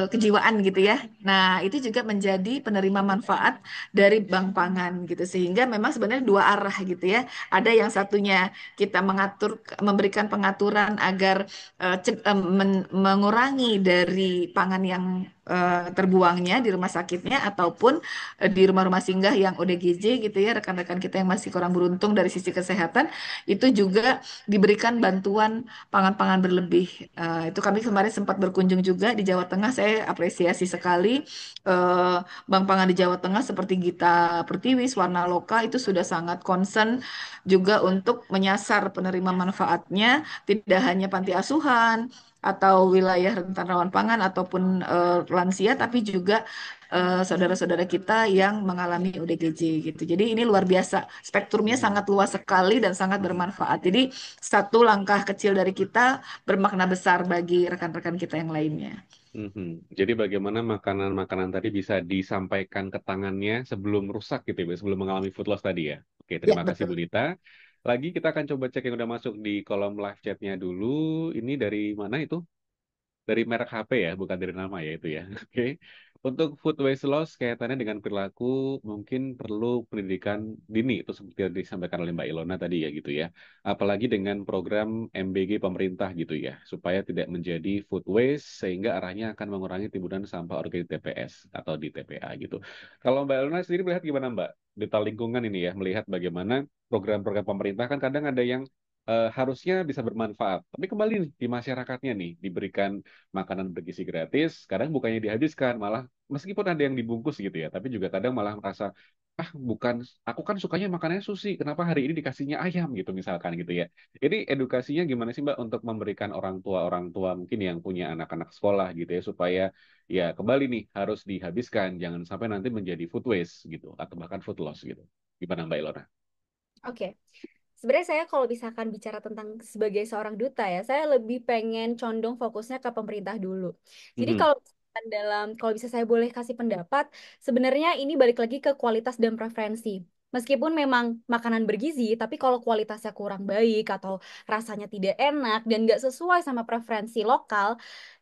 kejiwaan gitu ya. Nah, itu juga menjadi penerima manfaat dari bank pangan gitu. Sehingga memang sebenarnya dua arah gitu ya. Ada yang satunya kita memberikan pengaturan agar mengurangi dari pangan yang terbuangnya di rumah sakitnya ataupun di rumah-rumah singgah yang ODGJ gitu ya, rekan-rekan kita yang masih kurang beruntung dari sisi kesehatan itu juga diberikan bantuan pangan-pangan berlebih. Itu kami kemarin sempat berkunjung juga di Jawa Tengah. Saya apresiasi sekali Bank Pangan di Jawa Tengah seperti Gita Pertiwi, Warna Loka itu sudah sangat concern juga untuk menyasar penerima manfaatnya, tidak hanya panti asuhan atau wilayah rentan rawan pangan ataupun lansia, tapi juga saudara-saudara kita yang mengalami ODGJ gitu. Jadi ini luar biasa, spektrumnya Mhm. sangat luas sekali dan sangat bermanfaat. Jadi satu langkah kecil dari kita bermakna besar bagi rekan-rekan kita yang lainnya. Mhm. Jadi bagaimana makanan-makanan tadi bisa disampaikan ke tangannya sebelum rusak gitu ya, Bu, sebelum mengalami food loss tadi ya. Oke, Ya, terima kasih Bu betul. Dita. Lagi kita akan coba cek yang udah masuk di kolom live chatnya dulu. Ini dari mana itu? Dari merek HP ya, bukan dari nama ya itu ya. Oke. Untuk food waste loss kaitannya dengan perilaku mungkin perlu pendidikan dini itu seperti yang disampaikan oleh Mbak Ilona tadi ya gitu ya. Apalagi dengan program MBG pemerintah gitu ya, supaya tidak menjadi food waste sehingga arahnya akan mengurangi timbunan sampah organik TPS atau di TPA gitu. Kalau Mbak Ilona sendiri melihat gimana Mbak? Detail lingkungan ini ya, melihat bagaimana program-program pemerintah kan kadang ada yang harusnya bisa bermanfaat. Tapi kembali nih, di masyarakatnya nih diberikan makanan bergizi gratis, kadang bukannya dihabiskan, malah meskipun ada yang dibungkus gitu ya, tapi juga kadang malah merasa, ah bukan, aku kan sukanya makanannya sushi, kenapa hari ini dikasihnya ayam gitu misalkan gitu ya. Jadi edukasinya gimana sih Mbak untuk memberikan orang tua mungkin yang punya anak-anak sekolah gitu ya, supaya ya kembali nih harus dihabiskan, jangan sampai nanti menjadi food waste gitu, atau bahkan food loss gitu. Gimana Mbak Ilona? Oke. Sebenarnya saya kalau misalkan bicara tentang sebagai seorang duta ya, saya lebih pengen condong fokusnya ke pemerintah dulu. Jadi Mhm, kalau misalkan kalau bisa saya boleh kasih pendapat, sebenarnya ini balik lagi ke kualitas dan preferensi. Meskipun memang makanan bergizi, tapi kalau kualitasnya kurang baik atau rasanya tidak enak dan nggak sesuai sama preferensi lokal,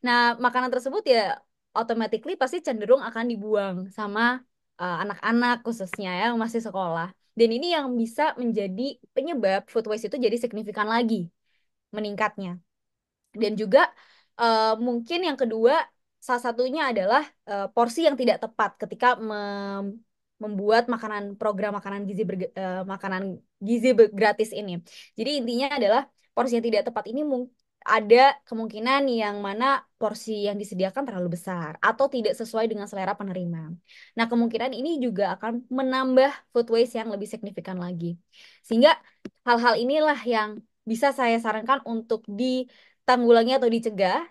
nah makanan tersebut ya automatically pasti cenderung akan dibuang sama anak-anak khususnya ya yang masih sekolah. Dan ini yang bisa menjadi penyebab food waste itu jadi signifikan lagi meningkatnya. Dan juga mungkin yang kedua, salah satunya adalah porsi yang tidak tepat ketika membuat program makanan gizi gratis ini. Jadi intinya adalah porsi yang tidak tepat ini ada kemungkinan yang mana porsi yang disediakan terlalu besar atau tidak sesuai dengan selera penerima. Nah, kemungkinan ini juga akan menambah food waste yang lebih signifikan lagi. Sehingga hal-hal inilah yang bisa saya sarankan untuk tanggulangi atau dicegah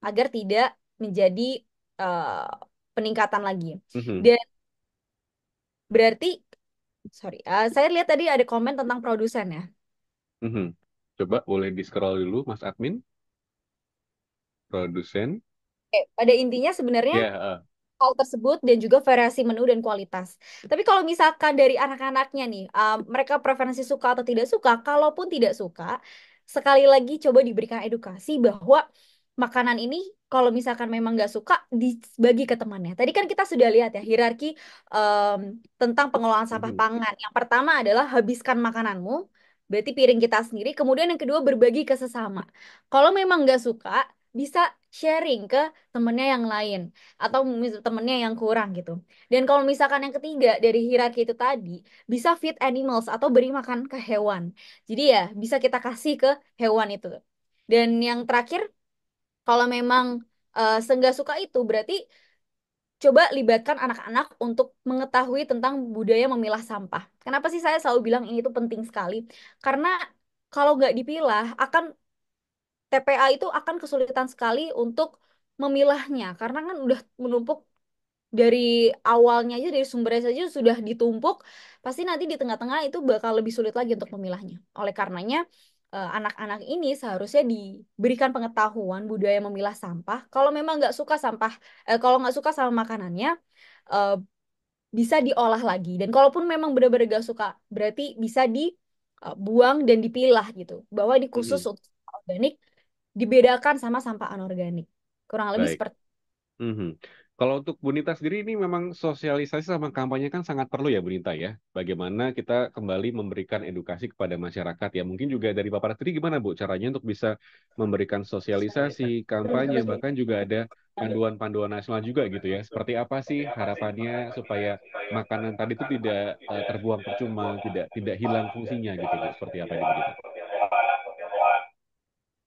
agar tidak menjadi eh, peningkatan lagi. mhm, Dan berarti, sorry, saya lihat tadi ada komen tentang produsen ya. mhm. Coba boleh di-scroll dulu Mas Admin, produsen. Pada intinya sebenarnya Ya, hal tersebut dan juga variasi menu dan kualitas. Tapi kalau misalkan dari anak-anaknya nih, mereka preferensi suka atau tidak suka, kalaupun tidak suka, sekali lagi coba diberikan edukasi bahwa makanan ini kalau misalkan memang nggak suka, dibagi ke temannya. Tadi kan kita sudah lihat ya hierarki em, tentang pengelolaan sampah mhm, pangan. Yang pertama adalah habiskan makananmu, berarti piring kita sendiri. Kemudian yang kedua berbagi ke sesama. Kalau memang nggak suka, bisa sharing ke temennya yang lain atau temennya yang kurang gitu. Dan kalau misalkan yang ketiga dari hierarki itu tadi, bisa feed animals atau beri makan ke hewan. Jadi ya bisa kita kasih ke hewan itu. Dan yang terakhir, kalau memang seenggak suka itu berarti coba libatkan anak-anak untuk mengetahui tentang budaya memilah sampah. Kenapa sih saya selalu bilang ini tuh penting sekali? Karena kalau nggak dipilah akan TPA itu akan kesulitan sekali untuk memilahnya karena kan udah menumpuk dari awalnya aja dari sumbernya saja sudah ditumpuk, pasti nanti di tengah-tengah itu bakal lebih sulit lagi untuk memilahnya. Oleh karenanya anak-anak ini seharusnya diberikan pengetahuan budaya memilah sampah. Kalau memang nggak suka kalau nggak suka sama makanannya, eh, bisa diolah lagi. Dan kalaupun memang benar-benar nggak suka, berarti bisa dibuang dan dipilah gitu. Bahwa di khusus mhm. untuk sampah organik dibedakan sama sampah anorganik. Kurang lebih Baik. seperti. Mhm. Kalau untuk Bu Nita sendiri ini memang sosialisasi sama kampanye kan sangat perlu ya Bu Nita ya. Bagaimana kita kembali memberikan edukasi kepada masyarakat ya. Mungkin juga dari Bapak sendiri gimana Bu caranya untuk bisa memberikan sosialisasi, kampanye, bahkan juga ada panduan-panduan nasional juga gitu ya. Seperti apa sih harapannya supaya makanan tadi itu tidak terbuang percuma, tidak hilang fungsinya gitu Bu. Seperti apa ini Bu Nita?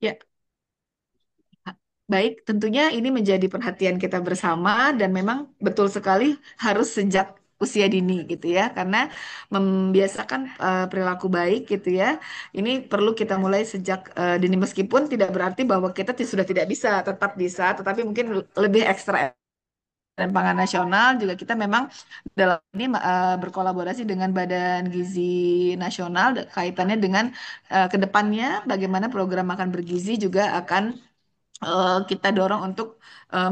Ya, baik, tentunya ini menjadi perhatian kita bersama dan memang betul sekali harus sejak usia dini gitu ya, karena membiasakan perilaku baik gitu ya. Ini perlu kita mulai sejak dini meskipun tidak berarti bahwa kita sudah tidak bisa, tetap bisa, tetapi mungkin lebih ekstra. Dan Pangan Nasional juga kita memang dalam ini berkolaborasi dengan Badan Gizi Nasional kaitannya dengan ke depannya bagaimana program makan bergizi juga akan kita dorong untuk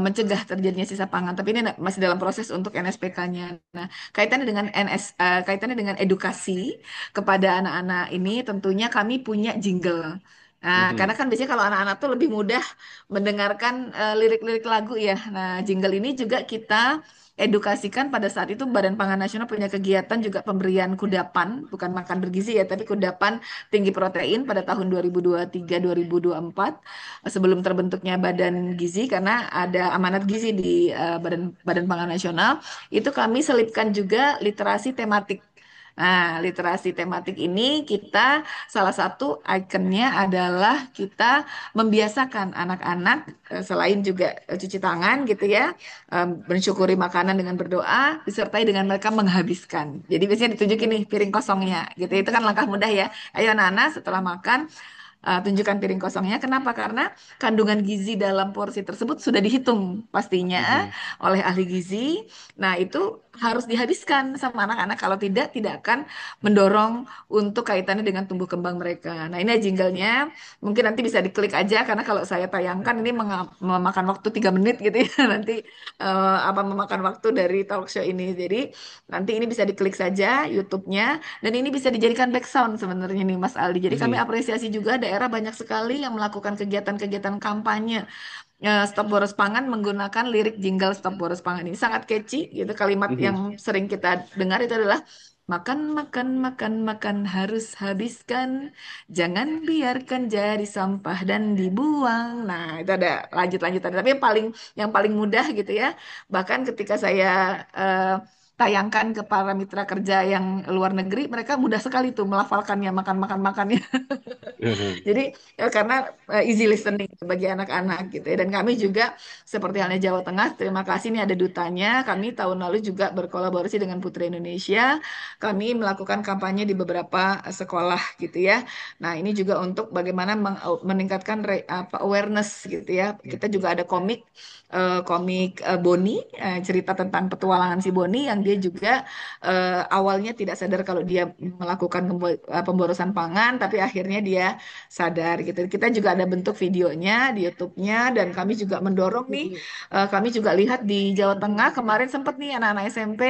mencegah terjadinya sisa pangan. Tapi ini masih dalam proses untuk NSPK-nya. Nah, kaitannya dengan edukasi kepada anak-anak ini, tentunya kami punya jingle. Nah, karena Mhm, kan biasanya kalau anak-anak tuh lebih mudah mendengarkan lirik-lirik lagu ya. Nah, jingle ini juga kita edukasikan pada saat itu Badan Pangan Nasional punya kegiatan juga pemberian kudapan, bukan makan bergizi ya, tapi kudapan tinggi protein pada tahun 2023-2024 sebelum terbentuknya Badan Gizi karena ada amanat gizi di Badan Badan Pangan Nasional itu kami selipkan juga literasi tematik. Nah, literasi tematik ini kita salah satu ikonnya adalah kita membiasakan anak-anak selain juga cuci tangan gitu ya, mensyukuri makanan dengan berdoa disertai dengan mereka menghabiskan. Jadi biasanya ditunjukin nih piring kosongnya gitu. Itu kan langkah mudah ya. Ayo anak-anak setelah makan tunjukkan piring kosongnya. Kenapa? Karena kandungan gizi dalam porsi tersebut sudah dihitung pastinya mhm, oleh ahli gizi. Nah, itu harus dihabiskan sama anak-anak. Kalau tidak, tidak akan mendorong untuk kaitannya dengan tumbuh kembang mereka. Nah, ini jinglenya. Mungkin nanti bisa diklik aja karena kalau saya tayangkan ini memakan waktu 3 menit gitu ya. Nanti apa memakan waktu dari talk show ini. Jadi nanti ini bisa diklik saja YouTube-nya dan ini bisa dijadikan background sebenarnya nih Mas Aldi. Jadi kami mhm, apresiasi juga daerah banyak sekali yang melakukan kegiatan-kegiatan kampanye Stop Boros Pangan menggunakan lirik jingle Stop Boros Pangan ini sangat catchy gitu. Kalimat mhm. yang sering kita dengar itu adalah makan, makan, makan, makan harus habiskan, jangan biarkan jadi sampah dan dibuang. Nah, itu ada lanjut-lanjutan. Tapi yang paling mudah gitu ya. Bahkan ketika saya eh, tayangkan ke para mitra kerja yang luar negeri, mereka mudah sekali tuh melafalkannya, makan-makan makannya. Jadi karena easy listening bagi anak-anak gitu ya. Dan kami juga seperti halnya Jawa Tengah, terima kasih nih ada dutanya. Kami tahun lalu juga berkolaborasi dengan Putri Indonesia. Kami melakukan kampanye di beberapa sekolah gitu ya. Nah, ini juga untuk bagaimana meningkatkan awareness gitu ya. Kita juga ada komik Boni, cerita tentang petualangan si Boni yang dia juga awalnya tidak sadar kalau dia melakukan pemborosan pangan, tapi akhirnya dia sadar gitu. Kita juga ada bentuk videonya di YouTube-nya dan kami juga mendorong nih, kami juga lihat di Jawa Tengah kemarin sempat nih anak-anak SMP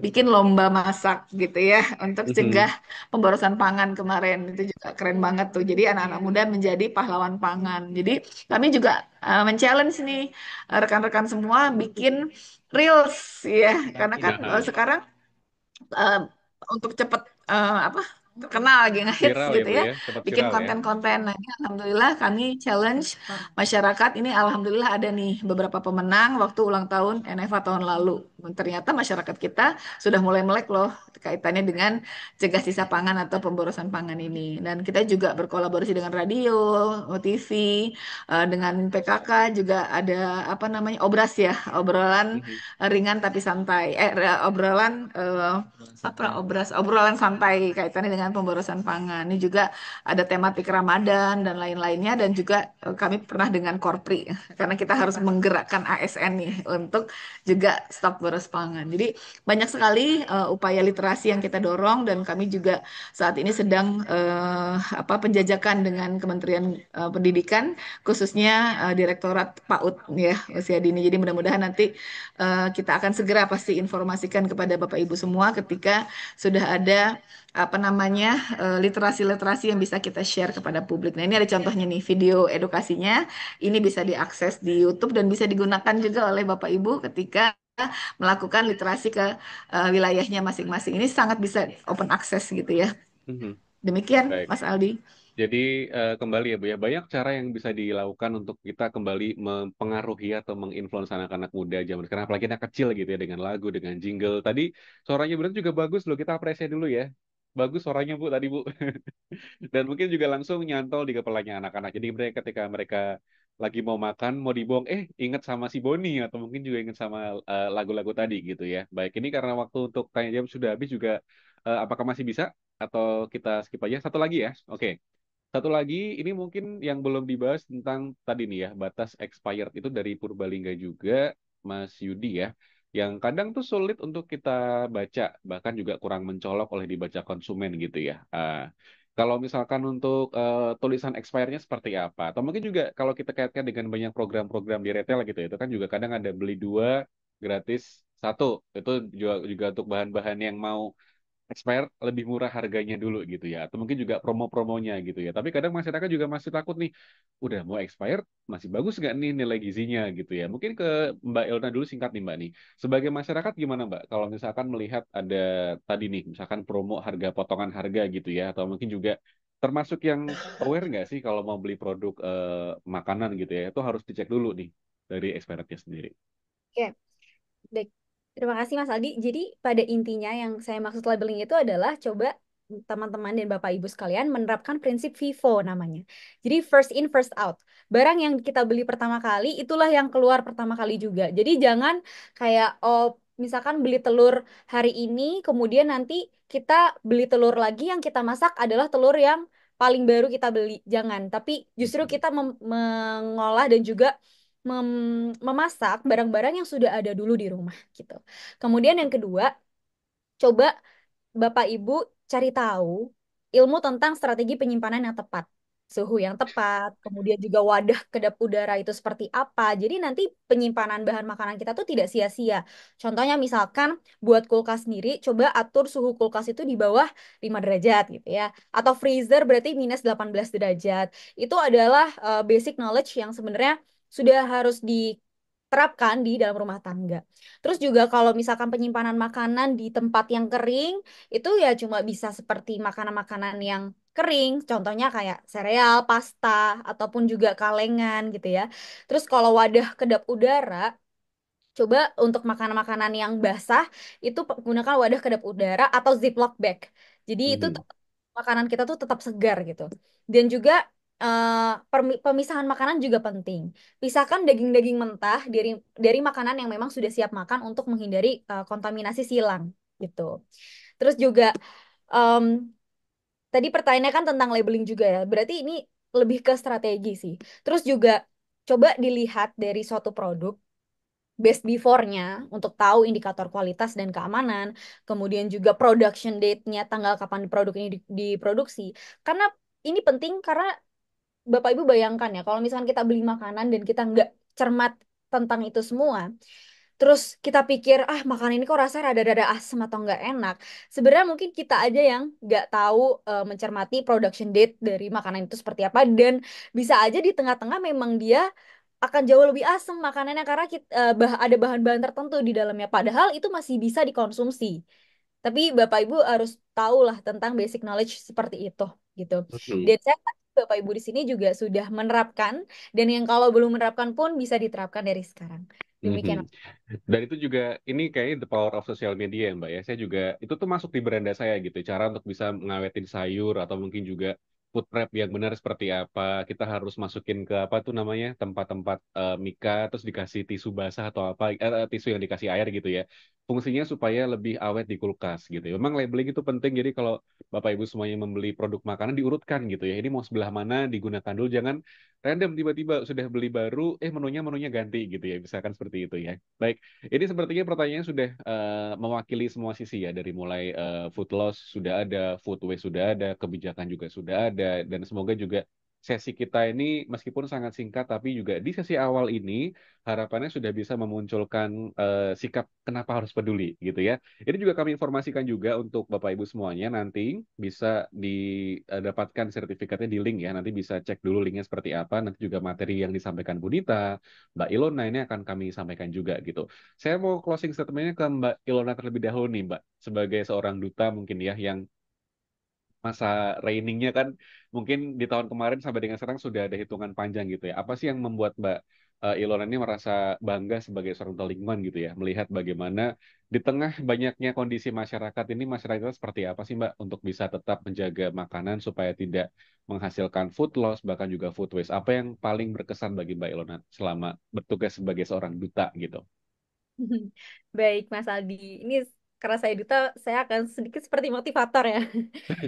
bikin lomba masak gitu ya untuk cegah Mhm. pemborosan pangan kemarin. Itu juga keren banget tuh. Jadi anak-anak muda menjadi pahlawan pangan. Jadi kami juga men-challenge nih rekan-rekan semua bikin reels ya karena kan Nah, sekarang eh, untuk cepet apa terkenal lagi ngehits viral ya gitu Bu ya ya, sempat bikin viral ya. konten-konten. Nah, ini alhamdulillah kami challenge masyarakat ini alhamdulillah ada nih beberapa pemenang waktu ulang tahun NFA tahun lalu. Ternyata masyarakat kita sudah mulai melek loh kaitannya dengan cegah sisa pangan atau pemborosan pangan ini. Dan kita juga berkolaborasi dengan radio, TV, dengan PKK juga ada apa namanya obras ya, obrolan Mhm. ringan tapi santai. Obrolan apa obrolan santai kaitannya dengan pemborosan pangan. Ini juga ada tematik Ramadan dan lain-lainnya dan juga kami pernah dengan Korpri karena kita harus menggerakkan ASN nih untuk juga stop boros pangan. Jadi banyak sekali upaya literasi literasi yang kita dorong, dan kami juga saat ini sedang penjajakan dengan Kementerian Pendidikan, khususnya Direktorat PAUD ya, usia dini. Jadi mudah-mudahan nanti kita akan segera pasti informasikan kepada Bapak Ibu semua ketika sudah ada literasi-literasi yang bisa kita share kepada publik. Nah, ini ada contohnya nih, video edukasinya. Ini bisa diakses di YouTube dan bisa digunakan juga oleh Bapak Ibu ketika melakukan literasi ke wilayahnya masing-masing. Ini sangat bisa open access gitu ya. Mhm. Demikian, Baik. Mas Aldi. Jadi kembali ya Bu ya, banyak cara yang bisa dilakukan untuk kita kembali mempengaruhi atau menginfluence anak-anak muda zaman sekarang, apalagi anak kecil gitu ya, dengan lagu, dengan jingle. Tadi suaranya berarti juga bagus loh, kita apresiasi dulu ya. Bagus suaranya Bu tadi Bu. Dan mungkin juga langsung nyantol di kepalanya anak-anak. Jadi mereka ketika mereka lagi mau makan, mau dibuang, ingat sama si Boni atau mungkin juga ingat sama lagu-lagu tadi gitu ya. Baik, ini karena waktu untuk tanya jawab sudah habis juga, apakah masih bisa atau kita skip aja? Satu lagi ya. Oke. Satu lagi, ini mungkin yang belum dibahas tentang tadi nih ya, batas expired itu dari Purbalingga juga, Mas Yudi ya, yang kadang tuh sulit untuk kita baca, bahkan juga kurang mencolok oleh dibaca konsumen gitu ya. Kalau misalkan untuk tulisan expirednya seperti apa, atau mungkin juga kalau kita kaitkan dengan banyak program-program di retail gitu ya, itu kan juga kadang ada beli dua gratis satu, itu juga untuk bahan-bahan yang mau expired lebih murah harganya dulu gitu ya, atau mungkin juga promo-promonya gitu ya. Tapi kadang masyarakat juga masih takut nih, udah mau expired masih bagus nggak nih nilai gizinya gitu ya. Mungkin ke Mbak Elna dulu singkat nih Mbak nih, sebagai masyarakat gimana Mbak kalau misalkan melihat ada tadi nih misalkan promo harga potongan harga gitu ya, atau mungkin juga termasuk yang aware nggak sih kalau mau beli produk makanan gitu ya, itu harus dicek dulu nih dari expirednya sendiri. Oke, baik. Terima kasih Mas Aldi. Jadi pada intinya yang saya maksud labeling itu adalah coba teman-teman dan Bapak Ibu sekalian menerapkan prinsip FIFO namanya. Jadi first in, first out. Barang yang kita beli pertama kali, itulah yang keluar pertama kali juga. Jadi jangan kayak, oh misalkan beli telur hari ini, kemudian nanti kita beli telur lagi yang kita masak adalah telur yang paling baru kita beli. Jangan. Tapi justru kita mengolah dan juga memasak barang-barang yang sudah ada dulu di rumah gitu. Kemudian yang kedua, coba Bapak Ibu cari tahu ilmu tentang strategi penyimpanan yang tepat. Suhu yang tepat, kemudian juga wadah kedap udara itu seperti apa. Jadi nanti penyimpanan bahan makanan kita tuh tidak sia-sia. Contohnya misalkan buat kulkas sendiri, coba atur suhu kulkas itu di bawah 5 derajat gitu ya. Atau freezer berarti minus 18 derajat. Itu adalah basic knowledge yang sebenarnya sudah harus diterapkan di dalam rumah tangga. Terus juga kalau misalkan penyimpanan makanan di tempat yang kering, itu ya cuma bisa seperti makanan-makanan yang kering, contohnya kayak sereal, pasta, ataupun juga kalengan gitu ya. Terus kalau wadah kedap udara, coba untuk makanan-makanan yang basah itu gunakan wadah kedap udara atau Ziploc bag. Jadi itu Mhm. makanan kita tuh tetap segar gitu. Dan juga pemisahan makanan juga penting. Pisahkan daging-daging mentah dari makanan yang memang sudah siap makan untuk menghindari kontaminasi silang gitu. Terus juga em, tadi pertanyaannya kan tentang labeling juga ya. Berarti ini lebih ke strategi sih. Terus juga coba dilihat dari suatu produk best before-nya untuk tahu indikator kualitas dan keamanan, kemudian juga production date-nya, tanggal kapan produk ini diproduksi. Karena ini penting karena Bapak Ibu bayangkan ya, kalau misalkan kita beli makanan dan kita nggak cermat tentang itu semua, terus kita pikir, ah makanan ini kok rasanya rada-rada asam atau nggak enak. Sebenarnya mungkin kita aja yang nggak tahu mencermati production date dari makanan itu seperti apa, dan bisa aja di tengah-tengah memang dia akan jauh lebih asam makanannya karena ada bahan-bahan tertentu di dalamnya. Padahal itu masih bisa dikonsumsi. Tapi Bapak Ibu harus tahu lah tentang basic knowledge seperti itu gitu. Mhm. Dan saya Bapak Ibu di sini juga sudah menerapkan, dan yang kalau belum menerapkan pun bisa diterapkan dari sekarang. Mhm. Demikian. Dan itu juga ini kayaknya the power of social media ya Mbak ya. Saya juga itu tuh masuk di beranda saya gitu. Cara untuk bisa ngawetin sayur atau mungkin juga food prep yang benar seperti apa. Kita harus masukin ke apa tuh namanya tempat-tempat mika terus dikasih tisu basah atau apa tisu yang dikasih air gitu ya. Fungsinya supaya lebih awet di kulkas gitu. Ya. Memang labeling itu penting. Jadi kalau Bapak Ibu semuanya membeli produk makanan diurutkan gitu ya. Ini mau sebelah mana digunakan dulu, jangan random tiba-tiba sudah beli baru, menunya ganti gitu ya. Misalkan seperti itu ya. Baik, ini sepertinya pertanyaan sudah mewakili semua sisi ya, dari mulai food loss sudah ada, food waste sudah ada, kebijakan juga sudah ada, dan semoga juga sesi kita ini meskipun sangat singkat, tapi juga di sesi awal ini harapannya sudah bisa memunculkan sikap kenapa harus peduli gitu ya. Ini juga kami informasikan juga untuk Bapak Ibu semuanya, nanti bisa didapatkan sertifikatnya di link ya. Nanti bisa cek dulu linknya seperti apa. Nanti juga materi yang disampaikan Bu Nita, Mbak Ilona ini akan kami sampaikan juga gitu. Saya mau closing statementnya ke Mbak Ilona terlebih dahulu nih Mbak. Sebagai seorang duta mungkin ya, yang masa trainingnya kan mungkin di tahun kemarin sampai dengan sekarang sudah ada hitungan panjang gitu ya. Apa sih yang membuat Mbak Ilona ini merasa bangga sebagai seorang duta lingkungan gitu ya, melihat bagaimana di tengah banyaknya kondisi masyarakat ini, masyarakat seperti apa sih Mbak untuk bisa tetap menjaga makanan supaya tidak menghasilkan food loss, bahkan juga food waste. Apa yang paling berkesan bagi Mbak Ilona selama bertugas sebagai seorang duta gitu? Baik, Mas Aldi. Ini karena saya duta, saya akan sedikit seperti motivator ya.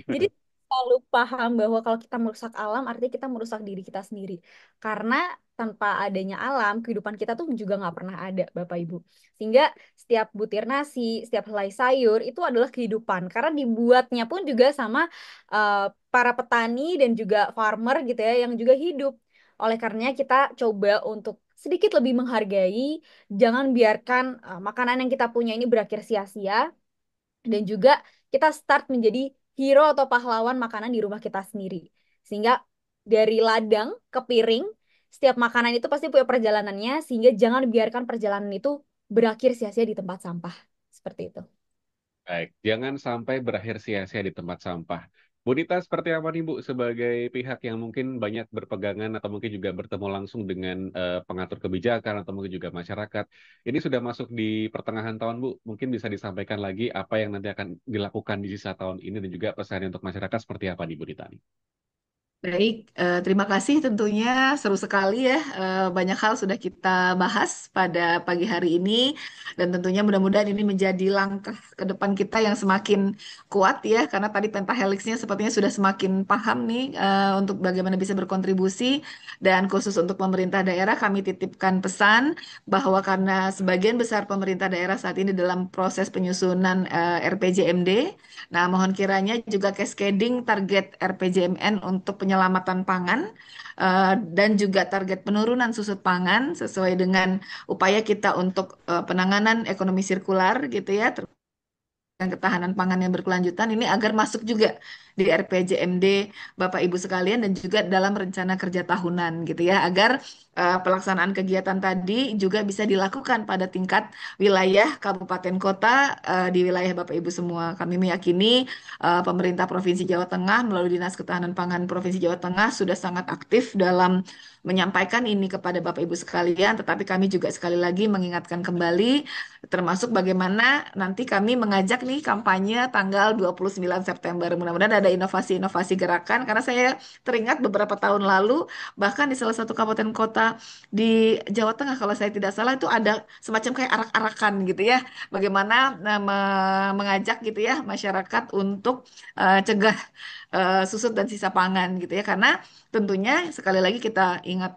Jadi selalu paham bahwa kalau kita merusak alam, artinya kita merusak diri kita sendiri. Karena tanpa adanya alam, kehidupan kita tuh juga nggak pernah ada, Bapak Ibu. Sehingga setiap butir nasi, setiap helai sayur itu adalah kehidupan. Karena dibuatnya pun juga sama eh, para petani dan juga farmer gitu ya, yang juga hidup. Oleh karenanya kita coba untuk sedikit lebih menghargai, jangan biarkan makanan yang kita punya ini berakhir sia-sia, dan juga kita start menjadi hero atau pahlawan makanan di rumah kita sendiri. Sehingga dari ladang ke piring, setiap makanan itu pasti punya perjalanannya, sehingga jangan biarkan perjalanan itu berakhir sia-sia di tempat sampah. Seperti itu. Baik, jangan sampai berakhir sia-sia di tempat sampah. Bu Nita, seperti apa nih Bu, sebagai pihak yang mungkin banyak berpegangan atau mungkin juga bertemu langsung dengan pengatur kebijakan atau mungkin juga masyarakat. Ini sudah masuk di pertengahan tahun Bu, mungkin bisa disampaikan lagi apa yang nanti akan dilakukan di sisa tahun ini dan juga pesannya untuk masyarakat seperti apa nih Bu Nita nih? Baik, terima kasih tentunya seru sekali ya. Banyak hal sudah kita bahas pada pagi hari ini dan tentunya mudah-mudahan ini menjadi langkah ke depan kita yang semakin kuat ya karena tadi pentahelixnya sepertinya sudah semakin paham nih untuk bagaimana bisa berkontribusi dan khusus untuk pemerintah daerah kami titipkan pesan bahwa karena sebagian besar pemerintah daerah saat ini dalam proses penyusunan RPJMD. Nah, mohon kiranya juga cascading target RPJMN untuk penyelamatan pangan dan juga target penurunan susut pangan sesuai dengan upaya kita untuk penanganan ekonomi sirkular gitu ya, dan ketahanan pangan yang berkelanjutan ini agar masuk juga di RPJMD Bapak Ibu sekalian dan juga dalam rencana kerja tahunan gitu ya agar pelaksanaan kegiatan tadi juga bisa dilakukan pada tingkat wilayah kabupaten kota di wilayah Bapak Ibu semua. Kami meyakini pemerintah Provinsi Jawa Tengah melalui Dinas Ketahanan Pangan Provinsi Jawa Tengah sudah sangat aktif dalam menyampaikan ini kepada Bapak Ibu sekalian, tetapi kami juga sekali lagi mengingatkan kembali termasuk bagaimana nanti kami mengajak nih kampanye tanggal 29 September. Mudah-mudahan ada inovasi-inovasi gerakan karena saya teringat beberapa tahun lalu bahkan di salah satu kabupaten kota di Jawa Tengah kalau saya tidak salah itu ada semacam kayak arak-arakan gitu ya. Bagaimana mengajak gitu ya masyarakat untuk cegah susut dan sisa pangan gitu ya karena tentunya sekali lagi kita ingat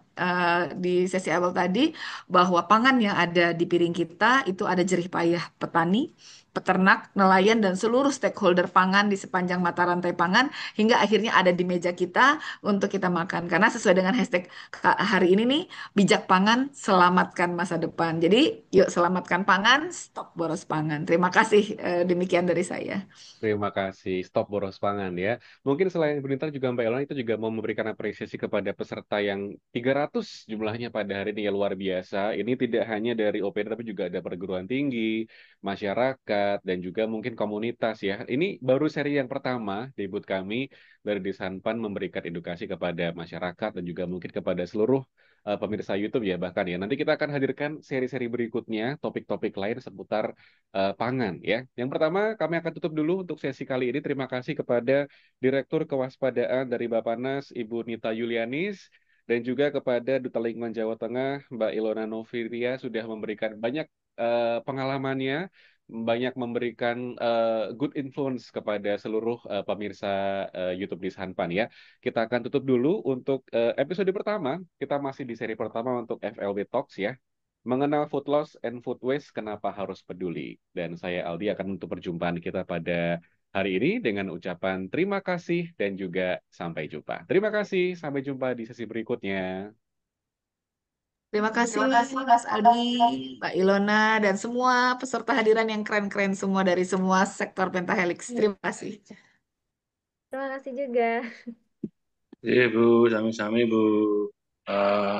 di sesi awal tadi bahwa pangan yang ada di piring kita itu ada jerih payah petani, peternak, nelayan dan seluruh stakeholder pangan di sepanjang mata rantai pangan hingga akhirnya ada di meja kita untuk kita makan karena sesuai dengan hashtag hari ini nih bijak pangan selamatkan masa depan. Jadi yuk selamatkan pangan, stop boros pangan. Terima kasih demikian dari saya. Terima kasih. Stop boros pangan ya. Mungkin selain pemerintah juga Mbak Elona itu juga mau memberikan apresiasi kepada peserta yang 300 jumlahnya pada hari ini ya, luar biasa. Ini tidak hanya dari OPD tapi juga ada perguruan tinggi, masyarakat, dan juga mungkin komunitas ya. Ini baru seri yang pertama debut kami dari Disanpan memberikan edukasi kepada masyarakat dan juga mungkin kepada seluruh pemirsa YouTube ya bahkan ya. Nanti kita akan hadirkan seri-seri berikutnya, topik-topik lain seputar pangan ya. Yang pertama kami akan tutup dulu untuk sesi kali ini. Terima kasih kepada Direktur Kewaspadaan dari Bappenas Ibu Nita Yulianis dan juga kepada Duta Lingkungan Jawa Tengah Mbak Ilona Noviria sudah memberikan banyak pengalamannya banyak memberikan good influence kepada seluruh pemirsa YouTube di Sanpan ya. Kita akan tutup dulu untuk episode pertama. Kita masih di seri pertama untuk FLB Talks ya. Mengenal food loss and food waste, kenapa harus peduli? Dan saya Aldi akan menutup perjumpaan kita pada hari ini dengan ucapan terima kasih dan juga sampai jumpa. Terima kasih, sampai jumpa di sesi berikutnya. Terima kasih Mas Aldi, Mbak Ilona, dan semua peserta hadiran yang keren-keren semua dari semua sektor Pentahelix. Terima kasih. Terima kasih juga. Iya Bu, sami-sami Bu. Eh,